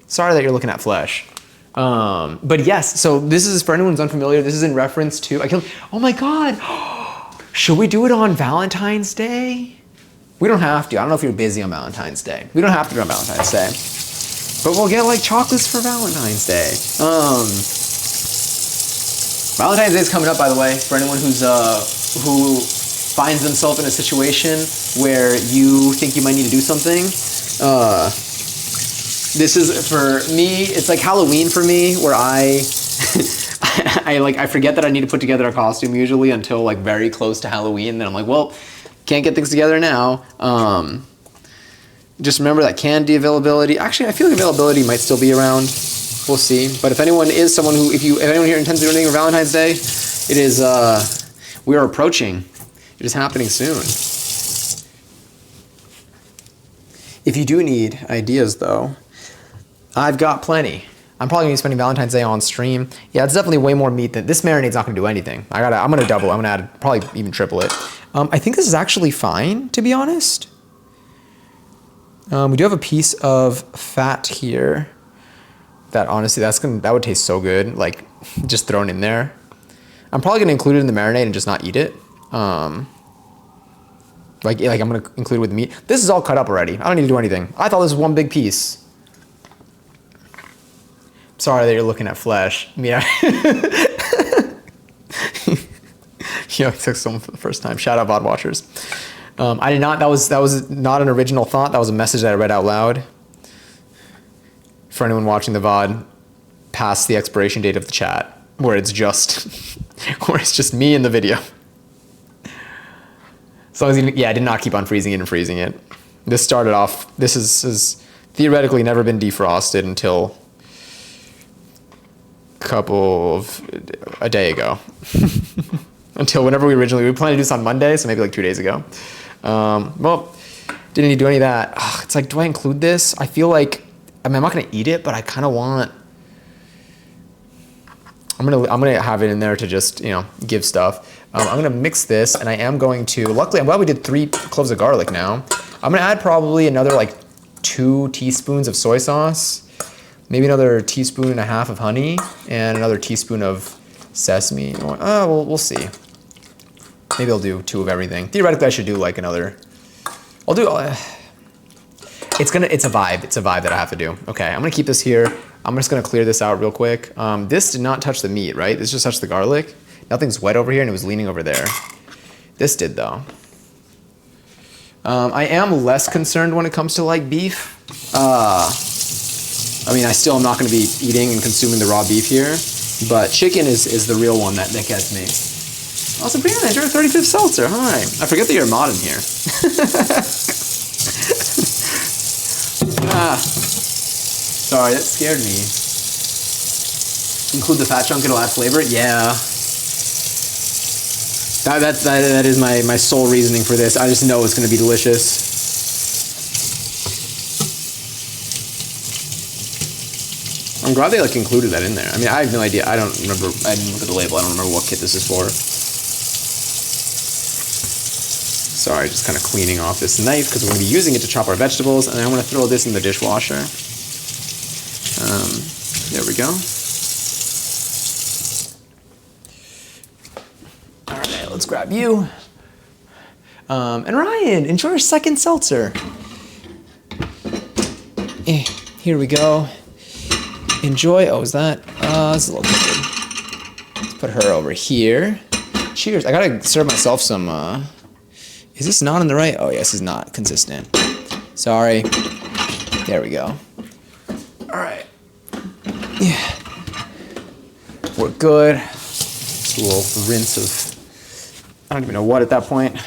Sorry that you're looking at flesh. But yes, so this is, for anyone who's unfamiliar, this is in reference to, oh my God. Should we do it on Valentine's Day? We don't have to. I don't know if you're busy on Valentine's Day. We don't have to do it on Valentine's Day. But we'll get like chocolates for Valentine's Day. Valentine's Day is coming up, by the way, for anyone who's who finds themselves in a situation where you think you might need to do something. This is, for me, it's like Halloween for me, where I forget that I need to put together a costume usually until like very close to Halloween. Then I'm like, well, can't get things together now. Just remember that candy availability. Actually, I feel like availability might still be around. We'll see. But if anyone is someone who, if anyone here intends to do anything for Valentine's Day, it is, we are approaching. It is happening soon. If you do need ideas though, I've got plenty. I'm probably gonna be spending Valentine's Day on stream. Yeah, it's definitely way more meat than, this marinade's not gonna do anything. I'm gonna double it, I'm gonna add, probably even triple it. I think this is actually fine, to be honest. We do have a piece of fat here that honestly, that would taste so good, like just thrown in there. I'm probably gonna include it in the marinade and just not eat it. Like I'm gonna include it with the meat. This is all cut up already. I don't need to do anything. I thought this was one big piece. Sorry that you're looking at flesh. Yeah. Yo, I took someone for the first time. Shout out VOD watchers. I did not, that was not an original thought. That was a message that I read out loud. For anyone watching the VOD, past the expiration date of the chat, where it's just, me in the video. As long as I did not keep on freezing it and freezing it. This started off, this is theoretically never been defrosted until a day ago. Until whenever we planned to do this on Monday, so maybe like 2 days ago. Well, didn't need to do any of that. Ugh, it's like, do I include this? I feel like, I mean, I'm not gonna eat it, but I kind of want, I'm gonna have it in there to just, give stuff. I'm gonna mix this, and I am going to, luckily, I'm glad we did 3 cloves of garlic now. I'm gonna add probably another like 2 teaspoons of soy sauce, maybe another 1.5 teaspoons of honey, and another teaspoon of sesame. Oh, we'll see. Maybe I'll do 2 of everything. Theoretically, I should do like another, I'll do, it's a vibe. It's a vibe that I have to do. Okay, I'm gonna keep this here. I'm just gonna clear this out real quick. This did not touch the meat, right? This just touched the garlic. Nothing's wet over here and it was leaning over there. This did though. I am less concerned when it comes to like beef. I mean, I still am not going to be eating and consuming the raw beef here, but chicken is the real one that gets me. Oh, Sabrina, you're a 35th seltzer. Hi. I forget that you're a mod in here. Sorry, that scared me. Include the fat chunk, it'll add flavor? Yeah. That is my sole reasoning for this. I just know it's going to be delicious. I'm glad they like included that in there. I mean, I have no idea. I don't remember. I didn't look at the label. I don't remember what kit this is for. Sorry, just kind of cleaning off this knife because we're going to be using it to chop our vegetables, and then I'm going to throw this in the dishwasher. There we go. All right, let's grab you. And Ryan, enjoy your second seltzer. Here we go. Enjoy. Oh, is that? This is a little crooked. Let's put her over here. Cheers. I gotta serve myself some. Is this not on the right? Oh, yes, it's not consistent. Sorry. There we go. All right. Yeah. We're good. Just a little rinse of. I don't even know what at that point.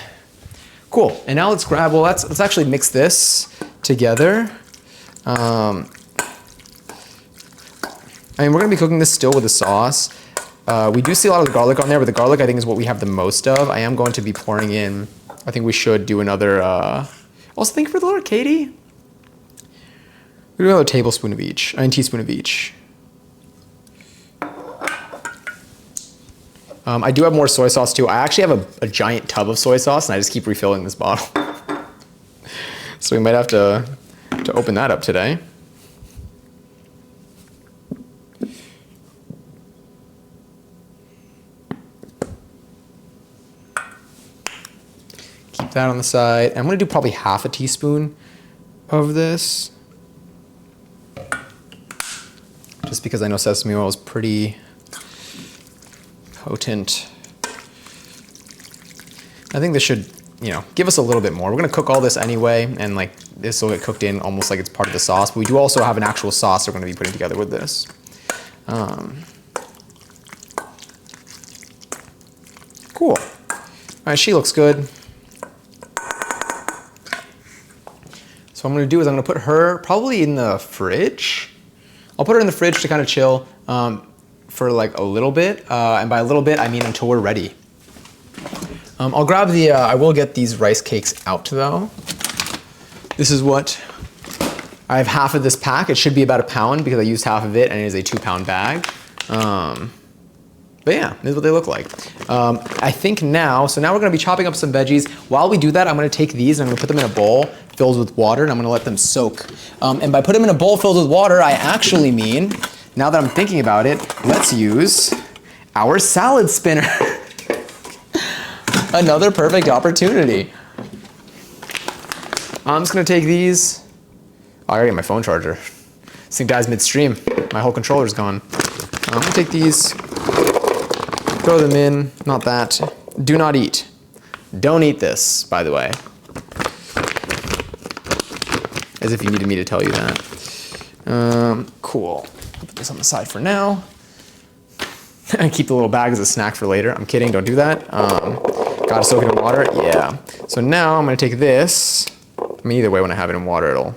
Cool. And now let's grab. Well, let's actually mix this together. I mean, we're going to be cooking this still with a sauce. We do see a lot of the garlic on there, but the garlic I think is what we have the most of. I am going to be pouring in, I think we should do another, also thank you for the Lord, Katie. We do another tablespoon of each, teaspoon of each. I do have more soy sauce too. I actually have a giant tub of soy sauce and I just keep refilling this bottle. So we might have to open that up today. Keep that on the side. I'm going to do probably half a teaspoon of this. Just because I know sesame oil is pretty potent. I think this should, give us a little bit more. We're going to cook all this anyway, and like this will get cooked in almost like it's part of the sauce. But we do also have an actual sauce we're going to be putting together with this. Cool. All right, she looks good. So what I'm going to do is I'm going to put her probably in the fridge. I'll put her in the fridge to kind of chill for like a little bit. And by a little bit, I mean until we're ready. I'll grab the, I will get these rice cakes out though. This is what, I have half of this pack. It should be about a pound because I used half of it and it is a 2-pound bag. But yeah, this is what they look like. I think now, so now we're gonna be chopping up some veggies. While we do that, I'm gonna take these and I'm gonna put them in a bowl filled with water and I'm gonna let them soak. And by putting them in a bowl filled with water, I actually mean, now that I'm thinking about it, let's use our salad spinner. Another perfect opportunity. I'm just gonna take these. Oh, I already got my phone charger. This thing dies midstream. My whole controller's gone. I'm gonna take these, throw them in, not that. Do not eat. Don't eat this, by the way. As if you needed me to tell you that. Cool. Put this on the side for now. And keep the little bag as a snack for later. I'm kidding, don't do that. Gotta soak it in water, yeah. So now I'm gonna take this. I mean, either way, when I have it in water,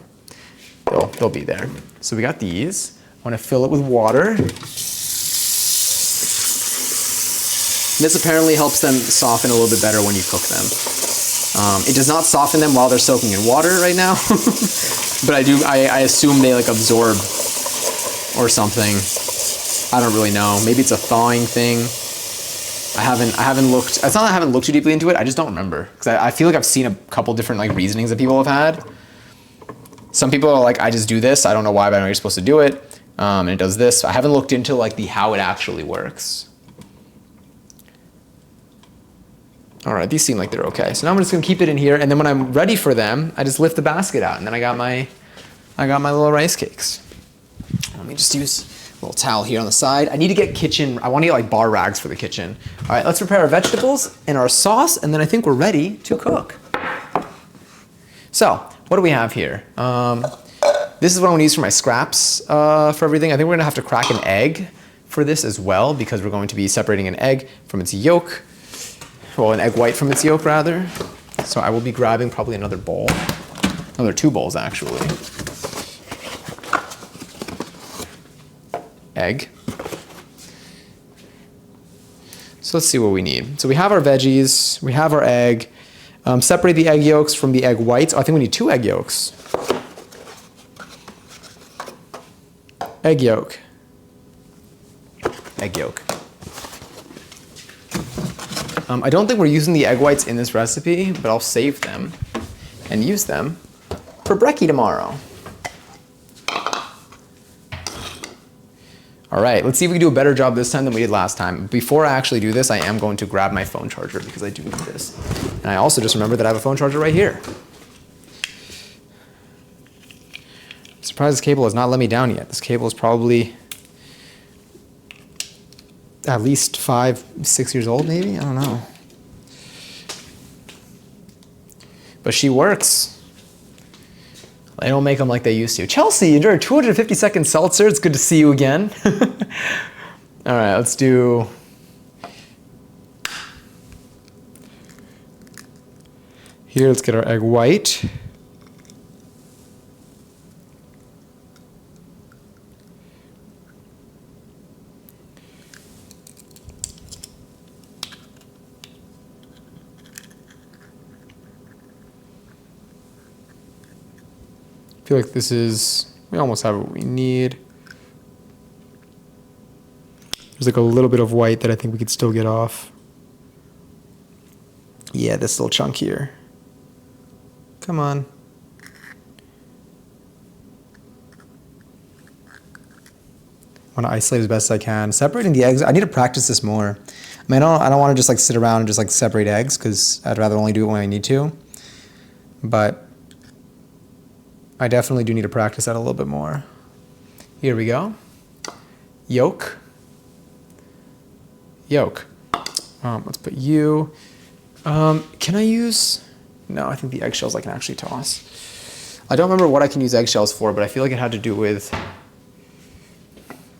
they'll be there. So we got these. I wanna fill it with water. This apparently helps them soften a little bit better when you cook them. It does not soften them while they're soaking in water right now, but I assume they like absorb or something. I don't really know. Maybe it's a thawing thing. I haven't looked. It's not that I haven't looked too deeply into it. I just don't remember because I feel like I've seen a couple different like reasonings that people have had. Some people are like, I just do this. I don't know why, but I know you're supposed to do it. And it does this. I haven't looked into like how it actually works. All right, these seem like they're okay. So now I'm just gonna keep it in here, and then when I'm ready for them, I just lift the basket out, and then I got my little rice cakes. Let me just use a little towel here on the side. I need to get I want to get like bar rags for the kitchen. All right, let's prepare our vegetables and our sauce, and then I think we're ready to cook. So, what do we have here? This is what I'm gonna use for my scraps for everything. I think we're gonna have to crack an egg for this as well because we're going to be separating an egg from its yolk. Well, an egg white from its yolk rather. So I will be grabbing probably another bowl. Another 2 bowls actually. Egg. So let's see what we need. So we have our veggies, we have our egg. Separate the egg yolks from the egg whites. Oh, I think we need 2 egg yolks. Egg yolk. Egg yolk. I don't think we're using the egg whites in this recipe, but I'll save them and use them for brekkie tomorrow. All right, let's see if we can do a better job this time than we did last time. Before I actually do this, I am going to grab my phone charger because I do need this. And I also just remembered that I have a phone charger right here. I'm surprised this cable has not let me down yet. This cable is probably at least 5, 6 years old maybe? I don't know. But she works. They don't make them like they used to. Chelsea, enjoy a 250-second seltzer. It's good to see you again. All right, let's do... Here, let's get our egg white. I feel like this is, we almost have what we need. There's like a little bit of white that I think we could still get off. Yeah, this little chunk here. Come on. I want to isolate as best as I can. Separating the eggs, I need to practice this more. I mean, I don't want to just like sit around and just like separate eggs because I'd rather only do it when I need to. But I definitely do need to practice that a little bit more. Here we go. Yolk. Yolk. Let's put you. Can I use... No, I think the eggshells I can actually toss. I don't remember what I can use eggshells for, but I feel like it had to do with...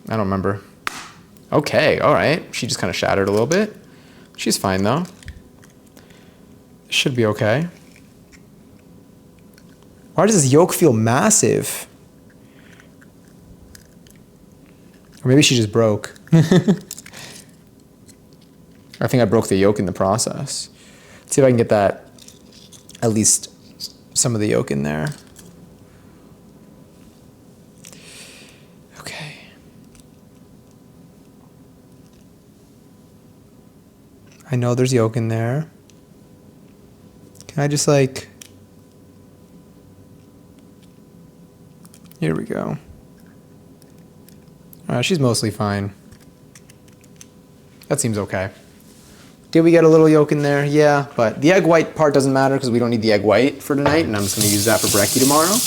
I don't remember. Okay, all right. She just kind of shattered a little bit. She's fine, though. Should be okay. Why does this yolk feel massive? Or maybe she just broke. I think I broke the yolk in the process. Let's see if I can get that, at least some of the yolk in there. Okay. I know there's yolk in there. Can I just like... Here we go. She's mostly fine. That seems okay. Did we get a little yolk in there? Yeah, but the egg white part doesn't matter because we don't need the egg white for tonight, and I'm just going to use that for brekkie tomorrow.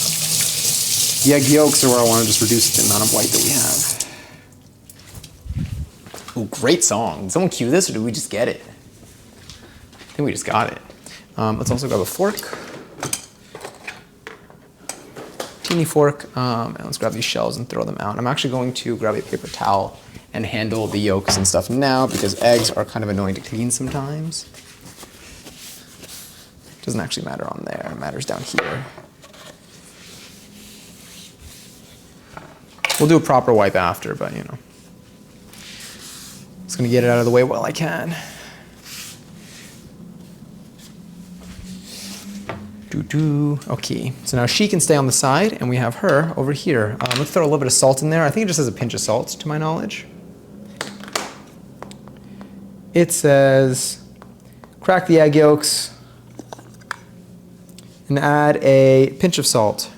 The egg yolks are where I want to just reduce the amount of white that we have. Oh, great song. Did someone cue this, or did we just get it? I think we just got it. Let's also grab a fork. Teeny fork, and let's grab these shells and throw them out. I'm actually going to grab a paper towel and handle the yolks and stuff now because eggs are kind of annoying to clean sometimes. Doesn't actually matter on there, it matters down here. We'll do a proper wipe after, but you know. Just gonna get it out of the way while I can. Okay, so now she can stay on the side and we have her over here. Let's throw a little bit of salt in there. I think it just has a pinch of salt to my knowledge. It says, crack the egg yolks and add a pinch of salt.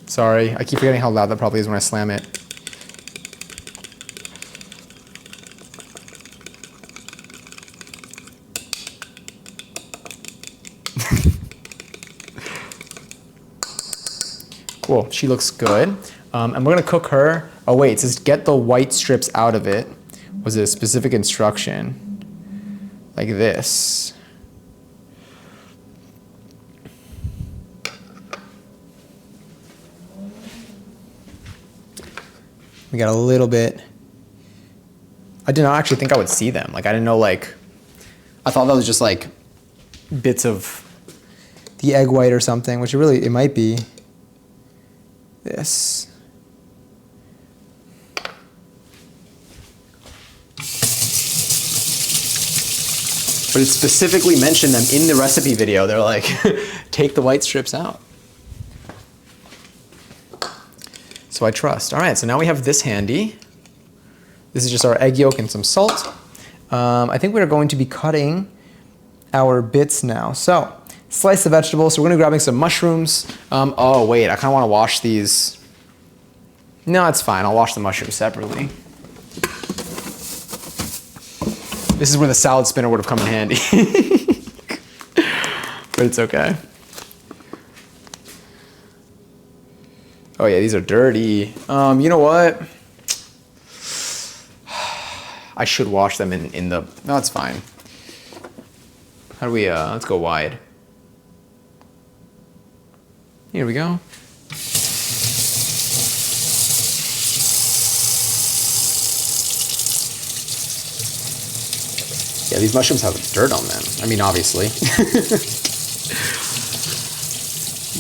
Sorry, I keep forgetting how loud that probably is when I slam it. Cool, she looks good. And we're gonna cook her. Oh wait, it says get the white strips out of it. Was it a specific instruction? Like this. We got a little bit. I did not actually think I would see them. Like I didn't know like, I thought that was just like bits of the egg white or something, which it might be. This. But it specifically mentioned them in the recipe video. They're like, take the white strips out. So I trust. All right, so now we have this handy. This is just our egg yolk and some salt. I think we're going to be cutting our bits now. So slice the vegetables. So we're gonna be grabbing some mushrooms. Oh wait, I kind of want to wash these. No, it's fine. I'll wash the mushrooms separately. This is where the salad spinner would have come in handy. But it's okay. Oh yeah, these are dirty. You know what? I should wash them in the, no, it's fine. How do we, let's go wide. Here we go. Yeah, these mushrooms have dirt on them. I mean, obviously.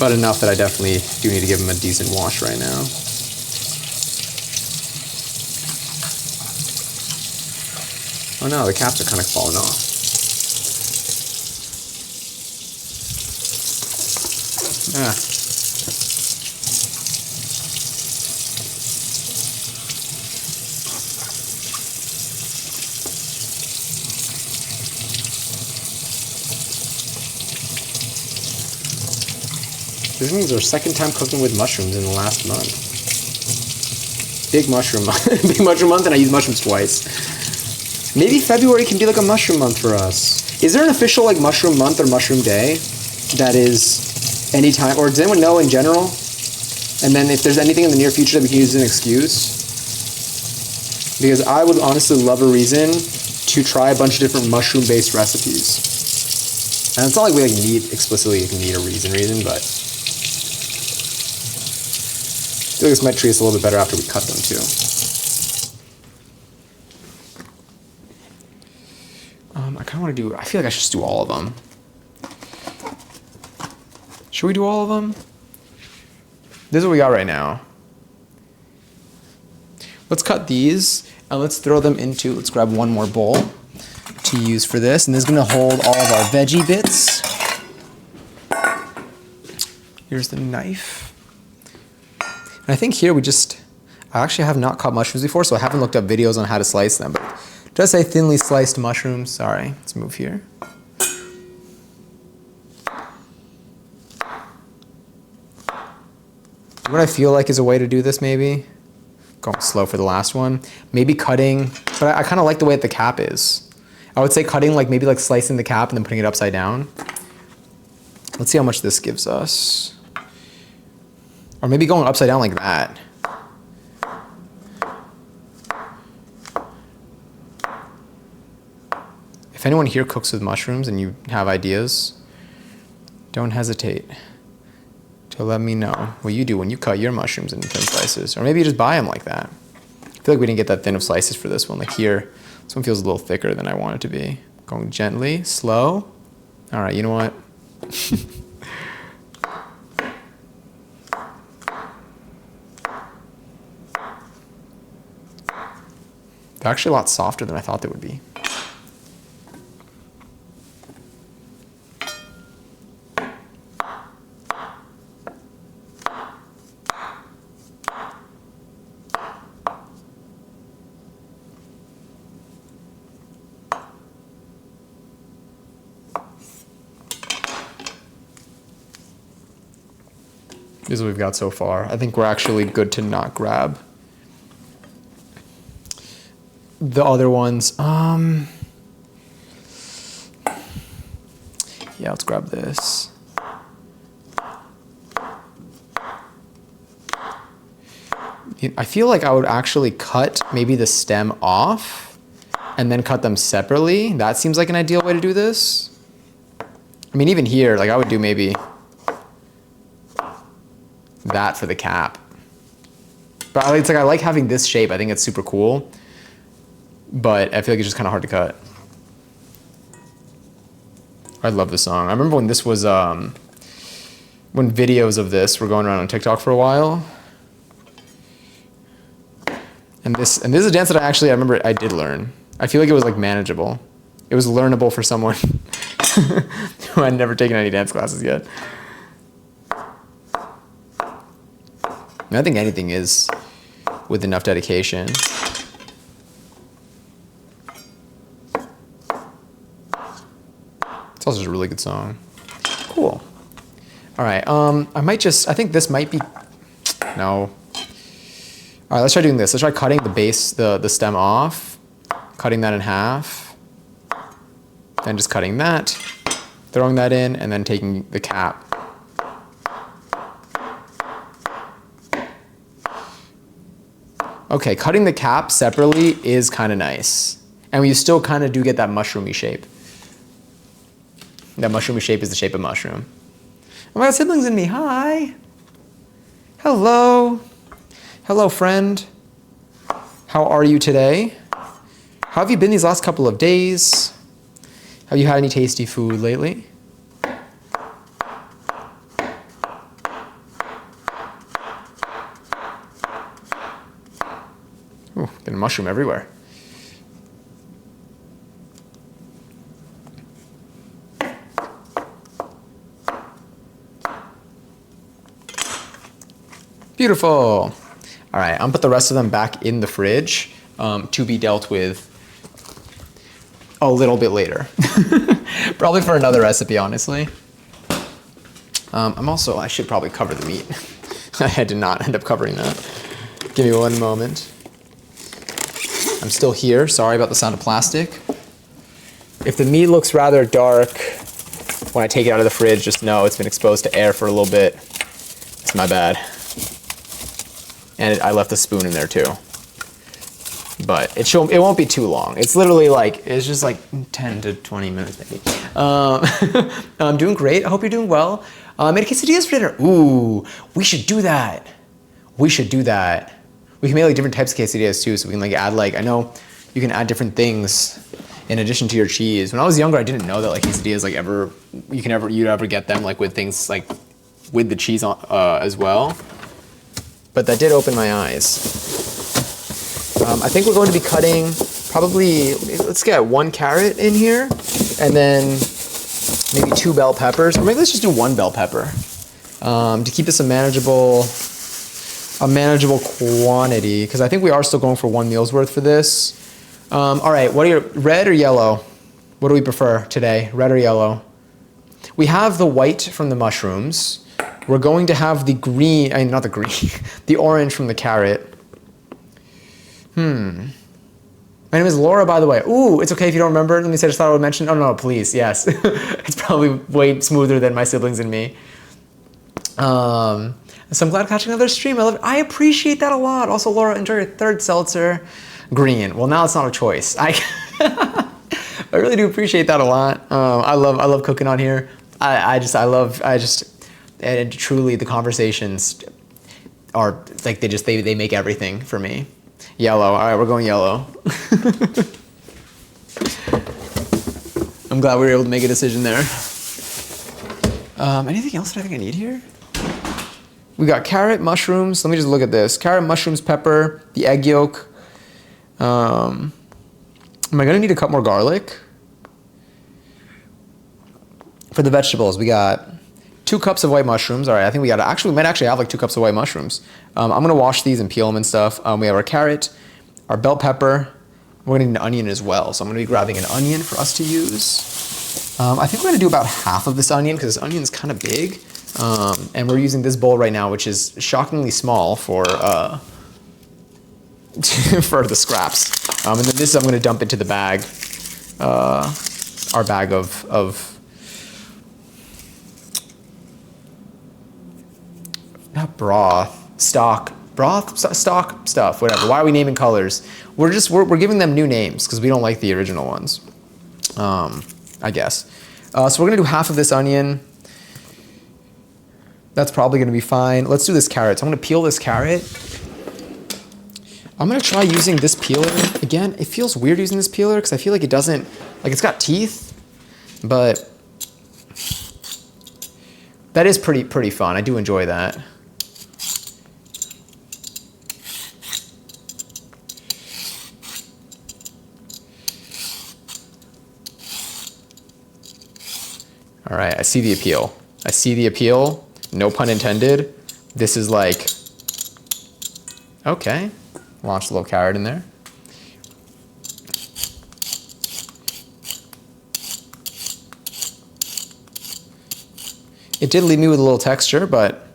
But enough that I definitely do need to give them a decent wash right now. Oh no, the caps are kind of falling off. Ah. This is our second time cooking with mushrooms in the last month. Big mushroom month. Big mushroom month, and I use mushrooms twice. Maybe February can be like a mushroom month for us. Is there an official like mushroom month or mushroom day that is any time, or does anyone know in general? And then if there's anything in the near future that we can use as an excuse? Because I would honestly love a reason to try a bunch of different mushroom-based recipes. And it's not like we like need explicitly need a reason, but I feel like this might treat us a little bit better after we cut them too. I kind of want to do, I feel like I should just do all of them. Should we do all of them? This is what we got right now. Let's cut these and let's throw them into, let's grab one more bowl to use for this. And this is going to hold all of our veggie bits. Here's the knife. And I think here I actually have not cut mushrooms before, so I haven't looked up videos on how to slice them. But just say thinly sliced mushrooms. Sorry, let's move here. What I feel like is a way to do this maybe, going slow for the last one, maybe cutting, but I kind of like the way that the cap is. I would say cutting like maybe like slicing the cap and then putting it upside down. Let's see how much this gives us. Or maybe going upside down like that. If anyone here cooks with mushrooms and you have ideas, don't hesitate to let me know what you do when you cut your mushrooms into thin slices. Or maybe you just buy them like that. I feel like we didn't get that thin of slices for this one. Like here, this one feels a little thicker than I want it to be. Going gently, slow. All right, you know what? They're actually a lot softer than I thought they would be. This is what we've got so far. I think we're actually good to not grab the other ones. Yeah, let's grab this. I feel like I would actually cut maybe the stem off and then cut them separately. That seems like an ideal way to do this. I mean, even here, like I would do maybe that for the cap. But it's like I like having this shape. I think it's super cool. But I feel like it's just kind of hard to cut. I love this song. I remember when this was when videos of this were going around on TikTok for a while. And this is a dance that I remember I did learn. I feel like it was like manageable. It was learnable for someone who had never taken any dance classes yet. I think anything is with enough dedication. It's also just a really good song. Cool. All right. I think this might be, no. All right, let's try doing this. Let's try cutting the base, the stem off, cutting that in half, then just cutting that, throwing that in, and then taking the cap. Okay, cutting the cap separately is kind of nice. And you still kind of do get that mushroomy shape. That mushroomy shape is the shape of mushroom. Oh my God, siblings in me, hi. Hello. Hello, friend. How are you today? How have you been these last couple of days? Have you had any tasty food lately? Ooh, getting mushroom everywhere. Beautiful. All right, I'm gonna put the rest of them back in the fridge to be dealt with a little bit later. Probably for another recipe, honestly. I should probably cover the meat. I did not end up covering that. Give me one moment. I'm still here. Sorry about the sound of plastic. If the meat looks rather dark when I take it out of the fridge, just know it's been exposed to air for a little bit. It's my bad. And I left the spoon in there too. But it won't be too long. It's literally it's just like 10 to 20 minutes maybe. I'm doing great. I hope you're doing well. I made quesadillas for dinner. Ooh, we should do that. We should do that. We can make like different types of quesadillas too, so we can like add I know you can add different things in addition to your cheese. When I was younger, I didn't know that like quesadillas you'd ever get them like with things like with the cheese on as well. But that did open my eyes. I think we're going to be cutting probably, let's get 1 carrot in here, and then maybe 2 bell peppers, or maybe let's just do 1 bell pepper to keep this a manageable quantity, because I think we are still going for 1 meal's worth for this. All right, what are your, red or yellow? What do we prefer today, red or yellow? We have the white from the mushrooms. We're going to have the green, not the green, the orange from the carrot. My name is Laura, by the way. Ooh, it's okay if you don't remember. Let me say, I just thought I would mention. Oh, no, please, yes. It's probably way smoother than my siblings and me. So I'm glad catching another stream. I appreciate that a lot. Also, Laura, enjoy your 3rd seltzer. Green. Well, now it's not a choice. I really do appreciate that a lot. I love cooking on here. And truly the conversations are like they make everything for me. Yellow. All right, we're going yellow. I'm glad we were able to make a decision there. Anything else that I think I need here? We got carrot, mushrooms. Let me just look at this. Carrot, mushrooms, pepper, the egg yolk. Am I gonna need to cut more garlic? For the vegetables, we got 2 cups of white mushrooms. All right, I think we might actually have like 2 cups of white mushrooms. I'm gonna wash these and peel them and stuff. We have our carrot, our bell pepper. We're gonna need an onion as well. So I'm gonna be grabbing an onion for us to use. I think we're gonna do about half of this onion because this onion is kind of big. And we're using this bowl right now, which is shockingly small for for the scraps. And then this I'm gonna dump into the bag, our bag of not stock stuff, whatever. Why are we naming colors? We're giving them new names because we don't like the original ones, I guess. So we're gonna do half of this onion. That's probably gonna be fine. Let's do this carrot. So I'm gonna peel this carrot I'm gonna try using this peeler again. It feels weird using this peeler because I feel like it doesn't, like it's got teeth, but that is pretty fun. I do enjoy that. All right, I see the appeal. I see the appeal, no pun intended. This is like, okay. Launch a little carrot in there. It did leave me with a little texture, but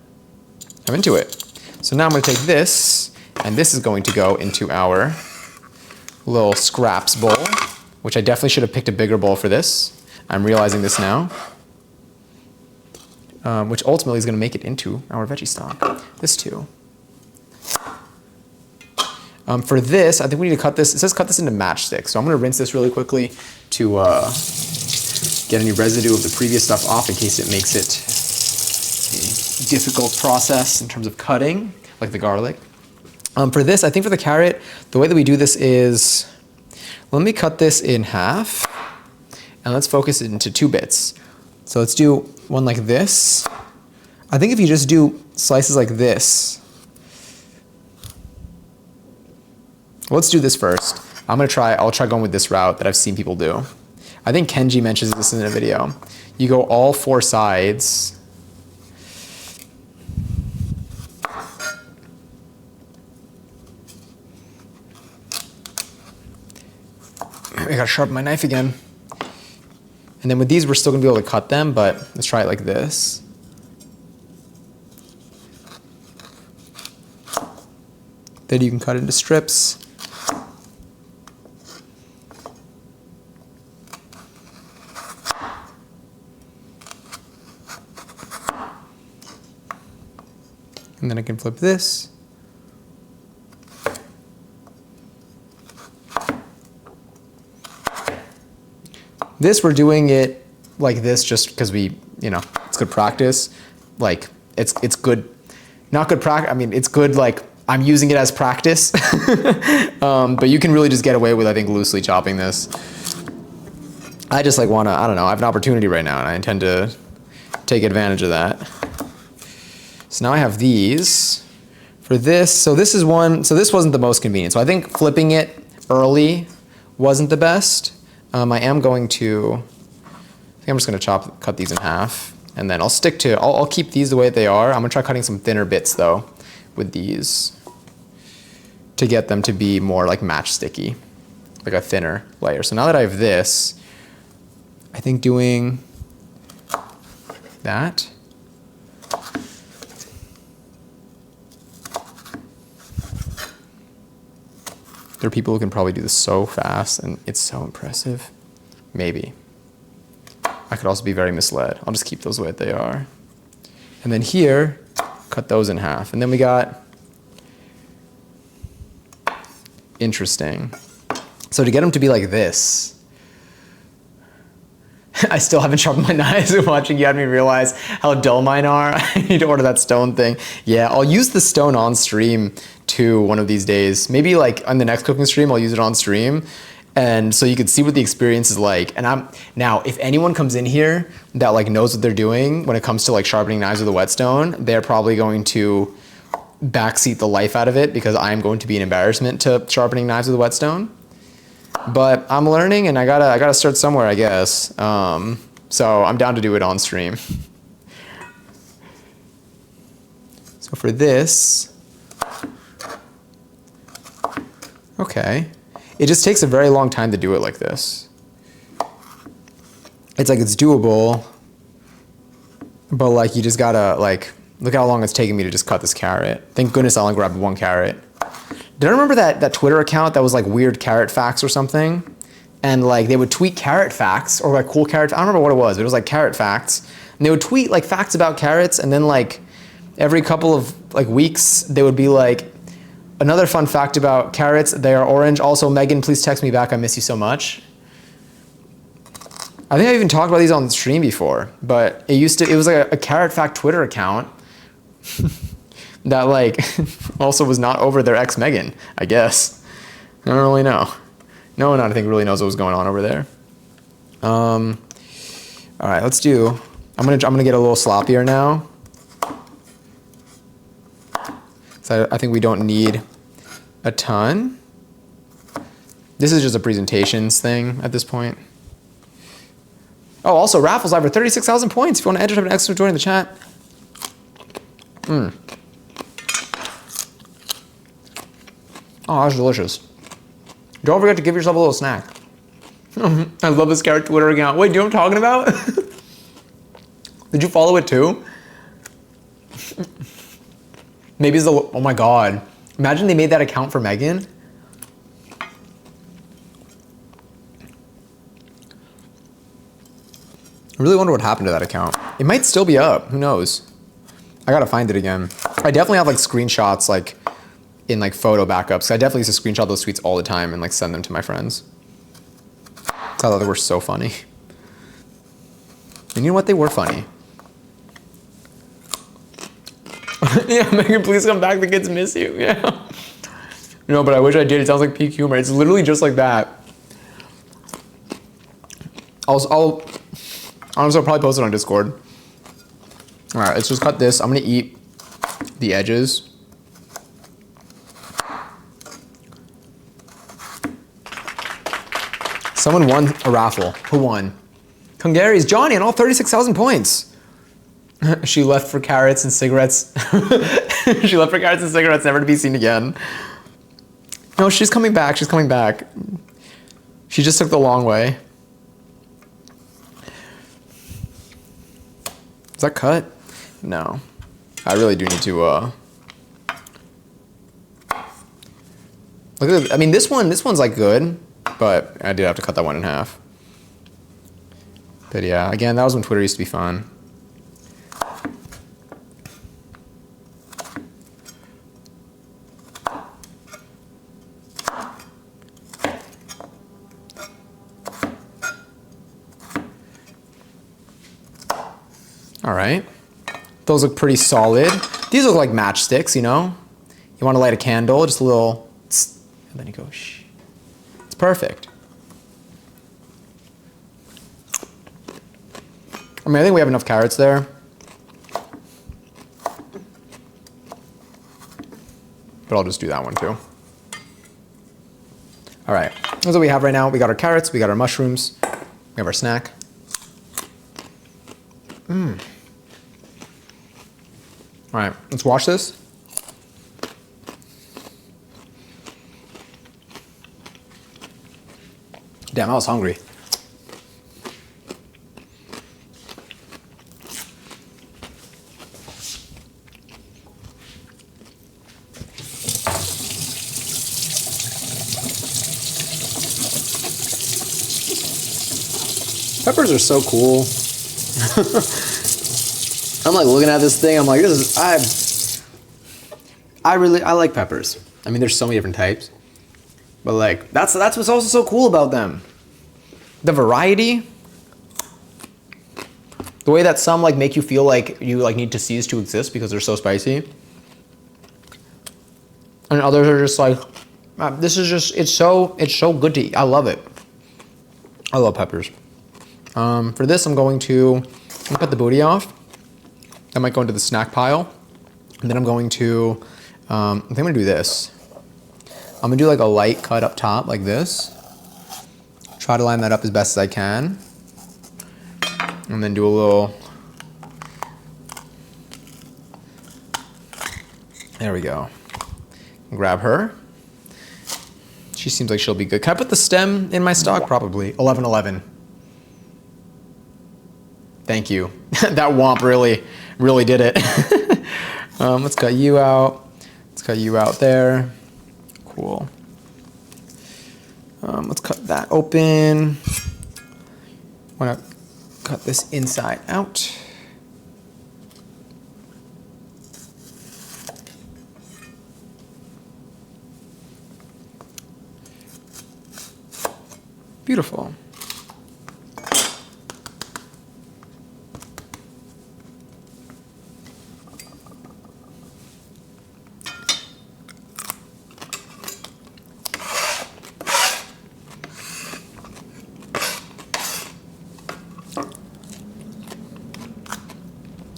I'm into it. So now I'm gonna take this, and this is going to go into our little scraps bowl, which I definitely should have picked a bigger bowl for this. I'm realizing this now. Which ultimately is gonna make it into our veggie stock. This too. For this, I think we need to cut this. It says cut this into matchsticks. So I'm gonna rinse this really quickly to get any residue of the previous stuff off in case it makes it a difficult process in terms of cutting, like the garlic. For this, I think for the carrot, the way that we do this is, let me cut this in half and let's focus it into 2 bits. So let's do one like this. I think if you just do slices like this, let's do this first. I'll try going with this route that I've seen people do. I think Kenji mentions this in a video. You go all 4 sides. I gotta sharpen my knife again. And then with these, we're still gonna be able to cut them, but let's try it like this. Then you can cut into strips. And then I can flip this. This, we're doing it like this just because it's good practice. Like, it's good, not good practice, I mean, it's good, like, I'm using it as practice. But you can really just get away with, I think, loosely chopping this. I just like wanna, I don't know, I have an opportunity right now and I intend to take advantage of that. So now I have these. For this, so this wasn't the most convenient. So I think flipping it early wasn't the best. I am going to, I think I'm just gonna cut these in half, and then I'll keep these the way they are. I'm gonna try cutting some thinner bits though with these to get them to be more like matchsticky, like a thinner layer. So now that I have this, I think doing that. There are people who can probably do this so fast and it's so impressive. Maybe. I could also be very misled. I'll just keep those the way they are. And then here, cut those in half. And then we got, interesting. So to get them to be like this, I still haven't sharpened my knives. Watching you had me realize how dull mine are. I need to order that stone thing. Yeah, I'll use the stone on stream too one of these days. Maybe like on the next cooking stream, I'll use it on stream. And so you can see what the experience is like. And now, if anyone comes in here that like knows what they're doing when it comes to like sharpening knives with a whetstone, they're probably going to backseat the life out of it because I'm going to be an embarrassment to sharpening knives with a whetstone. But I'm learning and I gotta start somewhere, I guess. So I'm down to do it on stream. So for this, okay. It just takes a very long time to do it like this. It's like it's doable, but like you just gotta like, look how long it's taking me to just cut this carrot. Thank goodness I only grabbed 1 carrot. Did I remember that Twitter account that was like weird carrot facts or something? And like they would tweet carrot facts or like cool carrot, I don't remember what it was, but it was like carrot facts. And they would tweet like facts about carrots and then like every couple of like weeks they would be like, another fun fact about carrots, they are orange. Also, Megan, please text me back, I miss you so much. I think I even talked about these on the stream before, but it was like a carrot fact Twitter account. that like also was not over their ex Megan, I guess. I don't really know. No one I think really knows what was going on over there. All right, let's do. I'm gonna get a little sloppier now. So I think we don't need a ton. This is just a presentations thing at this point. Oh, also raffles live for 36,000 points. If you want to enter, have an extra join in the chat. Oh, that's delicious. Don't forget to give yourself a little snack. I love this carrot Twitter account. Wait, do you know what I'm talking about? Did you follow it too? Maybe it's the, oh my God. Imagine they made that account for Megan. I really wonder what happened to that account. It might still be up, who knows? I gotta find it again. I definitely have like screenshots like in like photo backups. I definitely used to screenshot those tweets all the time and like send them to my friends. I thought they were so funny. And you know what? They were funny. Yeah, Megan, please come back. The kids miss you. Yeah. No, but I wish I did. It sounds like peak humor. It's literally just like that. I'll probably post it on Discord. All right, let's just cut this. I'm gonna eat the edges. Someone won a raffle. Who won? Hungari's Johnny and all 36,000 points. She left for carrots and cigarettes. She left for carrots and cigarettes, never to be seen again. No, she's coming back. She's coming back. She just took the long way. Is that cut? No. I really do need to, look at, I mean, this one's like good, but I did have to cut that one in half. But yeah, again, that was when Twitter used to be fun. All right, those look pretty solid. These look like matchsticks, you know? You want to light a candle, just a little, and then you go, shh. It's perfect. I mean, I think we have enough carrots there. But I'll just do that one too. All right, that's what we have right now. We got our carrots, we got our mushrooms, we have our snack. All right, let's wash this. Damn, I was hungry. Peppers are so cool. I'm like looking at this thing, I'm like, this is, I like peppers. I mean, there's so many different types, but like, that's what's also so cool about them. The variety, the way that some like make you feel like you like need to cease to exist because they're so spicy. And others are just like, this is just, it's so good to eat. I love it. I love peppers. For this, I'm gonna cut the booty off. That might go into the snack pile. And then I'm going to, I think I'm gonna do this. I'm gonna do like a light cut up top like this. Try to line that up as best as I can. And then do a little, there we go. Grab her. She seems like she'll be good. Can I put the stem in my stock? Probably. 1111. Thank you. That womp really did it. Let's cut you out. Let's cut you out there. Cool. Let's cut that open. Want to cut this inside out. Beautiful.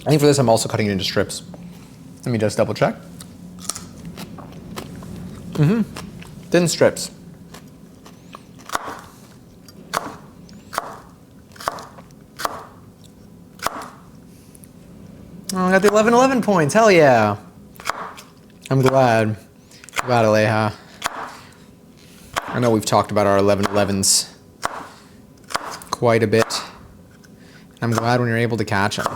I think for this, I'm also cutting it into strips. Let me just double check. Thin strips. Oh, I got the 11-11 points. Hell yeah. I'm glad. Glad, Aleja. I know we've talked about our 11-11s quite a bit. I'm glad when you're able to catch them.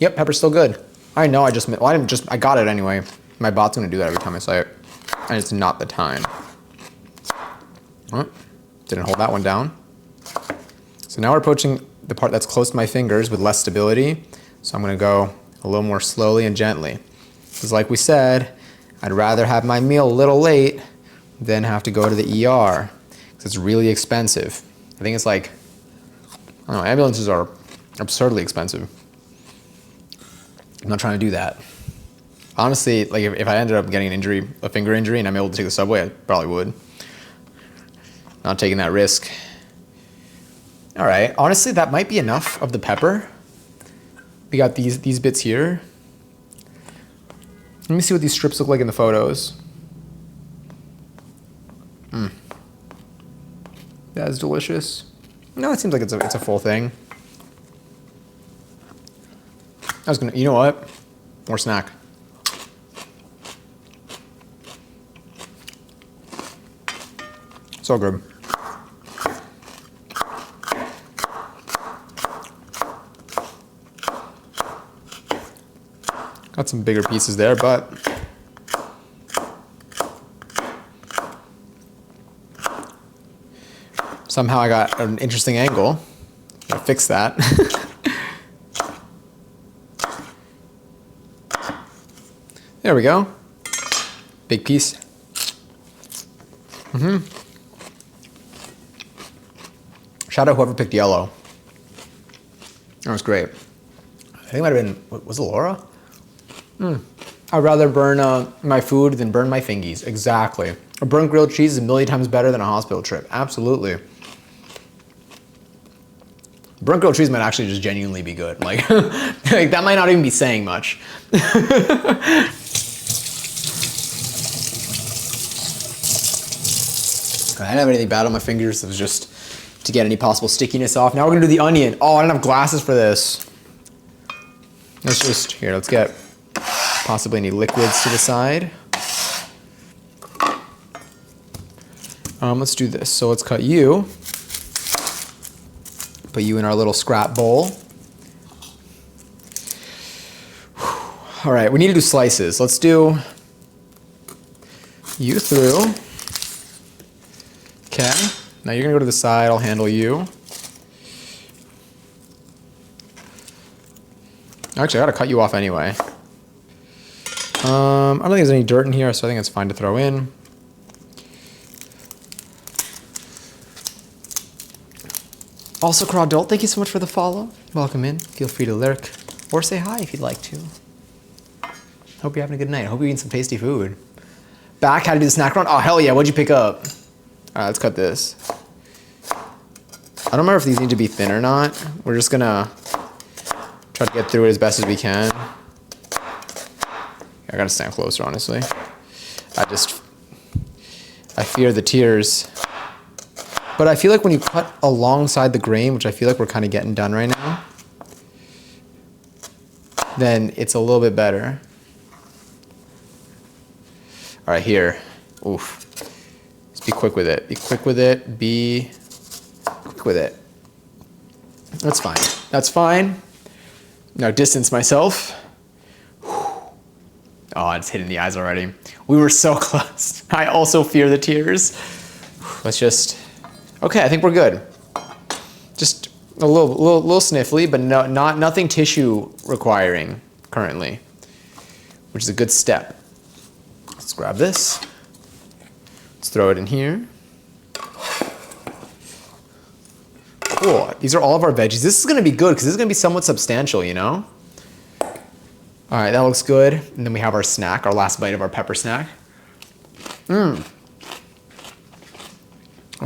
Yep, pepper's still good. I know I just, well, I got it anyway. My bot's gonna do that every time I say it. And it's not the time. Oh, didn't hold that one down. So now we're approaching the part that's close to my fingers with less stability. So I'm gonna go a little more slowly and gently. Because like we said, I'd rather have my meal a little late than have to go to the ER. Because it's really expensive. I think it's like, I don't know, ambulances are absurdly expensive. I'm not trying to do that. Honestly, like if I ended up getting an injury, a finger injury, and I'm able to take the subway, I probably would. Not taking that risk. All right, honestly, that might be enough of the pepper. We got these bits here. Let me see what these strips look like in the photos. That is delicious. No, it seems like it's a full thing. I was gonna, you know what? More snack. So good. Got some bigger pieces there, but somehow I got an interesting angle. Gotta fix that. There we go. Big piece. Shout out whoever picked yellow. That was great. I think it might have been, was it Laura? I'd rather burn my food than burn my fingies. Exactly. A burnt grilled cheese is a million times better than a hospital trip. Absolutely. Burnt grilled cheese might actually just genuinely be good. Like, like that might not even be saying much. I didn't have anything bad on my fingers. It was just to get any possible stickiness off. Now we're gonna do the onion. Oh, I don't have glasses for this. Let's just, here, let's get possibly any liquids to the side. Let's do this. So let's cut you. Put you in our little scrap bowl. All right, we need to do slices. Let's do you through. Okay, now you're gonna go to the side, I'll handle you. Actually, I gotta cut you off anyway. I don't think there's any dirt in here, so I think it's fine to throw in. Also, Crawdolt, thank you so much for the follow. Welcome in. Feel free to lurk or say hi if you'd like to. Hope you're having a good night. Hope you're eating some tasty food. Back, how to do the snack run? Oh, hell yeah, what'd you pick up? All right, let's cut this. I don't remember if these need to be thin or not. We're just gonna try to get through it as best as we can. I gotta stand closer, honestly. I fear the tears. But I feel like when you cut alongside the grain, which I feel like we're kind of getting done right now, then it's a little bit better. All right, here. Oof. Just be quick with it. Be quick with it. Be quick with it. That's fine. That's fine. Now distance myself. Oh, it's hitting the eyes already. We were so close. I also fear the tears. Let's just, okay, I think we're good. Just a little sniffly, but nothing tissue requiring currently, which is a good step. Let's grab this. Let's throw it in here. Cool. These are all of our veggies. This is gonna be good because this is gonna be somewhat substantial, you know? All right, that looks good. And then we have our snack, our last bite of our pepper snack. All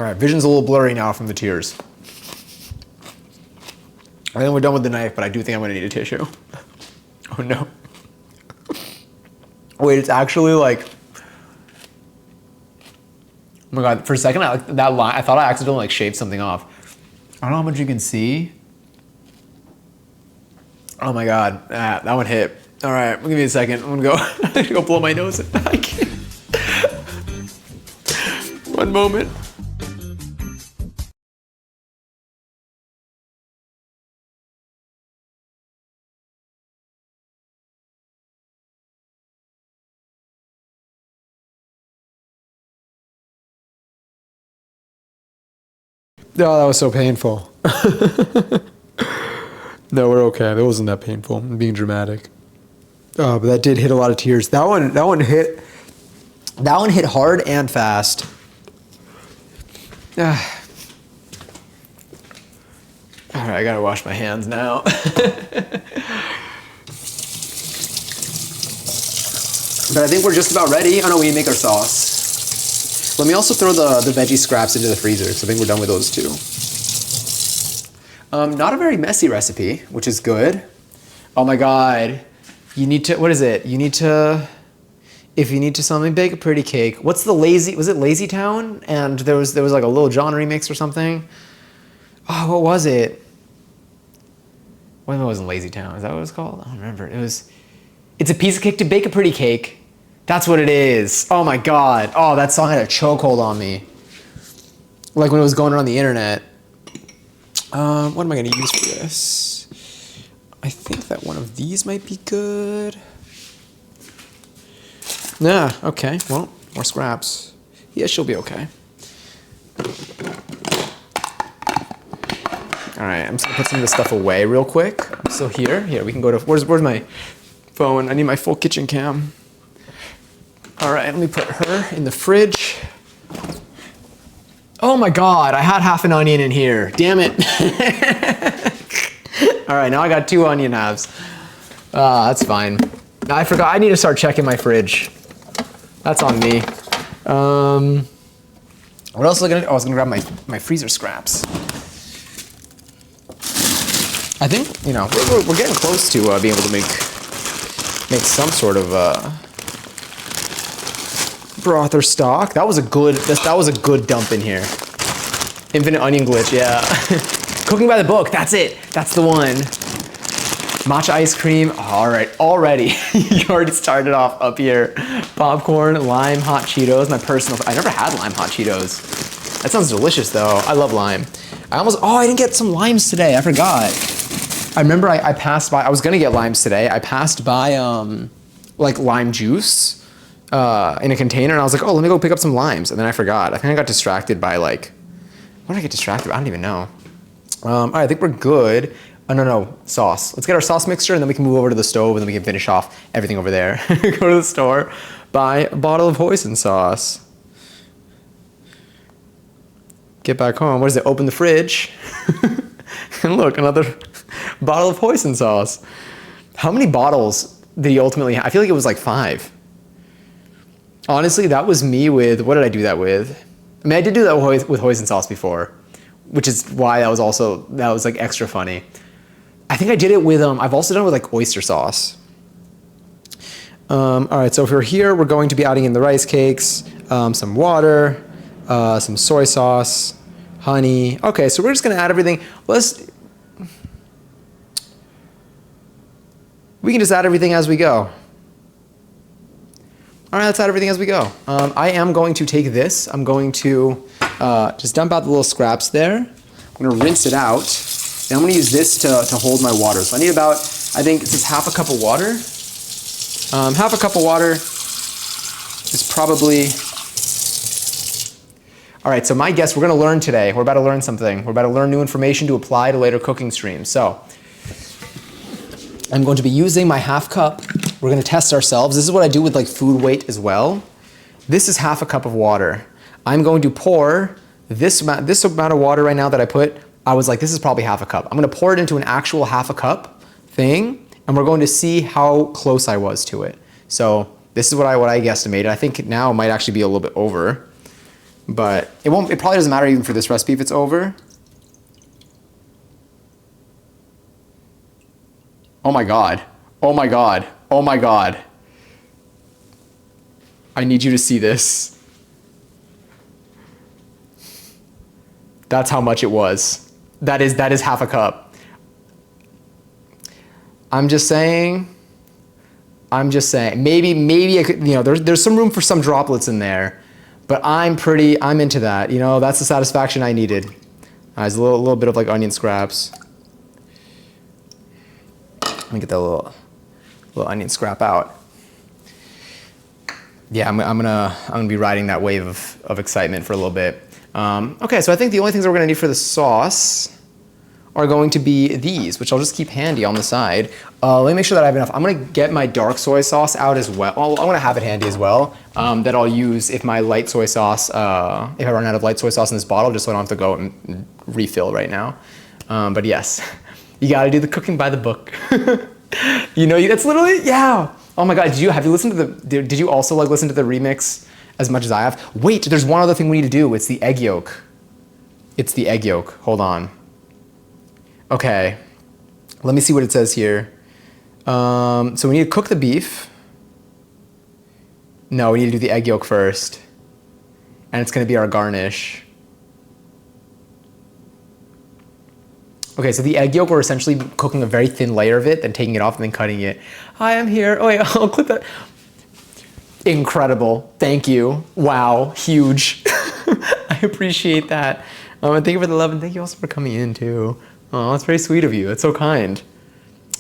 All right, vision's a little blurry now from the tears. I think we're done with the knife, but I do think I'm gonna need a tissue. Oh no. Wait, it's actually like, oh my God, for a second, that line, I thought I accidentally like shaved something off. I don't know how much you can see. Oh my God, that one hit. All right, give me a second. I'm gonna go blow my nose. I can't. One moment. Oh, that was so painful. No, we're okay. That wasn't that painful. I'm being dramatic. Oh, but that did hit a lot of tears. That one hit hard and fast. All right, I gotta wash my hands now. But I think we're just about ready. Oh no, we need to make our sauce. Let me also throw the veggie scraps into the freezer, because I think we're done with those too. Not a very messy recipe, which is good. Oh my God. You need to, what is it? You need to, if you need to something, bake a pretty cake. What's the was it Lazy Town? And there was like a Lil Jon remix or something. Oh, what was it? What if it wasn't Lazy Town? Is that what it was called? I don't remember. It's a piece of cake to bake a pretty cake. That's what it is. Oh my God. Oh, that song had a chokehold on me. Like when it was going around the internet. What am I gonna use for this? I think that one of these might be good. Nah, okay, well, more scraps. Yeah, she'll be okay. All right, I'm just gonna put some of this stuff away real quick. I'm still here. Here, we can go to, where's my phone? I need my full kitchen cam. All right, let me put her in the fridge. Oh my God, I had half an onion in here. Damn it. All right, now I got 2 onion halves. That's fine. I forgot, I need to start checking my fridge. That's on me. What else was I gonna do? Oh, I was gonna grab my freezer scraps. I think, you know, we're getting close to being able to make some sort of broth or stock. That was a good dump in here. Infinite onion glitch, yeah. Cooking by the book, that's it. That's the one. Matcha ice cream, all right, already. You already started off up here. Popcorn, lime, hot Cheetos, my personal, I never had lime hot Cheetos. That sounds delicious though, I love lime. I didn't get some limes today, I forgot. I remember I passed by, I was gonna get limes today. I passed by like lime juice in a container and I was like, oh, let me go pick up some limes. And then I forgot. I think I got distracted by like, what did I get distracted by? I don't even know. All right, I think we're good. Oh, no, sauce. Let's get our sauce mixture and then we can move over to the stove and then we can finish off everything over there. Go to the store, buy a bottle of hoisin sauce. Get back home. What is it? Open the fridge. And look, another bottle of hoisin sauce. How many bottles did he ultimately have? I feel like it was like 5. Honestly, that was me with, what did I do that with? I mean, I did do that with hoisin sauce before, which is why that was like extra funny. I think I did it with, I've also done it with like oyster sauce. All right, so if we're here, we're going to be adding in the rice cakes, some water, some soy sauce, honey. Okay, so we're just gonna add everything. We can just add everything as we go. All right, let's add everything as we go. I am going to take this. I'm going to just dump out the little scraps there. I'm gonna rinse it out. And I'm gonna use this to hold my water. So I need about, I think this is half a cup of water. Half a cup of water is probably, all right, so my guess, we're gonna learn today. We're about to learn something. We're about to learn new information to apply to later cooking streams. So I'm going to be using my half cup. We're gonna test ourselves. This is what I do with like food weight as well. This is half a cup of water. I'm going to pour this amount of water right now that I put. I was like, this is probably half a cup. I'm gonna pour it into an actual half a cup thing, and we're going to see how close I was to it. So this is what I guesstimated. I think now it might actually be a little bit over. But it won't. It probably doesn't matter even for this recipe if it's over. Oh my god. Oh my god. Oh my god. I need you to see this. That's how much it was. That is half a cup. I'm just saying. Maybe I could, there's some room for some droplets in there, but I'm into that. That's the satisfaction I needed. There's a little bit of like onion scraps. Let me get that little onion scrap out. Yeah, I'm gonna be riding that wave of excitement for a little bit. Okay, so I think the only things that we're gonna need for the sauce are going to be these, which I'll just keep handy on the side. Let me make sure that I have enough. I'm gonna get my dark soy sauce out as well. I'm gonna have it handy as well, that I'll use if my light soy sauce, if I run out of light soy sauce in this bottle, just so I don't have to go and refill right now. But yes, you gotta do the cooking by the book. That's literally, yeah. Oh my God, have you listened to did you also like listen to the remix as much as I have? Wait, there's one other thing we need to do. It's the egg yolk. Hold on. Okay, let me see what it says here. So we need to cook the beef. No, we need to do the egg yolk first. And it's gonna be our garnish. Okay, so the egg yolk, we're essentially cooking a very thin layer of it, then taking it off and then cutting it. Hi, I'm here. Oh wait, I'll clip that. Incredible, thank you. Wow, huge. I appreciate that. And thank you for the love, and thank you also for coming in too. Oh, that's very sweet of you. It's so kind.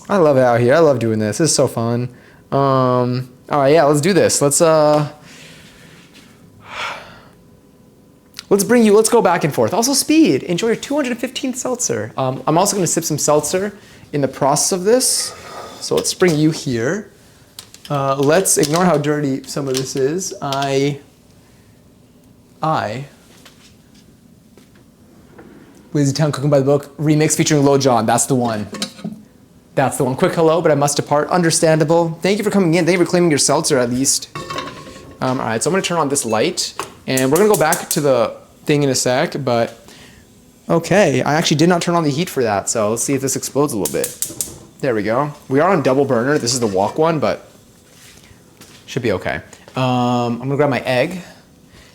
I love it out here. I love doing this. This is so fun. All right, yeah, let's do this. Let's go back and forth. Also, Speed, enjoy your 215th seltzer. I'm also going to sip some seltzer in the process of this. So let's bring you here. Let's ignore how dirty some of this is. Lazy Town Cooking by the Book remix featuring Lil Jon. That's the one. Quick hello, but I must depart. Understandable. Thank you for coming in. Thank you for claiming your seltzer at least. All right, so I'm gonna turn on this light, and we're gonna go back to the thing in a sec. But okay, I actually did not turn on the heat for that. So let's see if this explodes a little bit. There we go. We are on double burner. This is the wok one, but should be okay. I'm gonna grab my egg.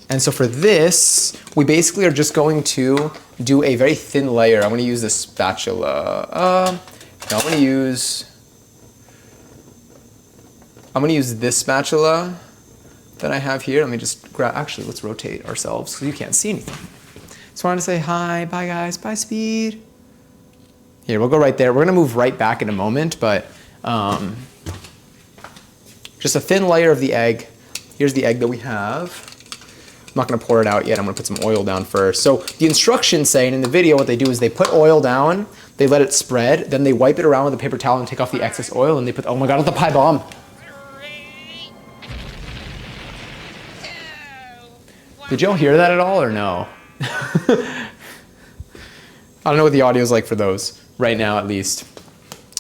And so for this, we basically are just going to do a very thin layer. I'm gonna use this spatula. No, I'm gonna use this spatula that I have here. Let me just grab, actually, let's rotate ourselves because you can't see anything. Just wanted to say hi, bye guys, bye Speed. Here, we'll go right there. We're gonna move right back in a moment, but just a thin layer of the egg. Here's the egg that we have. I'm not gonna pour it out yet. I'm gonna put some oil down first. So the instructions say, and in the video what they do is they put oil down, they let it spread, then they wipe it around with a paper towel and take off the excess oil, and they put, oh my God, it's the pie bomb. Did y'all hear that at all or no? I don't know what the audio is like for those, right now at least.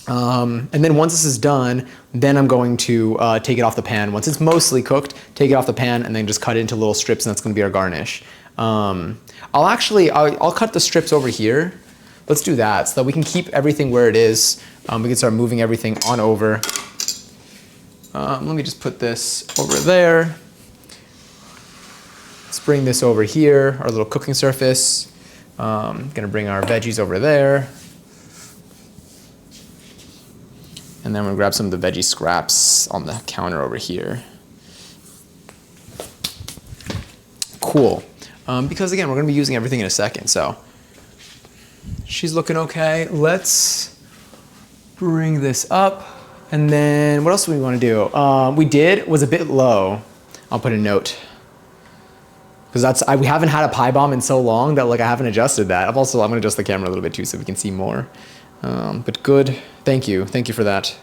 And then once this is done, then I'm going to take it off the pan. Once it's mostly cooked, take it off the pan and then just cut it into little strips, and that's gonna be our garnish. I'll cut the strips over here. Let's do that so that we can keep everything where it is. We can start moving everything on over. Let me just put this over there. Let's bring this over here, our little cooking surface. Gonna bring our veggies over there. And then we're gonna grab some of the veggie scraps on the counter over here. Cool. Because again, we're gonna be using everything in a second, so. She's looking okay. Let's bring this up. And then what else do we wanna do? Was a bit low. I'll put a note. Because we haven't had a pie bomb in so long that like I haven't adjusted that. I'm gonna adjust the camera a little bit too so we can see more. But good, thank you for that.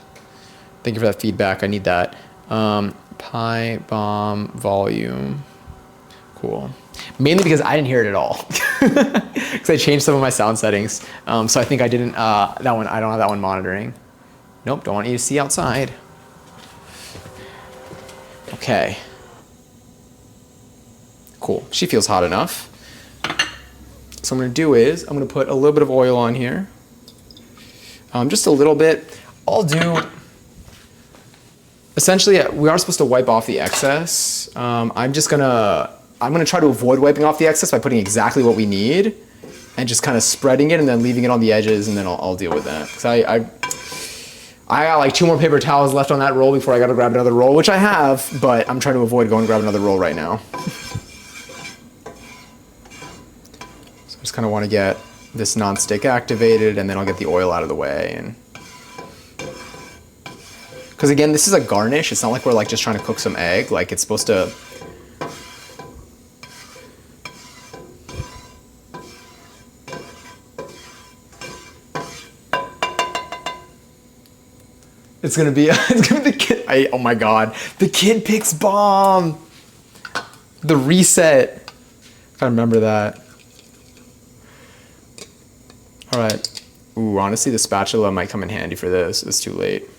Thank you for that feedback, I need that. Pie bomb volume, cool. Mainly because I didn't hear it at all. Because I changed some of my sound settings. So I think I didn't, I don't have that one monitoring. Nope, don't want you to see outside. Okay. Cool. She feels hot enough. So what I'm gonna do is I'm gonna put a little bit of oil on here. Just a little bit. I'll do, essentially, we are supposed to wipe off the excess. I'm gonna try to avoid wiping off the excess by putting exactly what we need and just kind of spreading it and then leaving it on the edges, and then I'll deal with that. Cause I got like 2 more paper towels left on that roll before I gotta grab another roll, which I have, but I'm trying to avoid going and grab another roll right now. So I just kind of want to get this nonstick activated, and then I'll get the oil out of the way. And because again, this is a garnish. It's not like we're like just trying to cook some egg. Like it's supposed to. It's gonna be the kid. Oh my god, the kid picks bomb. The reset. I remember that. All right. Ooh, honestly, the spatula might come in handy for this. It's too late.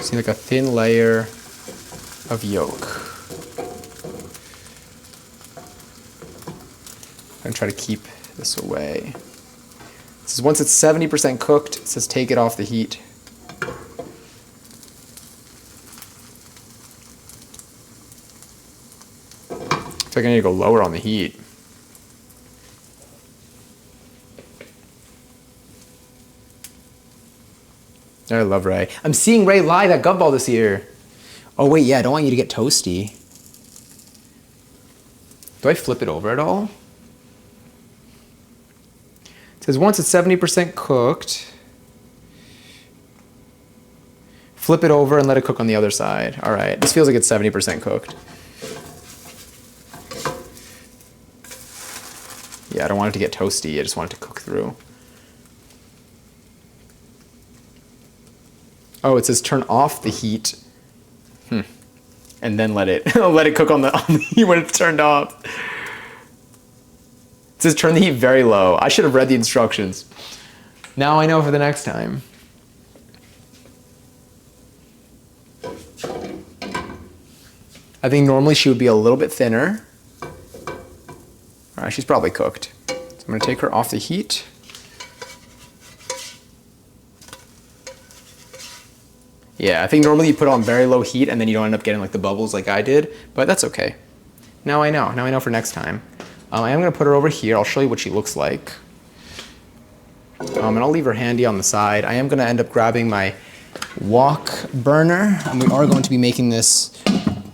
See, like a thin layer of yolk. I'm gonna try to keep this away. It says once it's 70% cooked, it says take it off the heat. I feel like I need to go lower on the heat. I love Ray. I'm seeing Ray live at Gumball this year. Oh wait, yeah, I don't want you to get toasty. Do I flip it over at all? It says once it's 70% cooked, flip it over and let it cook on the other side. All right, this feels like it's 70% cooked. Yeah, I don't want it to get toasty. I just want it to cook through. Oh, it says turn off the heat. And then let it let it cook on the heat when it's turned off. It says turn the heat very low. I should have read the instructions. Now I know for the next time. I think normally she would be a little bit thinner. All right, she's probably cooked. So I'm gonna take her off the heat. Yeah, I think normally you put it on very low heat and then you don't end up getting like the bubbles like I did, but that's okay. Now I know. Now I know for next time. I am gonna put her over here. I'll show you what she looks like. And I'll leave her handy on the side. I am gonna end up grabbing my wok burner, and we are going to be making this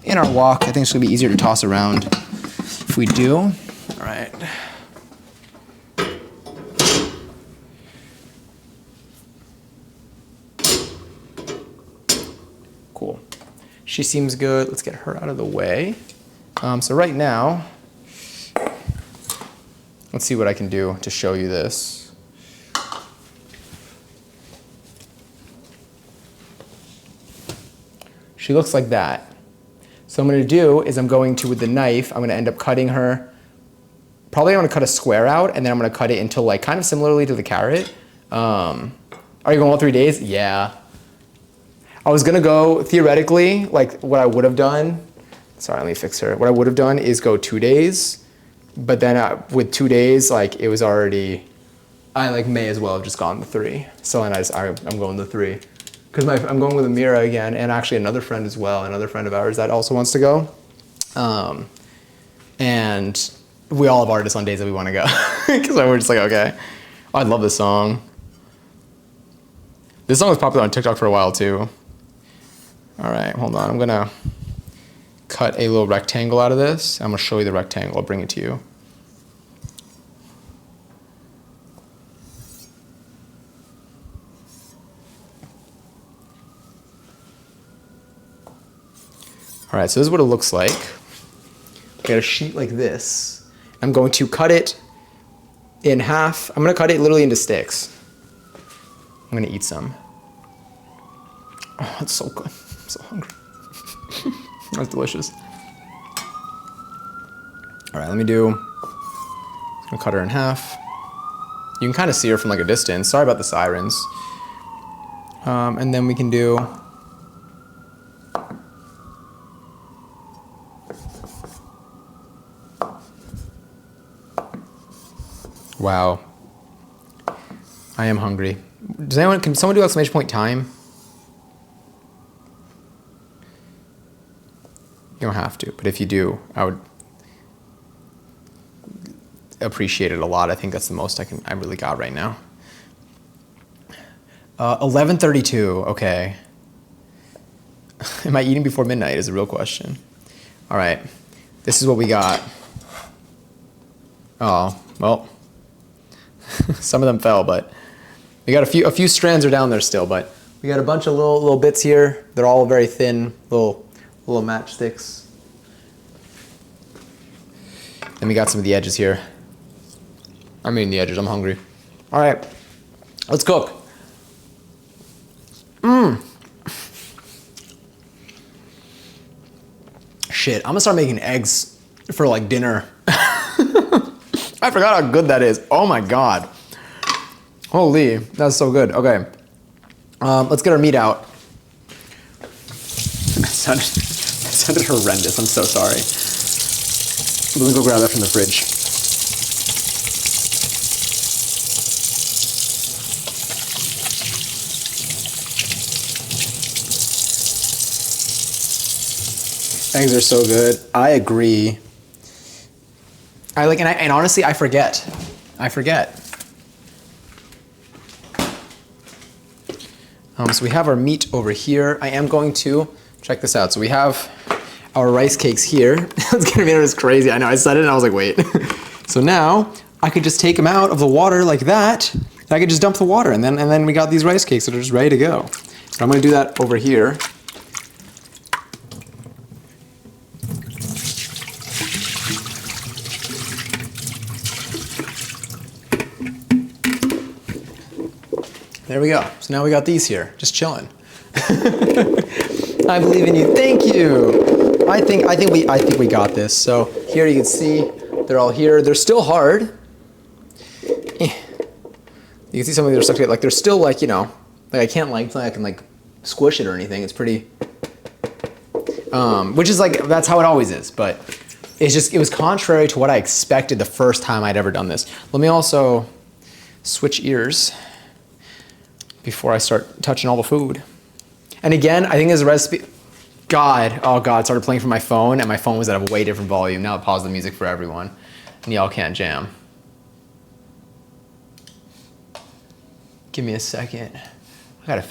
in our wok. I think it's gonna be easier to toss around if we do. All right. Cool. She seems good. Let's get her out of the way. So right now, let's see what I can do to show you this. She looks like that. So what I'm gonna do is I'm going to, with the knife, I'm gonna end up cutting her. Probably I'm gonna cut a square out and then I'm gonna cut it into like kind of similarly to the carrot. Are you going all 3 days? Yeah. I was gonna go, theoretically, like what I would have done, sorry, let me fix her. What I would have done is go 2 days, but then with 2 days, like it was already, I like may as well have just gone the 3. So then I'm going the 3. Because I'm going with Amira again, and actually another friend as well, another friend of ours that also wants to go. And we all have artists on days that we want to go. Because we're just like, okay. Oh, I love this song. This song was popular on TikTok for a while too. All right, hold on. I'm gonna cut a little rectangle out of this. I'm gonna show you the rectangle. I'll bring it to you. All right, so this is what it looks like. I got a sheet like this. I'm going to cut it in half. I'm gonna cut it literally into sticks. I'm gonna eat some. Oh, it's so good. I'm so hungry. That's delicious. All right, let me do, I'm gonna cut her in half. You can kind of see her from like a distance. Sorry about the sirens. And then we can do, wow. I am hungry. Can someone do exclamation point time? You don't have to, but if you do, I would appreciate it a lot. I think that's the most I really got right now. 11:32, okay. Am I eating before midnight is a real question. All right, this is what we got. Oh, well, some of them fell, but we got a few strands are down there still, but we got a bunch of little bits here. They're all very thin, little matchsticks. Then we got some of the edges here. I'm eating the edges, I'm hungry. All right, let's cook. Shit, I'm gonna start making eggs for like dinner. I forgot how good that is. Oh my God. Holy, that's so good. Okay, let's get our meat out. That sounded horrendous. I'm so sorry. Let me go grab that from the fridge. Eggs are so good. I agree. And honestly, I forget. So we have our meat over here. I am going to check this out. So we have our rice cakes here. It's gonna be just crazy. I know, I said it and I was like, wait. So now I could just take them out of the water like that. And I could just dump the water and then we got these rice cakes that are just ready to go. So I'm gonna do that over here. There we go. So now we got these here, just chilling. I believe in you. Thank you. I think we got this. So here you can see they're all here. They're still hard. You can see some of them are stuck together. Like they're still like, you know, like I can't like I can like squish it or anything. It's pretty. Which is like that's how it always is. But it was contrary to what I expected the first time I'd ever done this. Let me also switch ears before I start touching all the food. And again, I think there's a recipe. Oh God, it started playing from my phone and my phone was at a way different volume. Now it paused the music for everyone and y'all can't jam. Give me a second. I gotta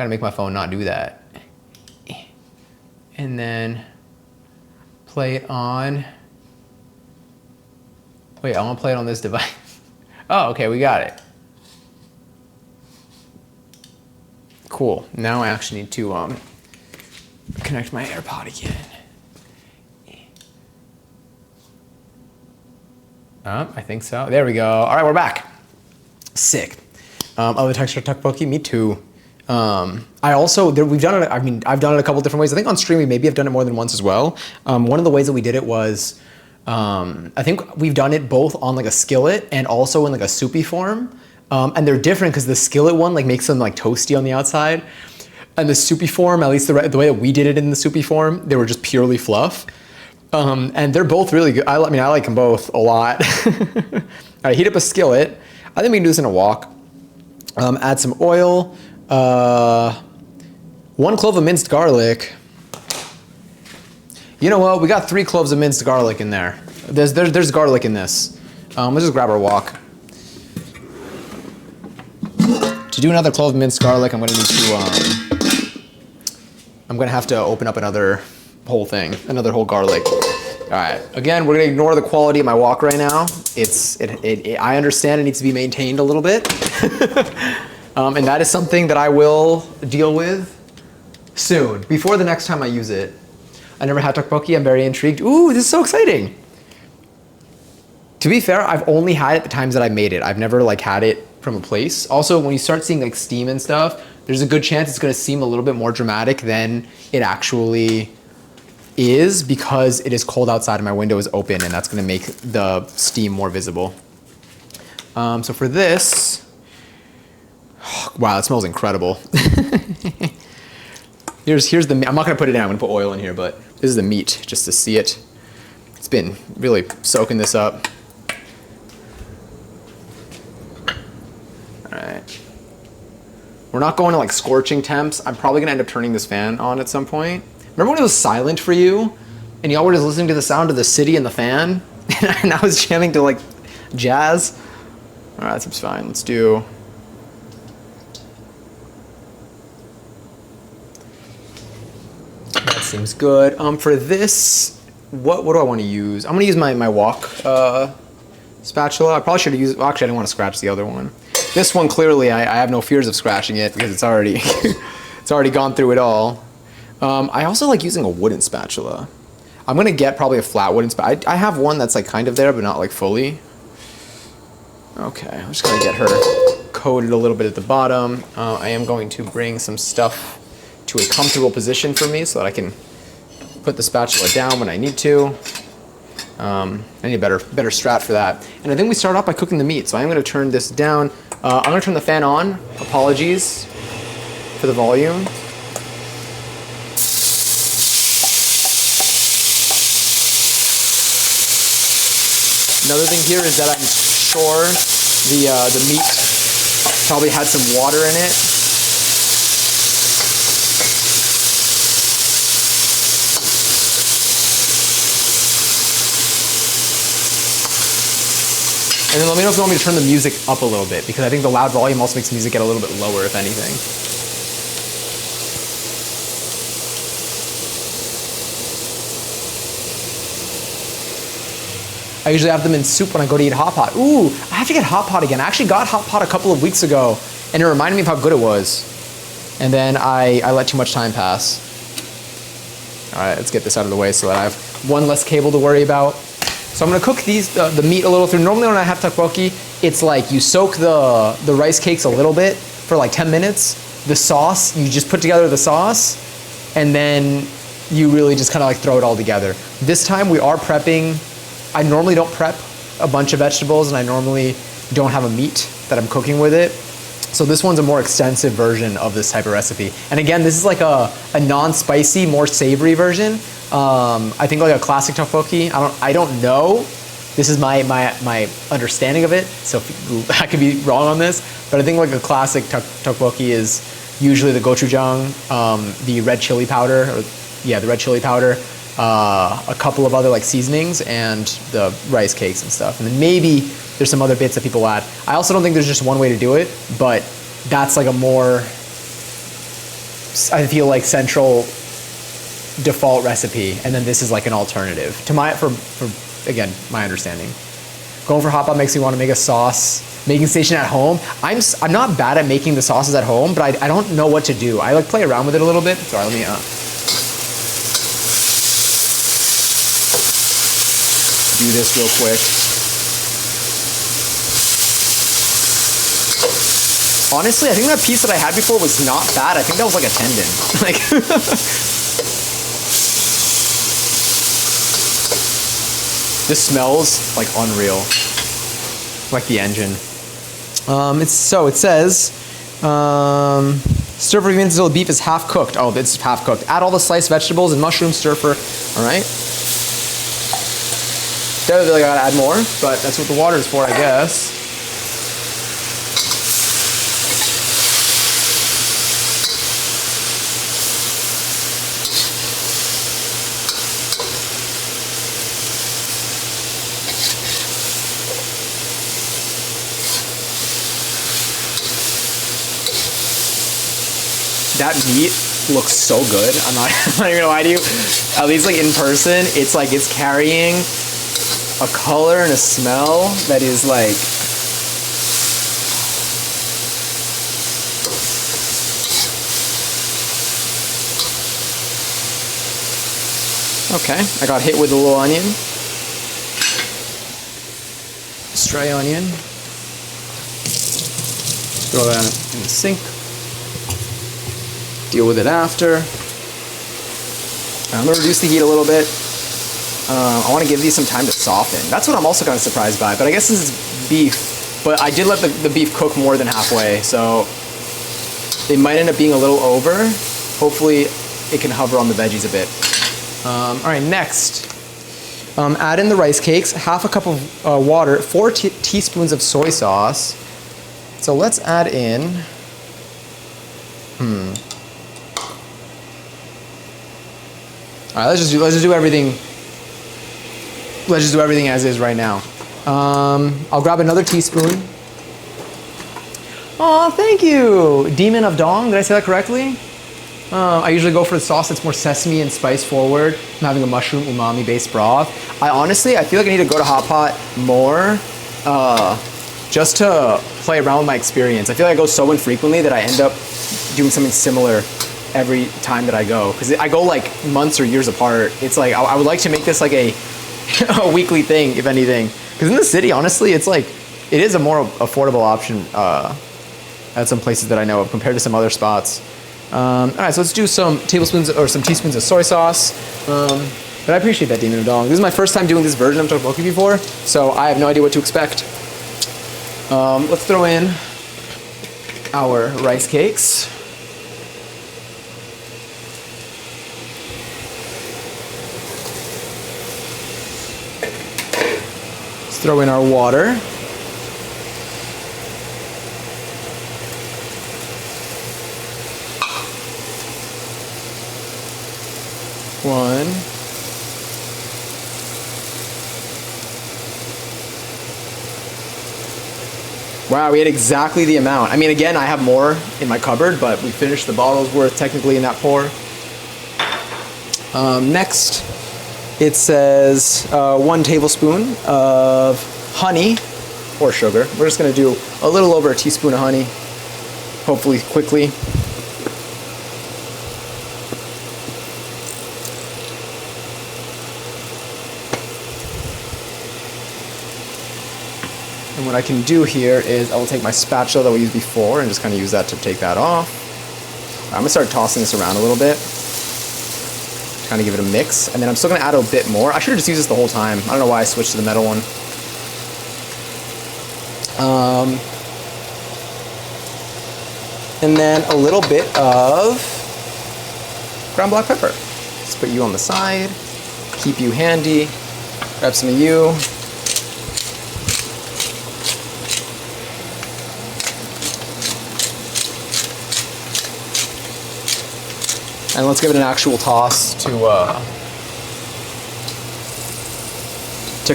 make my phone not do that. And then play it on. Wait, I wanna play it on this device. Oh, okay, we got it. Cool. Now I actually need to connect my AirPod again. I think so. There we go. All right, we're back. Sick. Oh, the texture tteokbokki, me too. We've done it. I mean, I've done it a couple different ways. I think on stream we maybe have done it more than once as well. One of the ways that we did it was, I think we've done it both on like a skillet and also in like a soupy form. And they're different because the skillet one like makes them like toasty on the outside. And the soupy form, at least the way that we did it in the soupy form, they were just purely fluff. And they're both really good. I mean, I like them both a lot. All right, heat up a skillet. I think we can do this in a wok. Add some oil, 1 clove of minced garlic. You know what? We got 3 cloves of minced garlic in there. There's garlic in this. Let's just grab our wok. To do another clove of minced garlic, I'm gonna have to open up another whole garlic. All right, again, we're gonna ignore the quality of my wok right now. I understand it needs to be maintained a little bit. And that is something that I will deal with soon, before the next time I use it. I never had tteokbokki, I'm very intrigued. Ooh, this is so exciting. To be fair, I've only had it the times that I made it. I've never like had it from a place. Also, when you start seeing like steam and stuff, there's a good chance it's gonna seem a little bit more dramatic than it actually is because it is cold outside and my window is open, and that's going to make the steam more visible. So for this, wow, it smells incredible. Here's the meat. I'm not going to put it in. I'm going to put oil in here, but this is the meat just to see it. It's been really soaking this up. All right. We're not going to like scorching temps. I'm probably going to end up turning this fan on at some point. Remember when it was silent for you and y'all were just listening to the sound of the city and the fan? And I was jamming to like jazz? All right, that seems fine. Let's do... That seems good. For this, what do I want to use? I'm going to use my wok spatula. I probably should have used... Well, actually, I didn't want to scratch the other one. This one, clearly, I have no fears of scratching it because it's already, it's already gone through it all. I also like using a wooden spatula. I'm gonna get probably a flat wooden spatula. I have one that's like kind of there, but not like fully. Okay, I'm just gonna get her coated a little bit at the bottom. I am going to bring some stuff to a comfortable position for me so that I can put the spatula down when I need to. I need a better strat for that. And I think we start off by cooking the meat, so I'm gonna turn this down. I'm gonna turn the fan on. Apologies for the volume. Another thing here is that I'm sure the meat probably had some water in it. And then let me know if you want me to turn the music up a little bit, because I think the loud volume also makes music get a little bit lower, if anything. I usually have them in soup when I go to eat hot pot. Ooh, I have to get hot pot again. I actually got hot pot a couple of weeks ago, and it reminded me of how good it was. And then I let too much time pass. All right, let's get this out of the way so that I have one less cable to worry about. So I'm gonna cook these the meat a little through. Normally when I have tteokbokki, it's like you soak the rice cakes a little bit for like 10 minutes. The sauce, you just put together the sauce, and then you really just kind of like throw it all together. This time we are prepping. I normally don't prep a bunch of vegetables, and I normally don't have a meat that I'm cooking with it. So this one's a more extensive version of this type of recipe. And again, this is like a non-spicy, more savory version. I think like a classic tteokbokki. I don't know. This is my understanding of it. So I could be wrong on this, but I think like a classic tteokbokki is usually the gochujang, the red chili powder, the red chili powder, a couple of other like seasonings, and the rice cakes and stuff. And then maybe there's some other bits that people add. I also don't think there's just one way to do it, but that's like a more, I feel like, central default recipe, and then this is like an alternative to for again, my understanding. Going for hot pot makes me want to make a sauce. Making station at home. I'm not bad at making the sauces at home, but I don't know what to do. I like play around with it a little bit. Sorry, let me do this real quick. Honestly, I think that piece that I had before was not bad. I think that was like a tendon. Like, this smells like unreal, like the engine. It says, stir fry beans until the beef is half cooked. Oh, it's half cooked. Add all the sliced vegetables and mushrooms, stir fry. All right. Definitely gotta add more, but that's what the water is for, I guess. That meat looks so good. I'm not even gonna lie to you. At least like in person, it's like it's carrying a color and a smell that is like, okay, I got hit with a little onion. Stray onion. Throw that in the sink. Deal with it after. I'm gonna reduce the heat a little bit. I want to give these some time to soften. That's what I'm also kind of surprised by, but I guess this is beef. But I did let the beef cook more than halfway, so they might end up being a little over. Hopefully it can hover on the veggies a bit. All right, next, add in the rice cakes, half a cup of water, 4 teaspoons of soy sauce. So let's add in, all right, let's just do everything. Let's just do everything as is right now. I'll grab another teaspoon. Oh, thank you, Demon of Dong. Did I say that correctly? I usually go for the sauce that's more sesame and spice forward. I'm having a mushroom umami based broth. I feel like I need to go to Hot Pot more, just to play around with my experience. I feel like I go so infrequently that I end up doing something similar every time that I go. Because I go like months or years apart. It's like, I would like to make this like a weekly thing, if anything. Because in the city, honestly, it's like, it is a more affordable option at some places that I know of compared to some other spots. All right, so let's do some tablespoons or some teaspoons of soy sauce. But I appreciate that, Demon of Dong. This is my first time doing this version of tteokbokki before, so I have no idea what to expect. Let's throw in our rice cakes. Let's throw in our water. One. Wow, we had exactly the amount. I mean, again, I have more in my cupboard, but we finished the bottle's worth technically in that pour. Next, it says 1 tablespoon of honey or sugar. We're just gonna do a little over a teaspoon of honey, hopefully quickly. And what I can do here is I will take my spatula that we used before and just kind of use that to take that off. I'm gonna start tossing this around a little bit, kind of give it a mix, and then I'm still gonna add a bit more. I should have just used this the whole time. I don't know why I switched to the metal one. And then a little bit of ground black pepper. Just put you on the side, keep you handy, grab some of you. And let's give it an actual toss to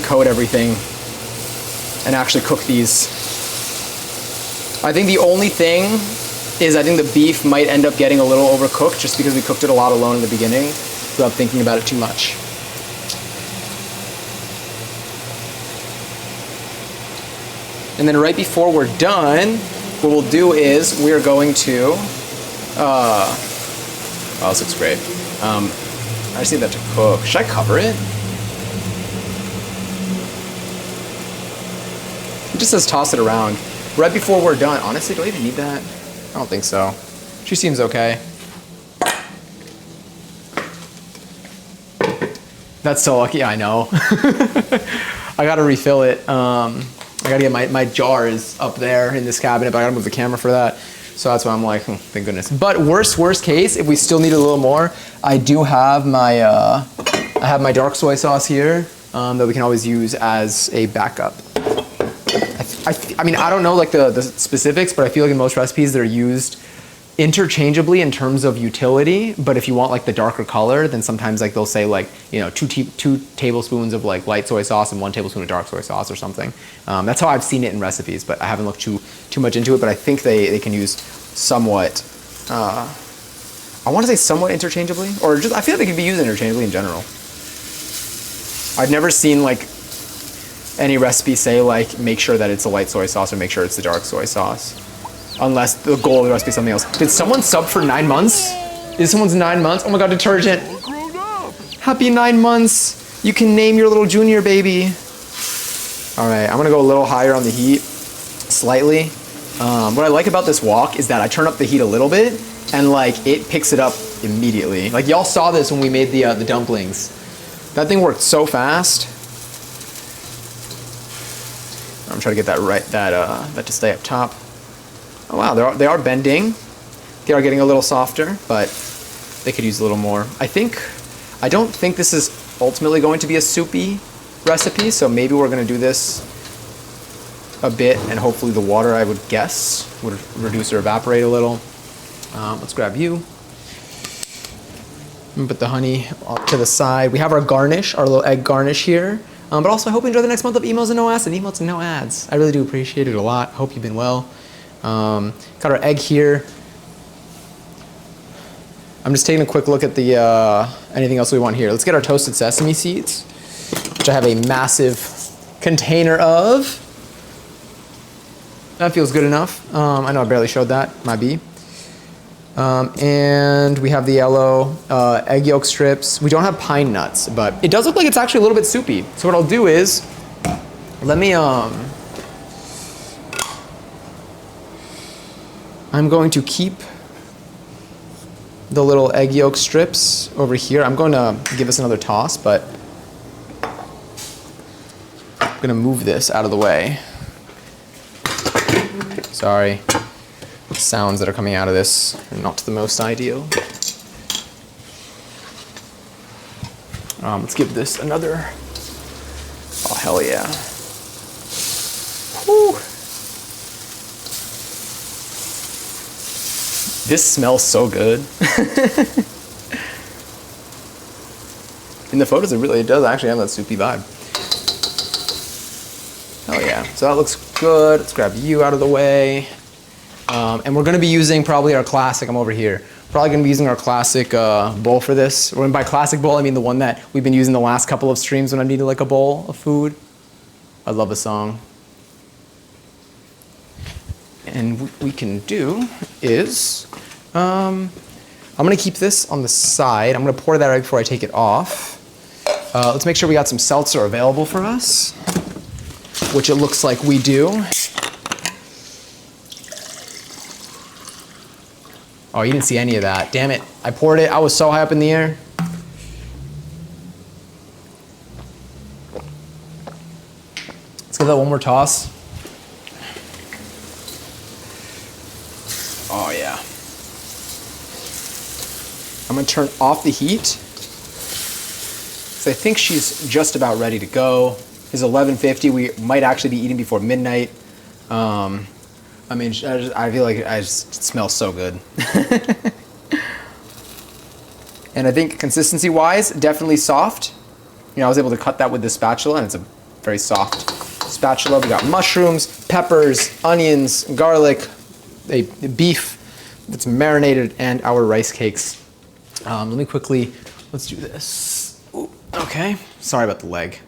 coat everything and actually cook these. I think the only thing is I think the beef might end up getting a little overcooked just because we cooked it a lot alone in the beginning without thinking about it too much. And then right before we're done, what we'll do is we're going to oh, this looks great. I just need that to cook. Should I cover it? It just says toss it around. Right before we're done. Honestly, do I even need that? I don't think so. She seems okay. That's so lucky, I know. I gotta refill it. I gotta get my jar is up there in this cabinet, but I gotta move the camera for that. So that's why I'm like, thank goodness. But worst case, if we still need a little more, I do have my I have my dark soy sauce here that we can always use as a backup. I mean, I don't know like the specifics, but I feel like in most recipes they're used interchangeably in terms of utility. But if you want like the darker color, then sometimes like they'll say like, you know, 2 tablespoons of like light soy sauce and 1 tablespoon of dark soy sauce or something. That's how I've seen it in recipes, but I haven't looked too much into it. But I think they can use somewhat. I want to say somewhat interchangeably, or just I feel like they can be used interchangeably in general. I've never seen like any recipe say like make sure that it's a light soy sauce or make sure it's the dark soy sauce. Unless the goal of the recipe is something else. Did someone sub for 9 months? Is someone's 9 months? Oh my god, detergent. Happy 9 months. You can name your little junior baby. All right, I'm gonna go a little higher on the heat, slightly. What I like about this wok is that I turn up the heat a little bit and like it picks it up immediately. Like y'all saw this when we made the dumplings. That thing worked so fast. I'm trying to get that right, that to stay up top. Oh wow, they are bending. They are getting a little softer, but they could use a little more. I don't think this is ultimately going to be a soupy recipe, so maybe we're gonna do this a bit, and hopefully the water, I would guess, would reduce or evaporate a little. Let's grab you. And put the honey off to the side. We have our garnish, our little egg garnish here. But also, I hope you enjoy the next month of Emails and No Ads and Emails and No Ads. I really do appreciate it a lot. Hope you've been well. Got our egg here. I'm just taking a quick look at the anything else we want here. Let's get our toasted sesame seeds, which I have a massive container of. That feels good enough. I know I barely showed that, might be. And we have the yellow egg yolk strips. We don't have pine nuts, but it does look like it's actually a little bit soupy. So what I'll do is, let me, I'm going to keep the little egg yolk strips over here. I'm going to give this another toss, but I'm going to move this out of the way. Sorry. Sounds that are coming out of this are not the most ideal. Let's give this another. Oh, hell yeah. Whew. This smells so good. In the photos, it does actually have that soupy vibe. Hell yeah. So that looks good. Let's grab you out of the way. And we're gonna be using probably our classic, I'm over here. Probably gonna be using our classic bowl for this. When by classic bowl, I mean the one that we've been using the last couple of streams when I needed like a bowl of food. I love the song. And what we can do is, I'm gonna keep this on the side. I'm gonna pour that right before I take it off. Let's make sure we got some seltzer available for us, which it looks like we do. Oh, you didn't see any of that. Damn it. I poured it. I was so high up in the air. Let's give that one more toss. Oh, yeah. I'm going to turn off the heat, because I think she's just about ready to go. It's 11:50. We might actually be eating before midnight. I mean, I feel like it smells so good. And I think consistency-wise, definitely soft. You know, I was able to cut that with the spatula, and it's a very soft spatula. We got mushrooms, peppers, onions, garlic, a beef that's marinated, and our rice cakes. Let me quickly, let's do this. Ooh, okay, sorry about the leg.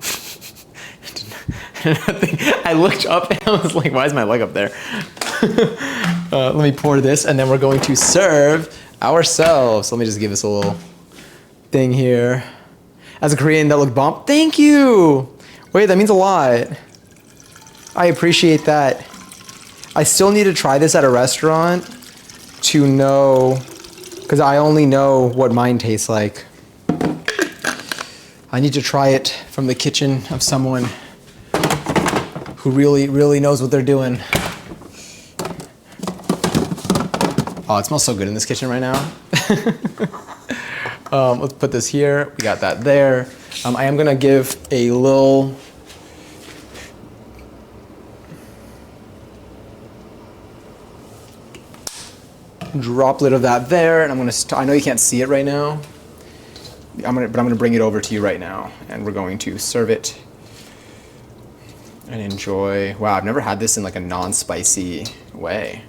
I looked up and I was like, why is my leg up there? Let me pour this, and then we're going to serve ourselves. Let me just give this a little thing here. As a Korean, that looked bomb. Thank you. Wait, that means a lot. I appreciate that. I still need to try this at a restaurant to know, because I only know what mine tastes like. I need to try it from the kitchen of someone who really, really knows what they're doing. Oh, it smells so good in this kitchen right now. Let's put this here. We got that there. I am gonna give a little droplet of that there, and I'm gonna. I know you can't see it right now. But I'm gonna bring it over to you right now, and we're going to serve it and enjoy. Wow, I've never had this in like a non-spicy way.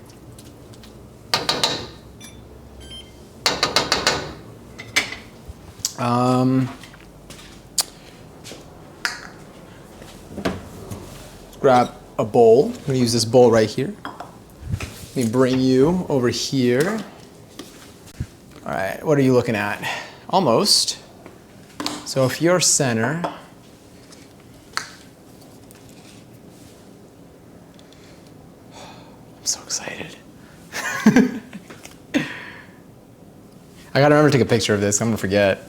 Grab a bowl. I'm gonna use this bowl right here. Let me bring you over here. All right, what are you looking at? Almost. So if you're center, I'm so excited. I gotta remember to take a picture of this. I'm gonna forget.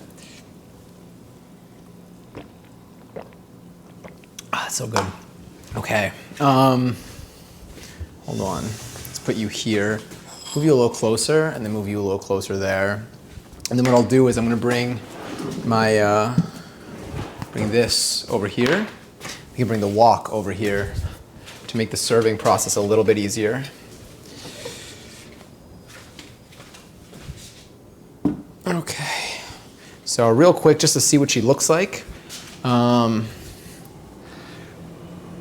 Ah, it's so good. Okay. Hold on. Let's put you here. Move you a little closer, and then move you a little closer there. And then what I'll do is I'm gonna bring my bring this over here. We can bring the wok over here to make the serving process a little bit easier. Okay. So real quick, just to see what she looks like.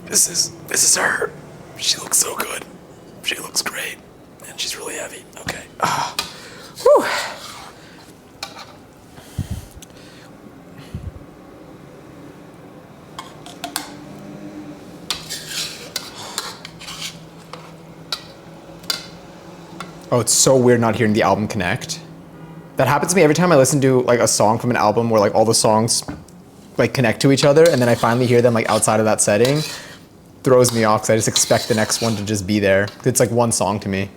This is her. She looks so good. She looks great, and she's really heavy. Okay. Whew. Oh, it's so weird not hearing the album connect. That happens to me every time I listen to like a song from an album where like all the songs like connect to each other, and then I finally hear them like outside of that setting. Throws me off because I just expect the next one to just be there. It's like one song to me.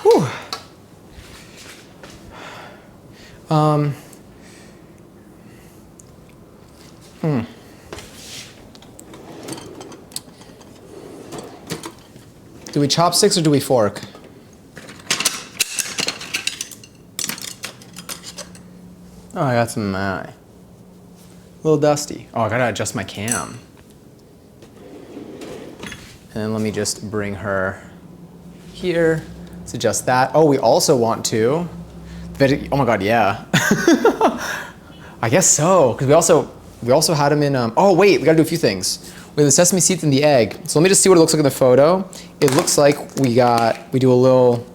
Whew. Do we chopsticks or do we fork? Oh, I got some, a little dusty. Oh, I gotta adjust my cam. And then let me just bring her here. Let's adjust that. Oh, we also want to, oh my God, yeah. I guess so, because we also had them in, oh wait, we gotta do a few things. We have the sesame seeds and the egg. So let me just see what it looks like in the photo. It looks like we do a little,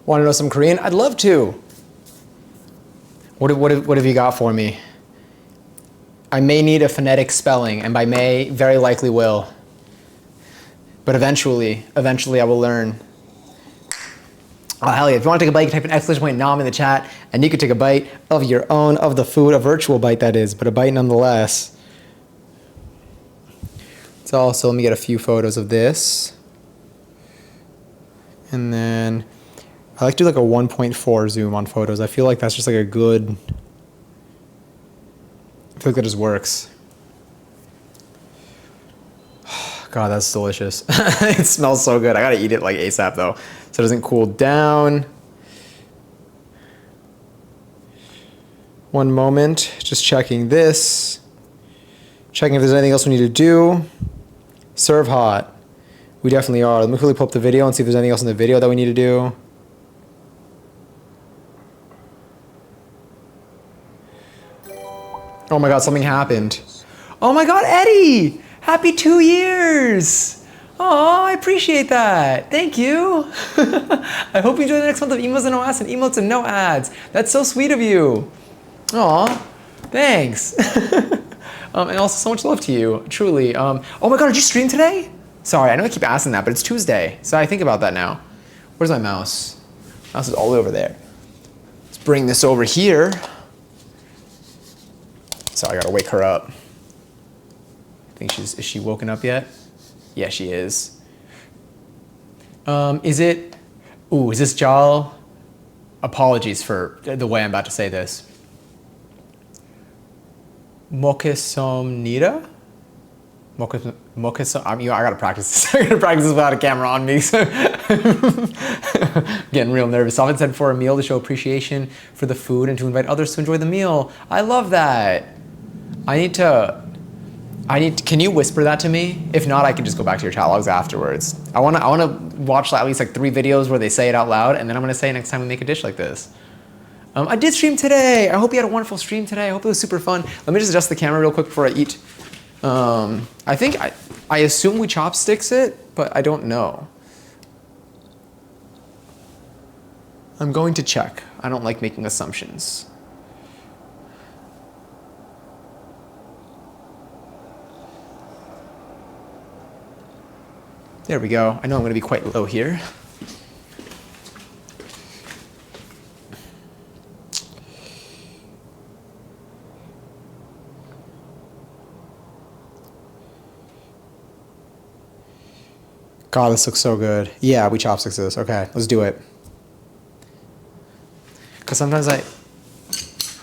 want to know some Korean? I'd love to. What have you got for me? I may need a phonetic spelling, and by may, very likely will. But eventually I will learn. Oh, hell yeah. If you want to take a bite, you can type an exclamation point nom in the chat, and you can take a bite of your own, of the food, a virtual bite that is, but a bite nonetheless. So also, let me get a few photos of this. And then I like to do like a 1.4 zoom on photos. I feel like that's just like a good, I feel like that just works. God, that's delicious. It smells so good. I gotta eat it like ASAP though, so it doesn't cool down. One moment, just checking this. Checking if there's anything else we need to do. Serve hot. We definitely are. Let me quickly pull up the video and see if there's anything else in the video that we need to do. Oh my God, something happened. Oh my God, Eddie! Happy 2 years! Oh, I appreciate that. Thank you. I hope you enjoy the next month of emos and no ads and emotes and no ads. That's so sweet of you. Aw, thanks. And also so much love to you, truly. Oh my God, did you stream today? Sorry, I know I keep asking that, but it's Tuesday, so I think about that now. Where's my mouse? Mouse is all the way over there. Let's bring this over here. So I gotta wake her up. I think is she woken up yet? Yeah, she is. Is this Jal? Apologies for the way I'm about to say this. Mokesomnida? I gotta practice this. I gotta practice this without a camera on me. So Getting real nervous. Often said for a meal to show appreciation for the food and to invite others to enjoy the meal. I love that. Can you whisper that to me? If not, I can just go back to your chat logs afterwards. I wanna watch at least like 3 videos where they say it out loud, and then I'm gonna say it next time we make a dish like this. I did stream today. I hope you had a wonderful stream today. I hope it was super fun. Let me just adjust the camera real quick before I eat. I assume we chopsticks it, but I don't know. I'm going to check. I don't like making assumptions. There we go. I know I'm going to be quite low here. God, this looks so good. Yeah, we chopsticks this. Okay, let's do it. Because sometimes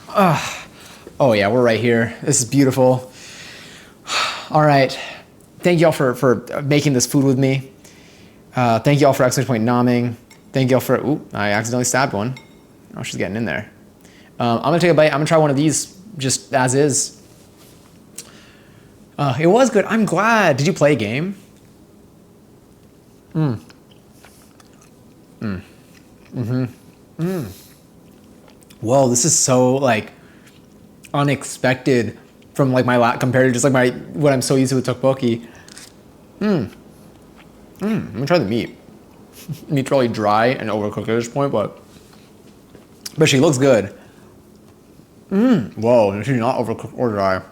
oh yeah, we're right here. This is beautiful. All right. Thank y'all for making this food with me. Thank y'all for exclamation point nomming. Thank y'all for, ooh, I accidentally stabbed one. Oh, she's getting in there. I'm gonna take a bite. I'm gonna try one of these just as is. It was good. I'm glad. Did you play a game? Whoa, this is so like unexpected from like compared to just like what I'm so used to with tteokbokki. Let me try the meat. Meat's really dry and overcooked at this point, but she looks good. Whoa, she's not overcooked or dry.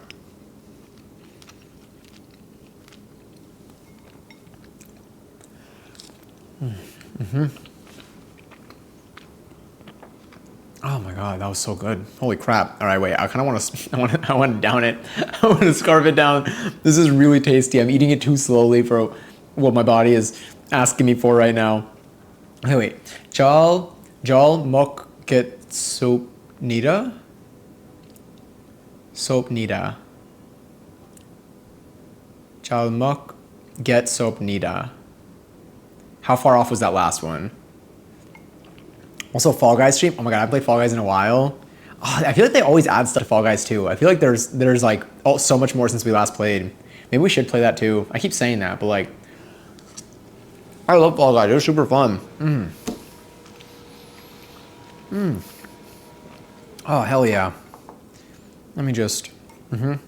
Oh my god, that was so good. Holy crap. All right, wait, I kind of want to, I want to down it. I want to scarf it down. This is really tasty. I'm eating it too slowly for what my body is asking me for right now. Hey, wait. Jal mok get soap nida? Soap nida. Jal mok get soap nida. How far off was that last one? Also, Fall Guys stream. Oh my god, I haven't played Fall Guys in a while. Oh, I feel like they always add stuff to Fall Guys too. I feel like there's like so much more since we last played. Maybe we should play that too. I keep saying that, but like, I love Fall Guys. It was super fun. Oh hell yeah. Let me just. I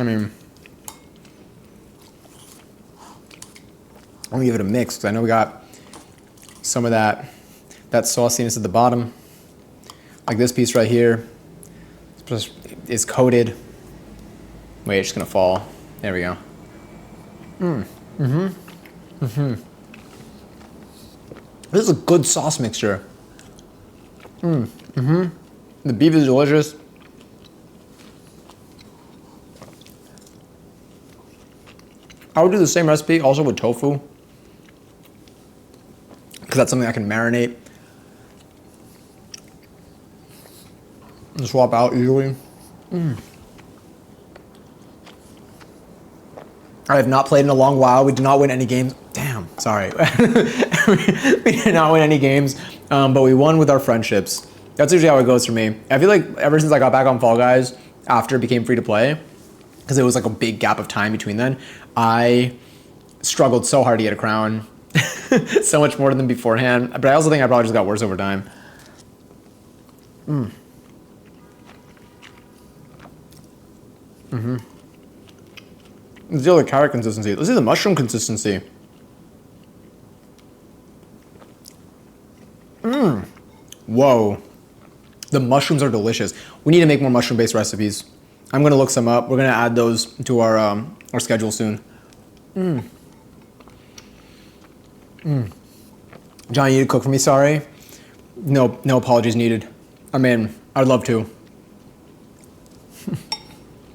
mean, I'm gonna give it a mix because I know we got some of that sauciness at the bottom. Like this piece right here is coated. Wait, it's just gonna fall. There we go. This is a good sauce mixture. The beef is delicious. I would do the same recipe also with tofu, because that's something I can marinate and swap out easily. I have not played in a long while. We did not win any games. Damn, sorry. We did not win any games, but we won with our friendships. That's usually how it goes for me. I feel like ever since I got back on Fall Guys, after it became free to play, because it was like a big gap of time between then, I struggled so hard to get a crown. So much more than beforehand. But I also think I probably just got worse over time. Let's do the carrot consistency. Let's see the mushroom consistency. Whoa. The mushrooms are delicious. We need to make more mushroom-based recipes. I'm gonna look some up. We're gonna add those to our schedule soon. John, you need to cook for me, sorry. No apologies needed. I mean, I'd love to.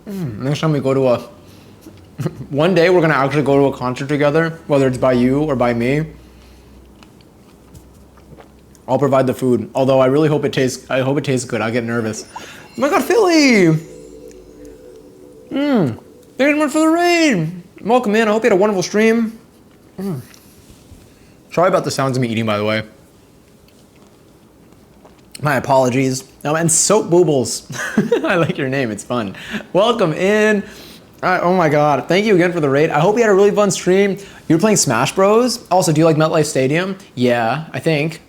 Next time we go to one day we're gonna actually go to a concert together, whether it's by you or by me. I'll provide the food. Although I really hope it tastes good. I get nervous. Oh my god, Philly! Thank you so much for the raid! Welcome in, I hope you had a wonderful stream. Sorry about the sounds of me eating, by the way. My apologies. And Soap Boobles. I like your name. It's fun. Welcome in. Oh my God. Thank you again for the raid. I hope you had a really fun stream. You were playing Smash Bros. Also, do you like MetLife Stadium? Yeah, I think.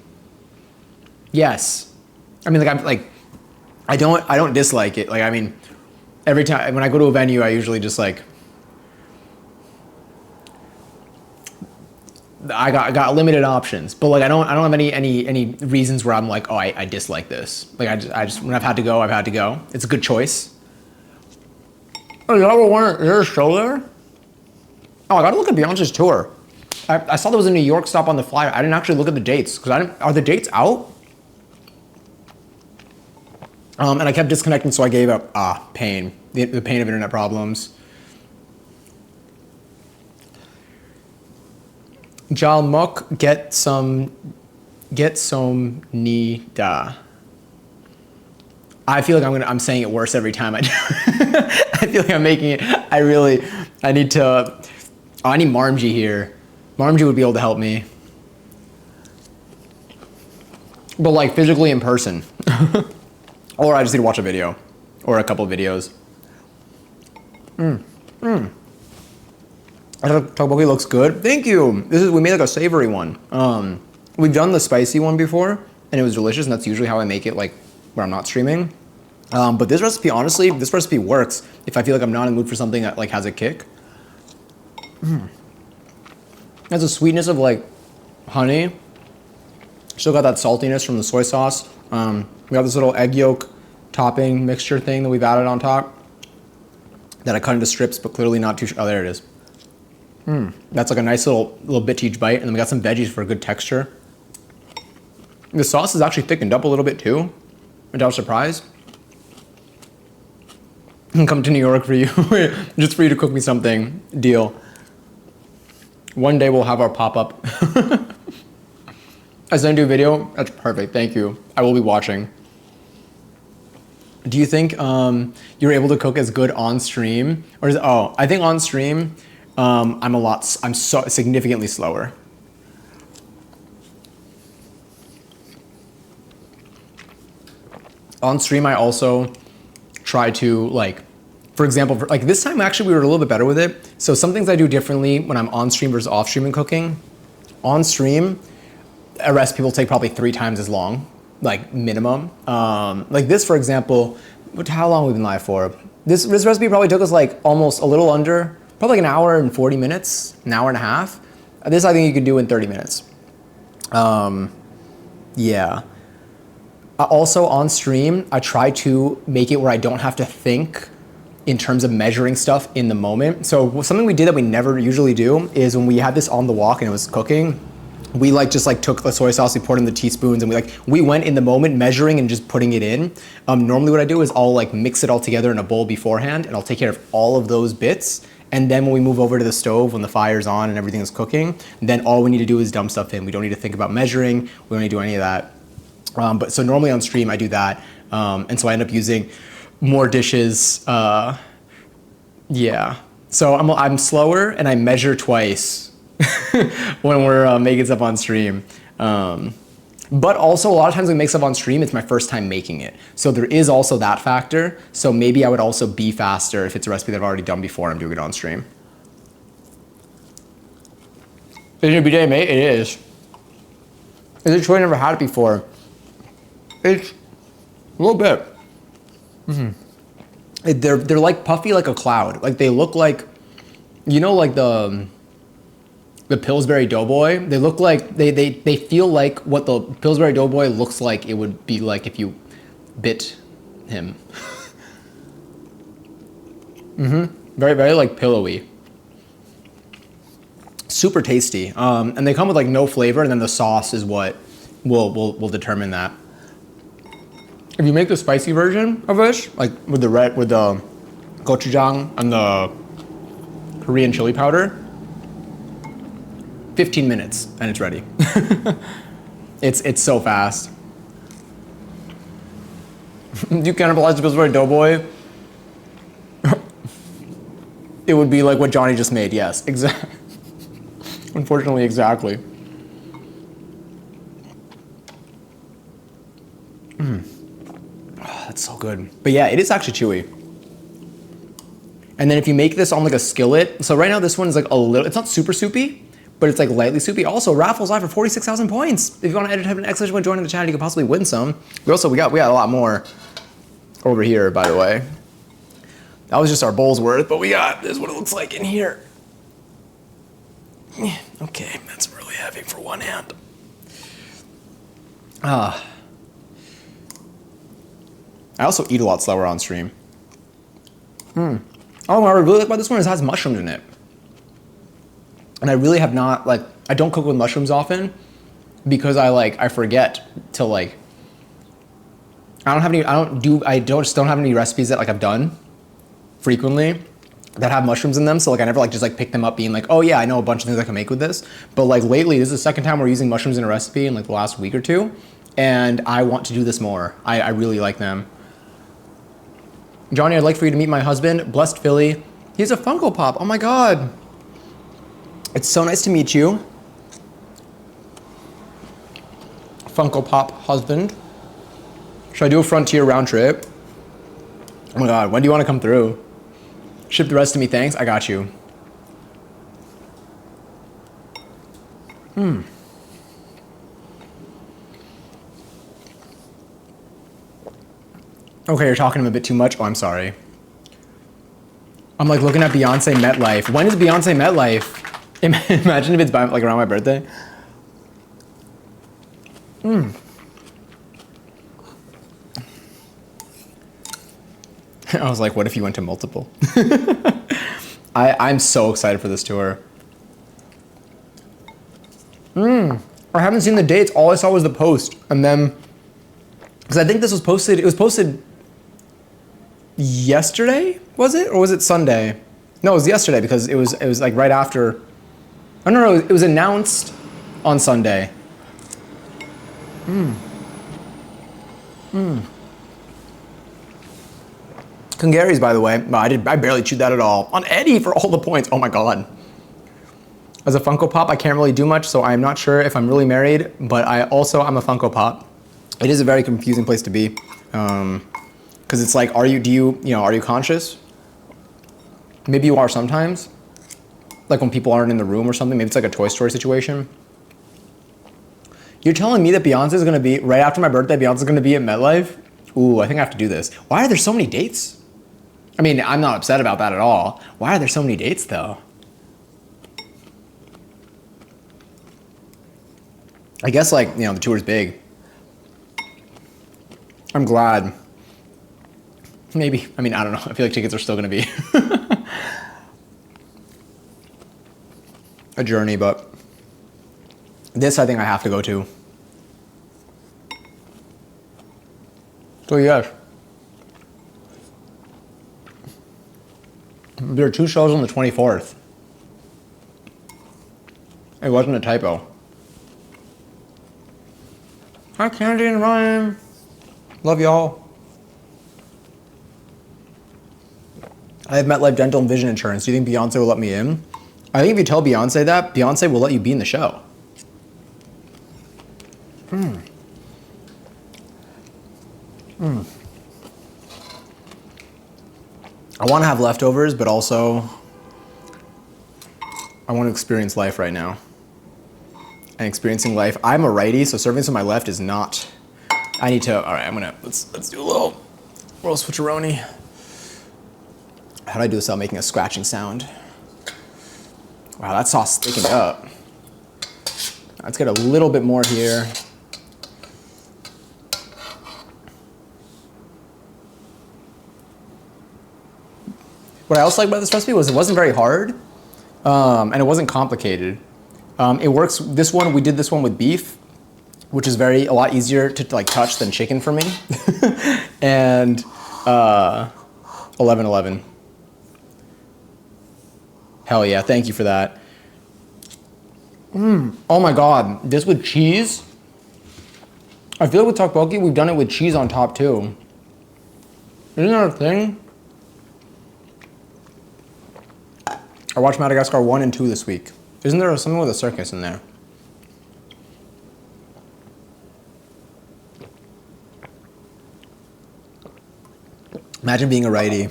Yes. I mean, I don't dislike it. Like, I mean, every time when I go to a venue, I usually just like, I got limited options, but like I don't have any reasons where I'm like, oh, I dislike this. Like I just when I've had to go, I've had to go. It's a good choice. Oh, is there a show there? Oh, I gotta look at Beyonce's tour. I saw there was a New York stop on the flyer. I didn't actually look at the dates because are the dates out? And I kept disconnecting, so I gave up. Pain. The pain of internet problems. Jalmok get some ni da. I feel like I'm saying it worse every time I do. I feel like I'm making it. I need Marmji here. Marmji would be able to help me. But like physically in person. Or I just need to watch a video. Or a couple of videos. Tteokbokki looks good. Thank you. We made like a savory one. We've done the spicy one before, and it was delicious. And that's usually how I make it, like when I'm not streaming. But this recipe, honestly, works if I feel like I'm not in the mood for something that like has a kick. Has a sweetness of like honey. Still got that saltiness from the soy sauce. We got this little egg yolk topping mixture thing that we've added on top that I cut into strips, but clearly not too. Oh, there it is. That's like a nice little bit to each bite, and then we got some veggies for a good texture. The sauce is actually thickened up a little bit too, which I was surprised. Come to New York for you, just for you to cook me something. Deal. One day we'll have our pop-up. I sent you a video. That's perfect. Thank you. I will be watching. Do you think you're able to cook as good on stream, or I think on stream. I'm so significantly slower. On stream, I also try to like, for example, like this time actually we were a little bit better with it. So some things I do differently when I'm on stream versus off stream and cooking. On stream, a recipe will take probably 3 times as long, like minimum. Like this, for example, how long have we been live for? This recipe probably took us like almost a little under. Probably like an hour and 40 minutes, an hour and a half. This I think you could do in 30 minutes. Yeah. Also on stream, I try to make it where I don't have to think in terms of measuring stuff in the moment. So something we did that we never usually do is when we had this on the wok and it was cooking, we just took the soy sauce, we poured in the teaspoons, and we went in the moment measuring and just putting it in. Normally what I do is I'll like mix it all together in a bowl beforehand, and I'll take care of all of those bits. And then when we move over to the stove, when the fire's on and everything is cooking, then all we need to do is dump stuff in. We don't need to think about measuring. We don't need to do any of that. But so normally on stream, I do that. And so I end up using more dishes. Yeah. So I'm slower and I measure twice when we're making stuff on stream. But also a lot of times when we make stuff on stream, it's my first time making it. So there is also that factor. So maybe I would also be faster if it's a recipe that I've already done before and I'm doing it on stream. Is it a bidet, mate? It is. Is it true I never had it before? It's a little bit. They're like puffy like a cloud. Like they look like, you know, like the Pillsbury Doughboy. They look like, they feel like what the Pillsbury Doughboy looks like it would be like if you bit him. Very, very like pillowy. Super tasty. And they come with like no flavor, and then the sauce is what will determine that. If you make the spicy version of this, like with the gochujang and the Korean chili powder, 15 minutes and it's ready. It's so fast. You cannibalize the Pillsbury Doughboy? It would be like what Johnny just made, yes. Exactly. Unfortunately, exactly. that's so good. But yeah, it is actually chewy. And then if you make this on like a skillet, so right now this one's like a little, it's not super soupy, but it's like lightly soupy. Also, raffles live for 46,000 points. If you want to enter, type an exclamation point joining the channel, you could possibly win some. We got a lot more over here, by the way. That was just our bowl's worth, but this is what it looks like in here. Okay, that's really heavy for one hand. I also eat a lot slower on stream. Oh, what I really like about this one is it has mushrooms in it. And I really have not, like, I don't cook with mushrooms often because I forget to like, I don't have any recipes that like I've done frequently that have mushrooms in them. So like I never like just like pick them up being like, oh yeah, I know a bunch of things I can make with this. But like lately, this is the second time we're using mushrooms in a recipe in like the last week or two. And I want to do this more. I really like them. Johnny, I'd like for you to meet my husband, Blessed Philly. He's a Funko Pop. Oh my God. It's so nice to meet you. Funko Pop husband. Should I do a Frontier round trip? Oh my God, when do you want to come through? Ship the rest to me, thanks. I got you. Okay, you're talking to him a bit too much. Oh, I'm sorry. I'm like looking at Beyonce MetLife. When is Beyonce MetLife? Imagine if it's by, like around my birthday. I was like, what if you went to multiple? I'm so excited for this tour. I haven't seen the dates. All I saw was the post. And then, because I think this was posted, it was posted yesterday, was it? Or was it Sunday? No, it was yesterday because it was like right after. Oh no, it was announced on Sunday. Kungary's, by the way. I barely chewed that at all. On Eddie for all the points. Oh my God. As a Funko Pop, I can't really do much, so I'm not sure if I'm really married, but I'm a Funko Pop. It is a very confusing place to be. Because it's like, are you conscious? Maybe you are sometimes. Like when people aren't in the room or something, maybe it's like a Toy Story situation. You're telling me that Beyonce's gonna be, right after my birthday, Beyonce's gonna be at MetLife? Ooh, I think I have to do this. Why are there so many dates? I mean, I'm not upset about that at all. Why are there so many dates though? I guess like, the tour's big. I'm glad. Maybe, I don't know. I feel like tickets are still gonna be a journey, but this I think I have to go to. So yes. There are 2 shows on the 24th. It wasn't a typo. Hi Candy and Ryan. Love y'all. I have MetLife dental and vision insurance. Do you think Beyonce will let me in? I think if you tell Beyonce that, Beyonce will let you be in the show. I want to have leftovers, but also I want to experience life right now. And experiencing life, I'm a righty, so serving to my left is not. I need to. All right, let's do a little switcheroni. How do I do this without making a scratching sound? Wow, that sauce thickened up. Let's get a little bit more here. What I also like about this recipe was it wasn't very hard, and it wasn't complicated. It works. We did this one with beef, which is a lot easier to like touch than chicken for me. And 1111. Hell yeah, thank you for that. Oh my God, this with cheese? I feel like with tteokbokki, we've done it with cheese on top too. Isn't that a thing? I watched Madagascar 1 and 2 this week. Isn't there something with a circus in there? Imagine being a righty.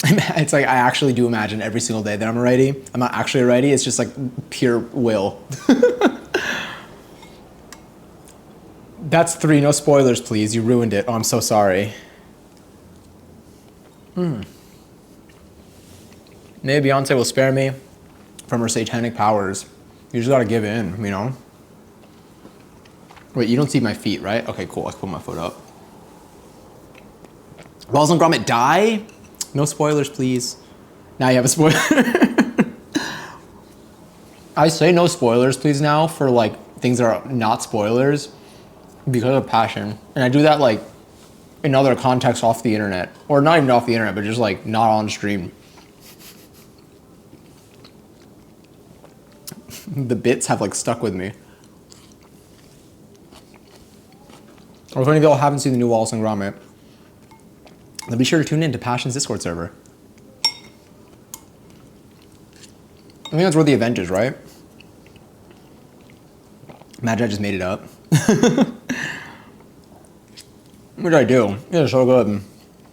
It's like I actually do imagine every single day that I'm a righty. I'm not actually a righty. It's just like pure will. That's 3. No spoilers, please. You ruined it. Oh, I'm so sorry. Maybe Beyonce will spare me from her satanic powers. You just gotta give in, you know? Wait, you don't see my feet, right? Okay, cool. I can put my foot up. Balls and Grommet die? No spoilers, please. Now you have a spoiler. I say no spoilers, please, now for like things that are not spoilers because of passion. And I do that like in other contexts off the internet. Or not even off the internet, but just like not on stream. The bits have like stuck with me. Or if any of y'all haven't seen the new Wallace and Gromit, then be sure to tune in to Passion's Discord server. I think that's where the event is, right? Imagine I just made it up. What did I do? It's so good.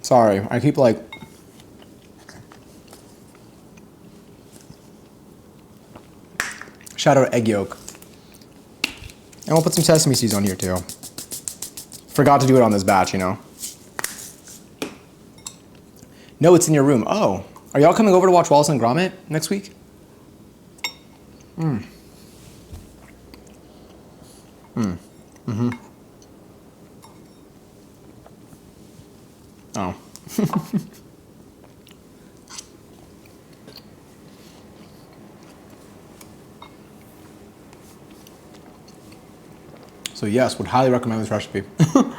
Sorry, I keep like... Shout out egg yolk. And we'll put some sesame seeds on here too. Forgot to do it on this batch, you know. No, it's in your room. Oh, are y'all coming over to watch Wallace and Gromit next week? Oh. So yes, would highly recommend this recipe. I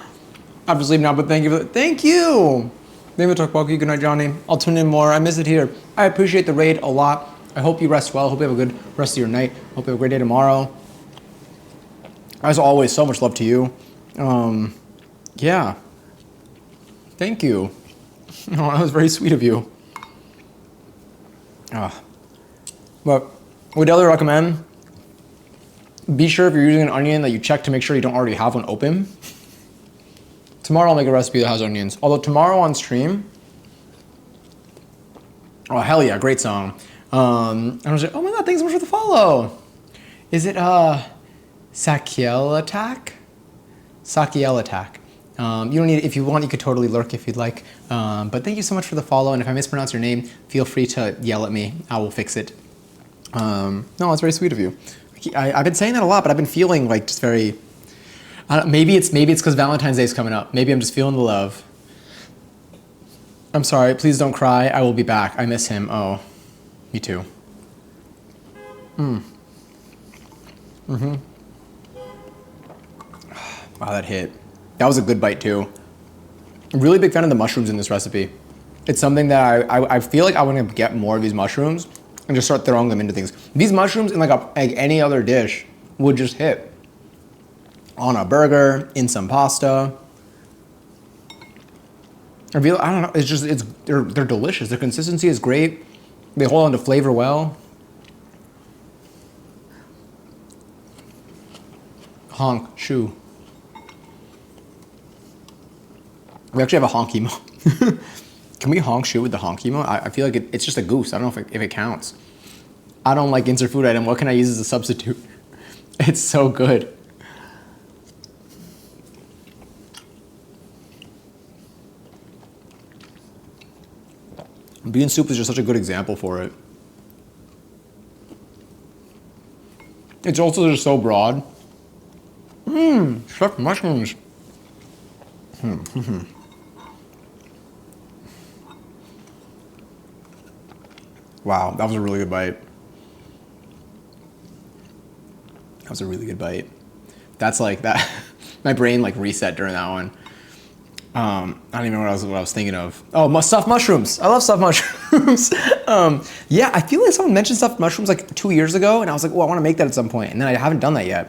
have to sleep now, but thank you for thank you. Thank you, Tteokbokki. Good night, Johnny. I'll tune in more. I miss it here. I appreciate the raid a lot. I hope you rest well. Hope you have a good rest of your night. Hope you have a great day tomorrow. As always, so much love to you. Yeah. Thank you. Oh, that was very sweet of you. But would definitely recommend. Be sure if you're using an onion that you check to make sure you don't already have one open. Tomorrow I'll make a recipe that has onions. Although tomorrow on stream, oh hell yeah, great song. I was like, oh my god, thanks so much for the follow. Is it Sakiel Attack? Sakiel Attack. You don't need, if you want, you could totally lurk if you'd like. But thank you so much for the follow, and if I mispronounce your name, feel free to yell at me. I will fix it. No, it's very sweet of you. I've been saying that a lot, but I've been feeling like just very. Maybe it's because Valentine's Day is coming up. Maybe I'm just feeling the love. I'm sorry. Please don't cry. I will be back. I miss him. Oh, me too. Wow, that hit. That was a good bite too. I'm really big fan of the mushrooms in this recipe. It's something that I feel like I want to get more of these mushrooms and just start throwing them into things. These mushrooms in like any other dish would just hit. On a burger, in some pasta. I don't know, it's just, they're delicious. Their consistency is great. They hold on to flavor well. Honk, shoe. We actually have a honk emo. Can we honk shoe with the honk emo? I feel like it's just a goose. I don't know if it counts. I don't like insert food item. What can I use as a substitute? It's so good. Bean soup is just such a good example for it. It's also just so broad. Stuffed mushrooms. Wow, that was a really good bite. That was a really good bite. That's like that. My brain like reset during that one. I don't even know what I was thinking of. Oh, stuffed mushrooms. I love stuffed mushrooms. Yeah, I feel like someone mentioned stuffed mushrooms like 2 years ago, and I was like, oh, I want to make that at some point, and then I haven't done that yet.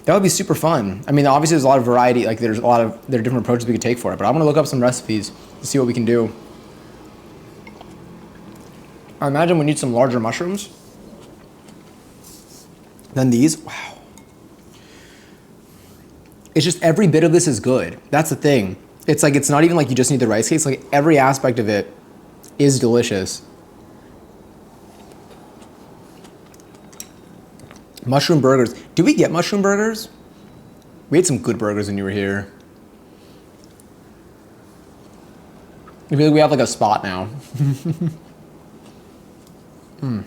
That would be super fun. I mean, obviously there's a lot of variety, like there are different approaches we could take for it, but I'm gonna look up some recipes to see what we can do. I imagine we need some larger mushrooms than these. Wow. It's just every bit of this is good. That's the thing. It's like, it's not even like you just need the rice cakes. Like every aspect of it is delicious. Mushroom burgers. Do we get mushroom burgers? We had some good burgers when you were here. I feel like we have like a spot now. Can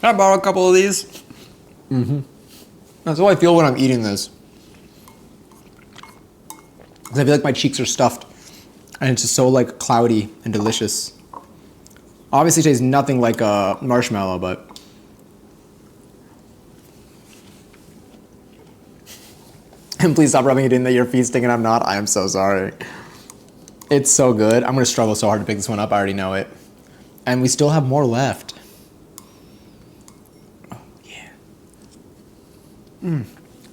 I borrow a couple of these? That's how I feel when I'm eating this. 'Cause I feel like my cheeks are stuffed and it's just so like cloudy and delicious. Obviously it tastes nothing like a marshmallow, but and please stop rubbing it in that you're feasting and I'm not. I am so sorry. It's so good. I'm gonna struggle so hard to pick this one up. I already know it. And we still have more left. Oh, yeah.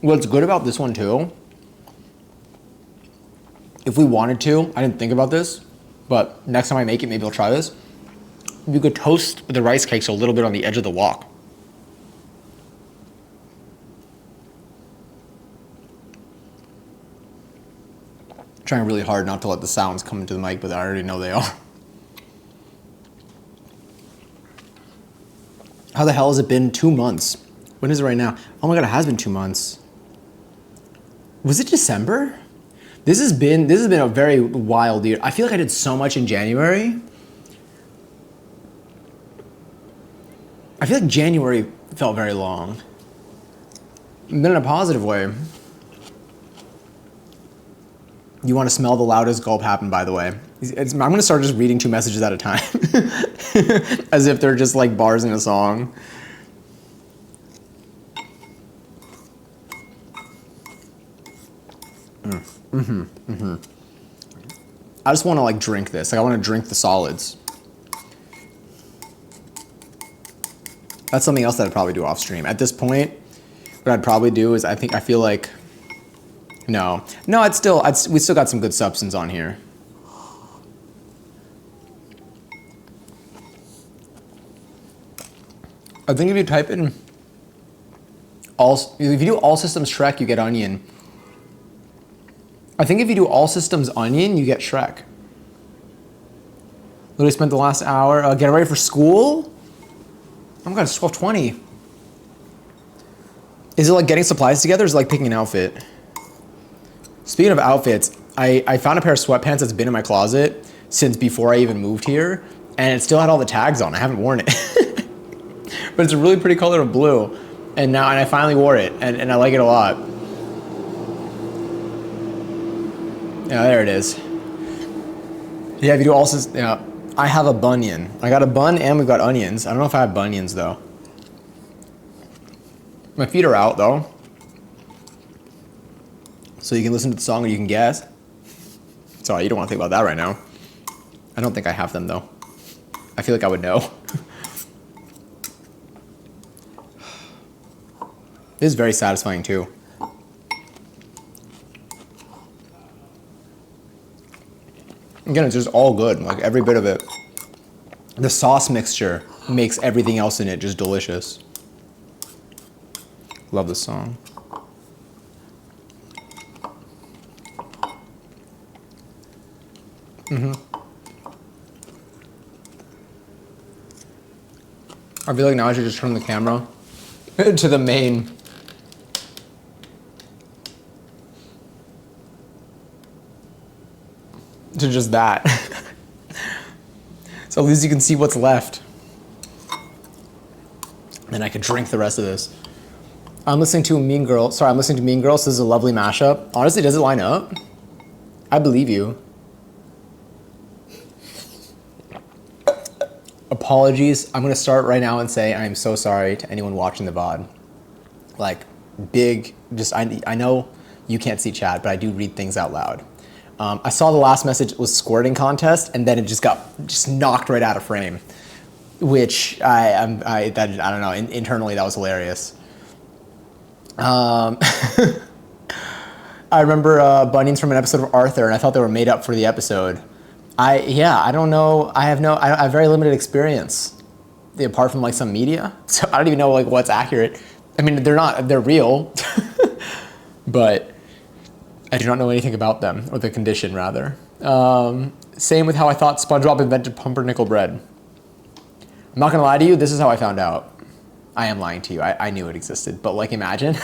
What's good about this one too, if we wanted to, I didn't think about this, but next time I make it, maybe I'll try this. You could toast the rice cakes a little bit on the edge of the wok. Trying really hard not to let the sounds come into the mic, but I already know they are. How the hell has it been 2 months? When is it right now? Oh my God, it has been 2 months. Was it December? This has been a very wild year. I feel like I did so much in January. I feel like January felt very long. But in a positive way. You want to smell the loudest gulp happen, by the way. I'm going to start just reading 2 messages at a time. As if they're just like bars in a song. I just want to like drink this. Like I want to drink the solids. That's something else that I'd probably do off stream. At this point, what I'd probably do is I feel like, no, we still got some good substance on here. I think if you type in if you do all systems Shrek, you get onion. I think if you do all systems onion, you get Shrek. Literally spent the last hour getting ready for school. Oh my God, it's 12:20. Is it like getting supplies together, or is it like picking an outfit? Speaking of outfits, I found a pair of sweatpants that's been in my closet since before I even moved here, and it still had all the tags on. I haven't worn it. But it's a really pretty color of blue. And I finally wore it, and I like it a lot. Yeah, there it is. Yeah, if you do also, yeah, I have a bunion. I got a bun and we've got onions. I don't know if I have bunions though. My feet are out though. So you can listen to the song or you can guess. Sorry, you don't want to think about that right now. I don't think I have them though. I feel like I would know. This is very satisfying too. Again, it's just all good, like every bit of it. The sauce mixture makes everything else in it just delicious. Love this song. I feel like now I should just turn the camera to the main. To just that. So at least you can see what's left. And I can drink the rest of this. I'm listening to Mean Girls. Sorry, I'm listening to Mean Girls. This is a lovely mashup. Honestly, does it line up? I believe you. Apologies. I'm gonna start right now and say I am so sorry to anyone watching the VOD. Like, big, just, I know you can't see chat, but I do read things out loud. I saw the last message was squirting contest, and then it just got knocked right out of frame, which I don't know. Internally, that was hilarious. I remember bunions from an episode of Arthur, and I thought they were made up for the episode. I don't know. I have very limited experience, apart from like some media, so I don't even know like what's accurate. I mean, they're real, but I do not know anything about them, or the condition rather. Same with how I thought SpongeBob invented pumpernickel bread. I'm not gonna lie to you, this is how I found out. I am lying to you, I knew it existed, but like imagine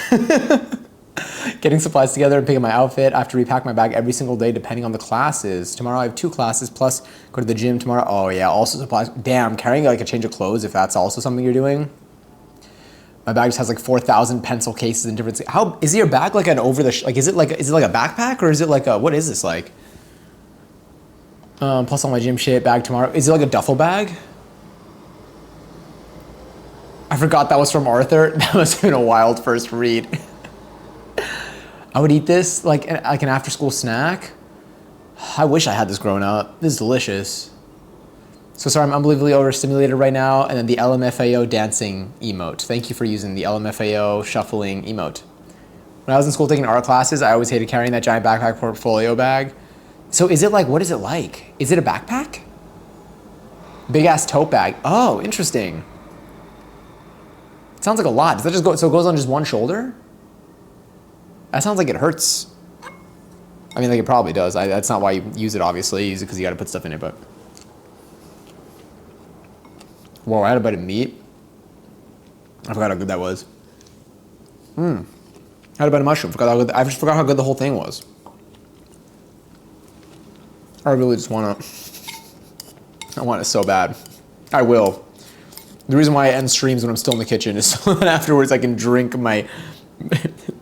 getting supplies together and picking my outfit. I have to repack my bag every single day depending on the classes. Tomorrow I have 2 classes plus go to the gym tomorrow. Oh yeah, also supplies. Damn, carrying like a change of clothes if that's also something you're doing. My bag just has like 4,000 pencil cases and different. How is your bag like an over the like? Is it like a backpack or is it like a what is this like? Plus all my gym shit bag tomorrow. Is it like a duffel bag? I forgot that was from Arthur. That must have been a wild first read. I would eat this like an after school snack. I wish I had this growing up. This is delicious. So sorry, I'm unbelievably overstimulated right now. And then the LMFAO dancing emote. Thank you for using the LMFAO shuffling emote. When I was in school taking art classes, I always hated carrying that giant backpack portfolio bag. So is it like, what is it like? Is it a backpack? Big ass tote bag. Oh, interesting. It sounds like a lot. Does that just go, so it goes on just one shoulder? That sounds like it hurts. I mean, like it probably does. That's not why you use it, obviously. You use it because you got to put stuff in it, but. Whoa, I had a bite of meat. I forgot how good that was. I had a bite of mushroom. I just forgot how good the whole thing was. I really just want it so bad. I will. The reason why I end streams when I'm still in the kitchen is so that afterwards I can drink my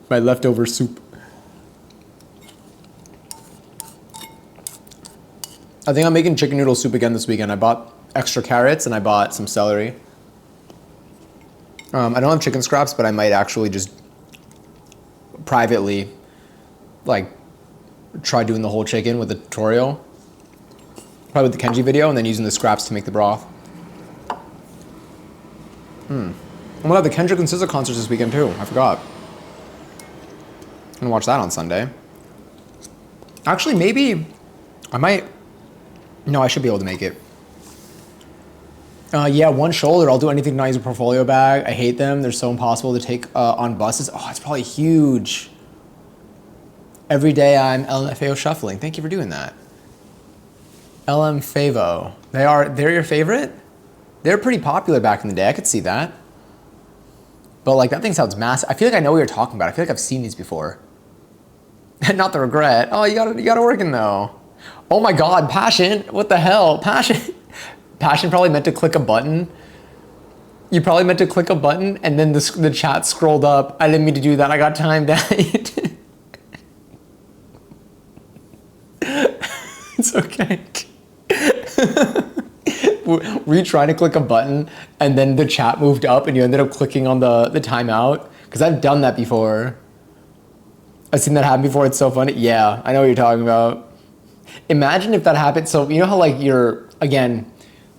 my leftover soup. I think I'm making chicken noodle soup again this weekend. I bought extra carrots and I bought some celery. I don't have chicken scraps, but I might actually just privately like try doing the whole chicken with the tutorial. Probably with the Kenji video and then using the scraps to make the broth. I'm gonna have the Kendrick and SZA concerts this weekend too. I forgot. I'm gonna watch that on Sunday. Actually, maybe I might. No, I should be able to make it. Yeah, one shoulder. I'll do anything to not use a portfolio bag. I hate them. They're so impossible to take on buses. Oh, it's probably huge. Every day I'm LMFAO shuffling. Thank you for doing that. LMFAO. They're your favorite? They're pretty popular back in the day. I could see that. But like that thing sounds massive. I feel like I know what you're talking about. I feel like I've seen these before. Not the regret. Oh, you got it working though. Oh my God, Passion. What the hell? Passion probably meant to click a button. You probably meant to click a button and then the chat scrolled up. I didn't mean to do that. I got timed out. It's okay. Were you trying to click a button and then the chat moved up and you ended up clicking on the timeout? Because I've done that before. I've seen that happen before. It's so funny. Yeah, I know what you're talking about. Imagine if that happened. So you know how like you're, again,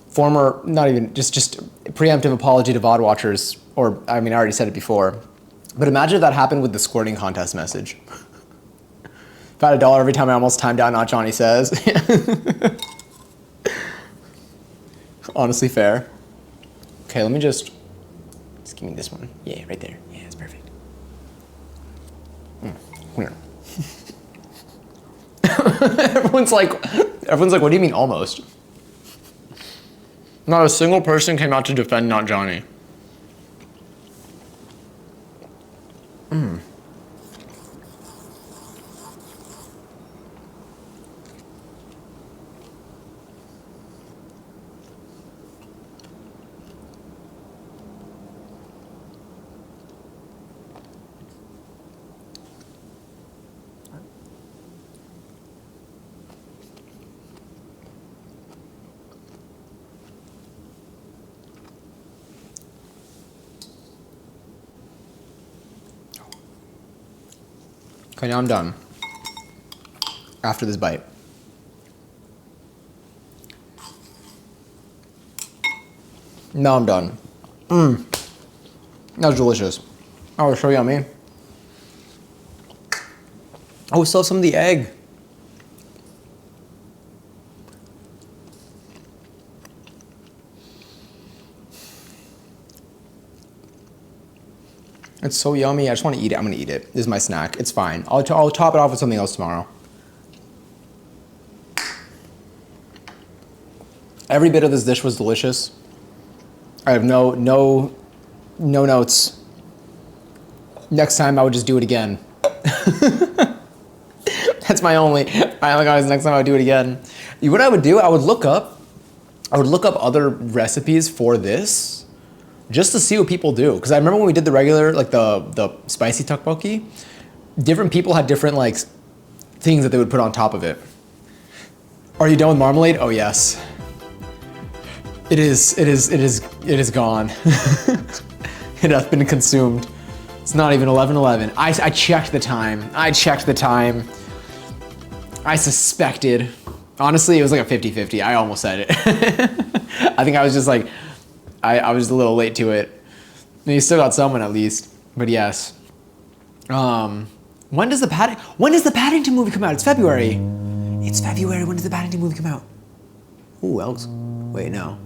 former, not even, just preemptive apology to VOD watchers, or I mean, I already said it before. But imagine if that happened with the squirting contest message. If I had $1 every time I almost timed out, not Johnny Says. Honestly fair. Okay, let me just give me this one. Yeah, right there. Yeah, it's perfect. Here. Everyone's like, what do you mean almost? Not a single person came out to defend Not Johnny. Okay, now I'm done. After this bite. Now I'm done. That was delicious. Oh, it's so yummy. Oh, we still have some of the egg. It's so yummy. I just want to eat it. I'm gonna eat it. This is my snack. It's fine. I'll top it off with something else tomorrow. Every bit of this dish was delicious. I have no notes. Next time I would just do it again. That's my only guys, next time I would do it again. What I would do, I would look up other recipes for this just to see what people do. Because I remember when we did the regular, like the spicy tteokbokki, different people had different like things that they would put on top of it. Are you done with marmalade? Oh yes. It is gone. It hath been consumed. It's not even 11:11. I checked the time. I suspected. Honestly, it was like a 50-50. I almost said it. I think I was just like, I was a little late to it. You still got someone at least. But yes. When does the Paddington movie come out? It's February. It's February. When does the Paddington movie come out? Ooh, that looks. Wait, no.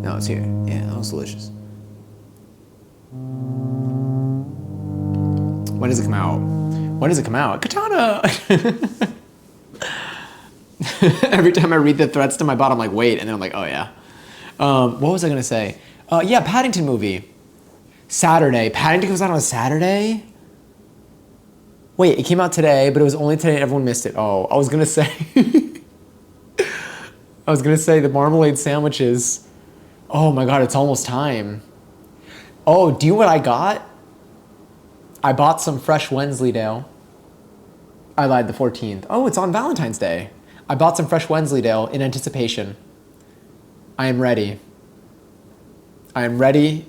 No, it's here. Yeah, that looks delicious. When does it come out? When does it come out? Katana! Every time I read the threats to my bot, I'm like, wait, and then I'm like, oh yeah. What was I gonna say? Yeah, Paddington movie. Saturday. Paddington comes out on a Saturday? Wait, it came out today, but it was only today and everyone missed it. Oh, I was gonna say... I was gonna say the marmalade sandwiches. Oh my god, it's almost time. Oh, do you know what I got? I bought some fresh Wensleydale. I lied, the 14th. Oh, it's on Valentine's Day. I bought some fresh Wensleydale in anticipation. I am ready. I am ready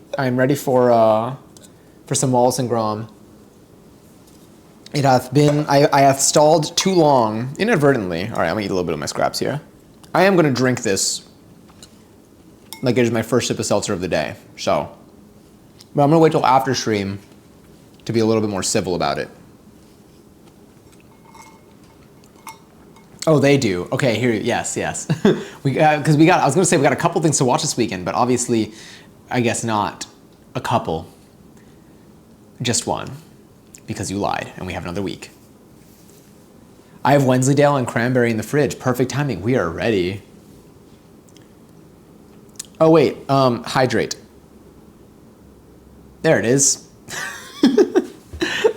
for some Wallace and Gromit. It hath been, I hath stalled too long, inadvertently. All right, I'm gonna eat a little bit of my scraps here. I am gonna drink this like it is my first sip of seltzer of the day, so. But I'm gonna wait till after stream to be a little bit more civil about it. Oh, they do. Okay, here, yes. Because I was gonna say we got a couple things to watch this weekend, but obviously, I guess not a couple, just one, because you lied and we have another week. I have Wensleydale and cranberry in the fridge. Perfect timing. We are ready. Oh wait, hydrate. There it is.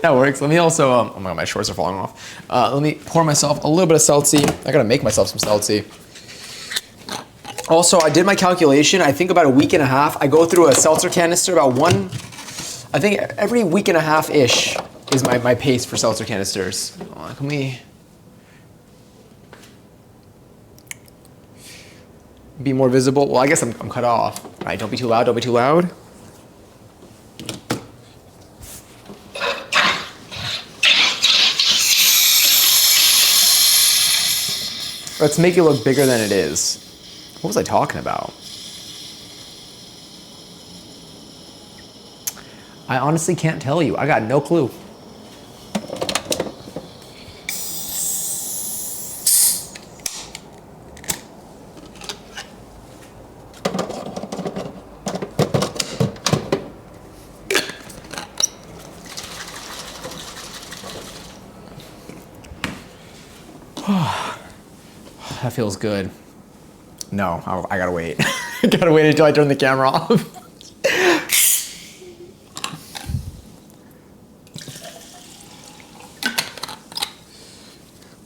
That works. Let me also, oh my god, my shorts are falling off. Let me pour myself a little bit of seltzy. I gotta make myself some seltzy. Also, I did my calculation. I think about a week and a half. I go through a seltzer canister about I think every week and a half-ish is my pace for seltzer canisters. Can we be more visible? Well, I guess I'm cut off. All right, don't be too loud, don't be too loud. Let's make it look bigger than it is. What was I talking about? I honestly can't tell you. I got no clue. That feels good. No, I gotta wait. I gotta wait until I turn the camera off.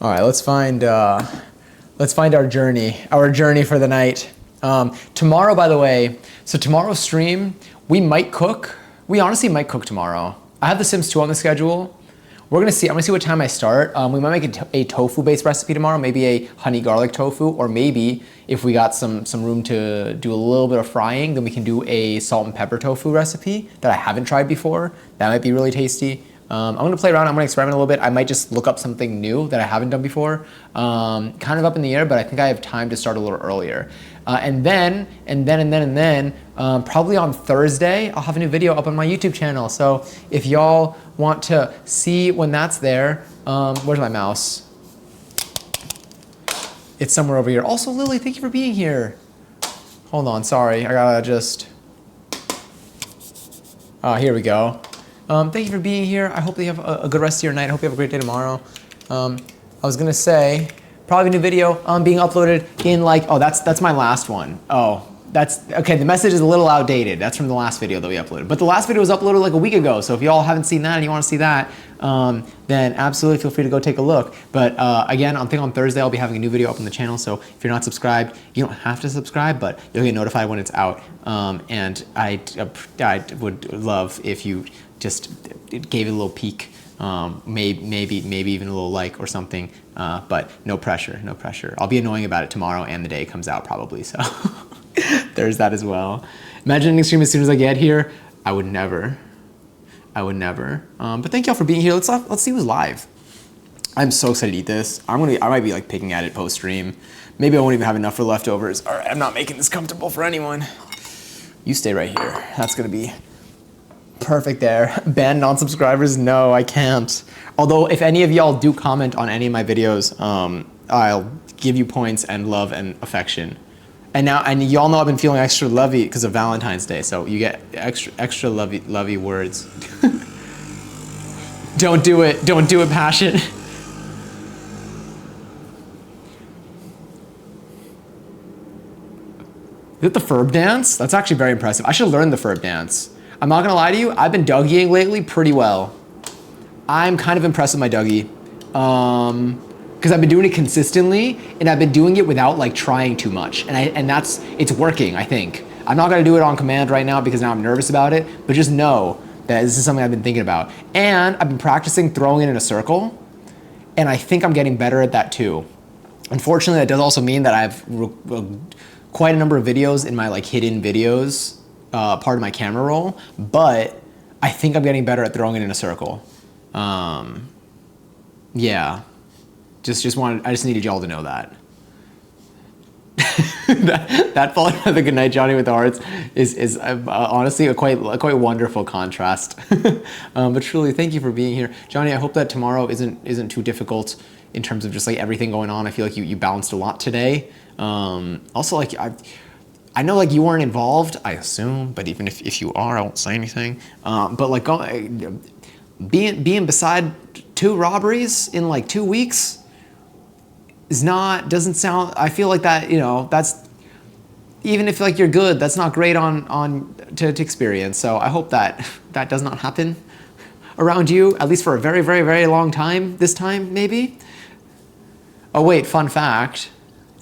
All right, let's find our journey for the night. Tomorrow, by the way, so tomorrow's stream, we might cook. We honestly might cook tomorrow. I have The Sims 2 on the schedule. I'm gonna see what time I start. We might make a tofu-based recipe tomorrow, maybe a honey garlic tofu, or maybe if we got some room to do a little bit of frying, then we can do a salt and pepper tofu recipe that I haven't tried before. That might be really tasty. I'm gonna play around, I'm gonna experiment a little bit. I might just look up something new that I haven't done before. Kind of up in the air, but I think I have time to start a little earlier. And then, probably on Thursday, I'll have a new video up on my YouTube channel. So if y'all want to see when that's there, where's my mouse? It's somewhere over here. Also, Lily, thank you for being here. Hold on, sorry, I gotta just, here we go. Thank you for being here. I hope that you have a good rest of your night. I hope you have a great day tomorrow. I was gonna say, probably a new video being uploaded in like, oh, that's my last one. Oh, that's, okay, the message is a little outdated. That's from the last video that we uploaded. But the last video was uploaded like a week ago, so if y'all haven't seen that and you wanna see that, then absolutely feel free to go take a look. But again, I think on Thursday I'll be having a new video up on the channel, so if you're not subscribed, you don't have to subscribe, but you'll get notified when it's out. And I would love if you just gave it a little peek, maybe even a little like or something, but no pressure, no pressure. I'll be annoying about it tomorrow and the day it comes out probably, so there's that as well. Imagine ending stream as soon as I get here. I would never. But thank y'all for being here. Let's see who's live. I'm so excited to eat this. I might be like picking at it post stream. Maybe I won't even have enough for leftovers. All right, I'm not making this comfortable for anyone. You stay right here. That's gonna be perfect there. Ban non-subscribers? No, I can't. Although if any of y'all do comment on any of my videos, I'll give you points and love and affection. And y'all know I've been feeling extra lovey because of Valentine's Day, so you get extra lovey words. Don't do it, Passion. Is it the Ferb dance? That's actually very impressive. I should learn the Ferb dance. I'm not gonna lie to you, I've been Dougieing lately pretty well. I'm kind of impressed with my Dougie. Because I've been doing it consistently, and I've been doing it without like trying too much. And it's working, I think. I'm not gonna do it on command right now because now I'm nervous about it, but just know that this is something I've been thinking about. And I've been practicing throwing it in a circle, and I think I'm getting better at that too. Unfortunately, that does also mean that I have quite a number of videos in my like hidden videos, part of my camera roll, but I think I'm getting better at throwing it in a circle. Yeah. I just needed y'all to know that. that followed by the good night Johnny with the hearts is honestly a quite wonderful contrast. But truly, thank you for being here, Johnny. I hope that tomorrow isn't too difficult in terms of just like everything going on. I feel like you balanced a lot today. Also, like I know like you weren't involved, I assume, but even if you are, I won't say anything. But like being beside 2 robberies in like 2 weeks doesn't sound, I feel like that, you know, that's, even if like you're good, that's not great to experience. So I hope that does not happen around you, at least for a very, very, very long time, this time, maybe. Oh wait, fun fact.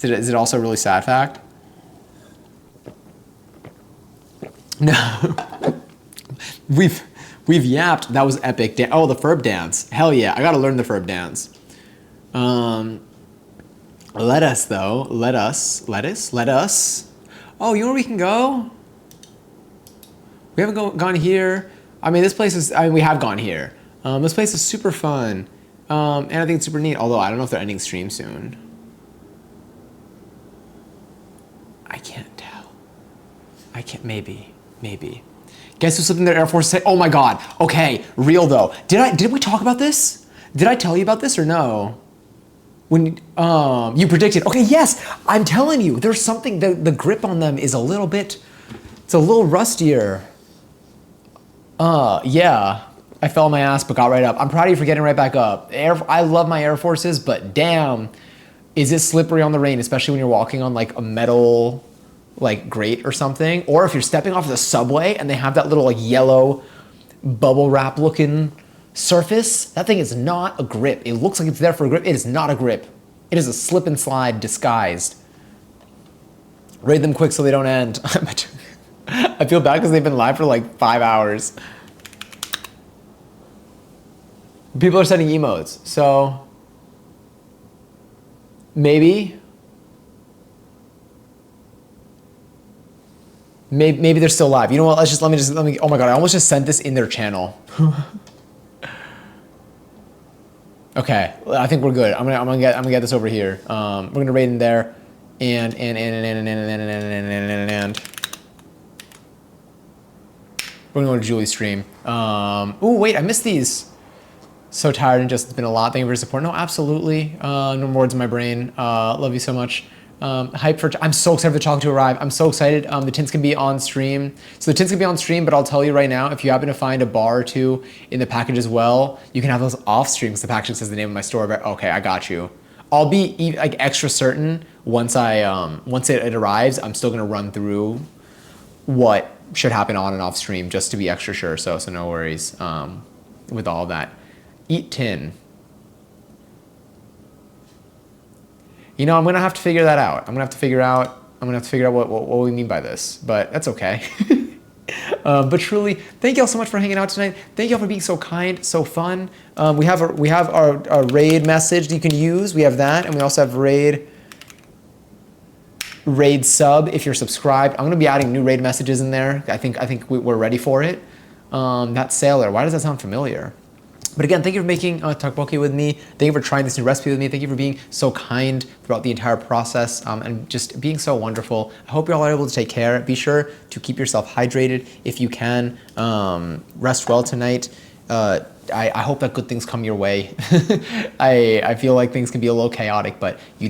Is it also a really sad fact? No. We've yapped. That was epic. Oh, the Ferb dance. Hell yeah, I gotta learn the Ferb dance. Let us though. Let us. Oh, you know where we can go? We haven't gone here. I mean, this place is. I mean, we have gone here. This place is super fun, and I think it's super neat. Although I don't know if they're ending stream soon. I can't tell. I can't. Maybe. Guess who slipped in their Air Force? Oh my God. Okay, real though. Did we talk about this? Did I tell you about this or no? When you predicted. Okay, yes. I'm telling you, there's something. The grip on them is a little bit. It's a little rustier. Yeah. I fell on my ass but got right up. I'm proud of you for getting right back up. I love my Air Forces, but damn, is it slippery on the rain, especially when you're walking on like a metal like grate or something, or if you're stepping off the subway and they have that little like yellow bubble wrap looking surface. That thing is not a grip. It looks like it's there for a grip. It is not a grip. It is a slip and slide disguised. Raid them quick so they don't end. I feel bad because they've been live for like 5 hours. People are sending emotes, so maybe they're still live. You know what? Let me. Oh my God! I almost just sent this in their channel. Okay, I think we're good. I'm gonna get this over here. We're gonna raid in there, and we're gonna go to Julie's stream. Oh wait, I missed these. So tired and just it's been a lot. Thank you for your support. No, absolutely. No more words in my brain. Love you so much. Hype for. I'm so excited for the chocolate to arrive. I'm so excited. The tints can be on stream. So the tints can be on stream, but I'll tell you right now, if you happen to find a bar or two in the package as well, you can have those off stream. Because the package says the name of my store. But okay, I got you. I'll be like extra certain once it arrives. I'm still gonna run through what should happen on and off stream just to be extra sure. So no worries with all of that. Eat tin. You know, I'm gonna have to figure that out. I'm gonna have to figure out what we mean by this, but that's okay. But truly, thank you all so much for hanging out tonight. Thank you all for being so kind, so fun. We have our raid message that you can use. We have that, and we also have raid sub if you're subscribed. I'm gonna be adding new raid messages in there. I think we're ready for it. That sailor. Why does that sound familiar? But again, thank you for making tteokbokki with me. Thank you for trying this new recipe with me. Thank you for being so kind throughout the entire process and just being so wonderful. I hope you all are able to take care. Be sure to keep yourself hydrated if you can. Rest well tonight. I hope that good things come your way. I feel like things can be a little chaotic, but you did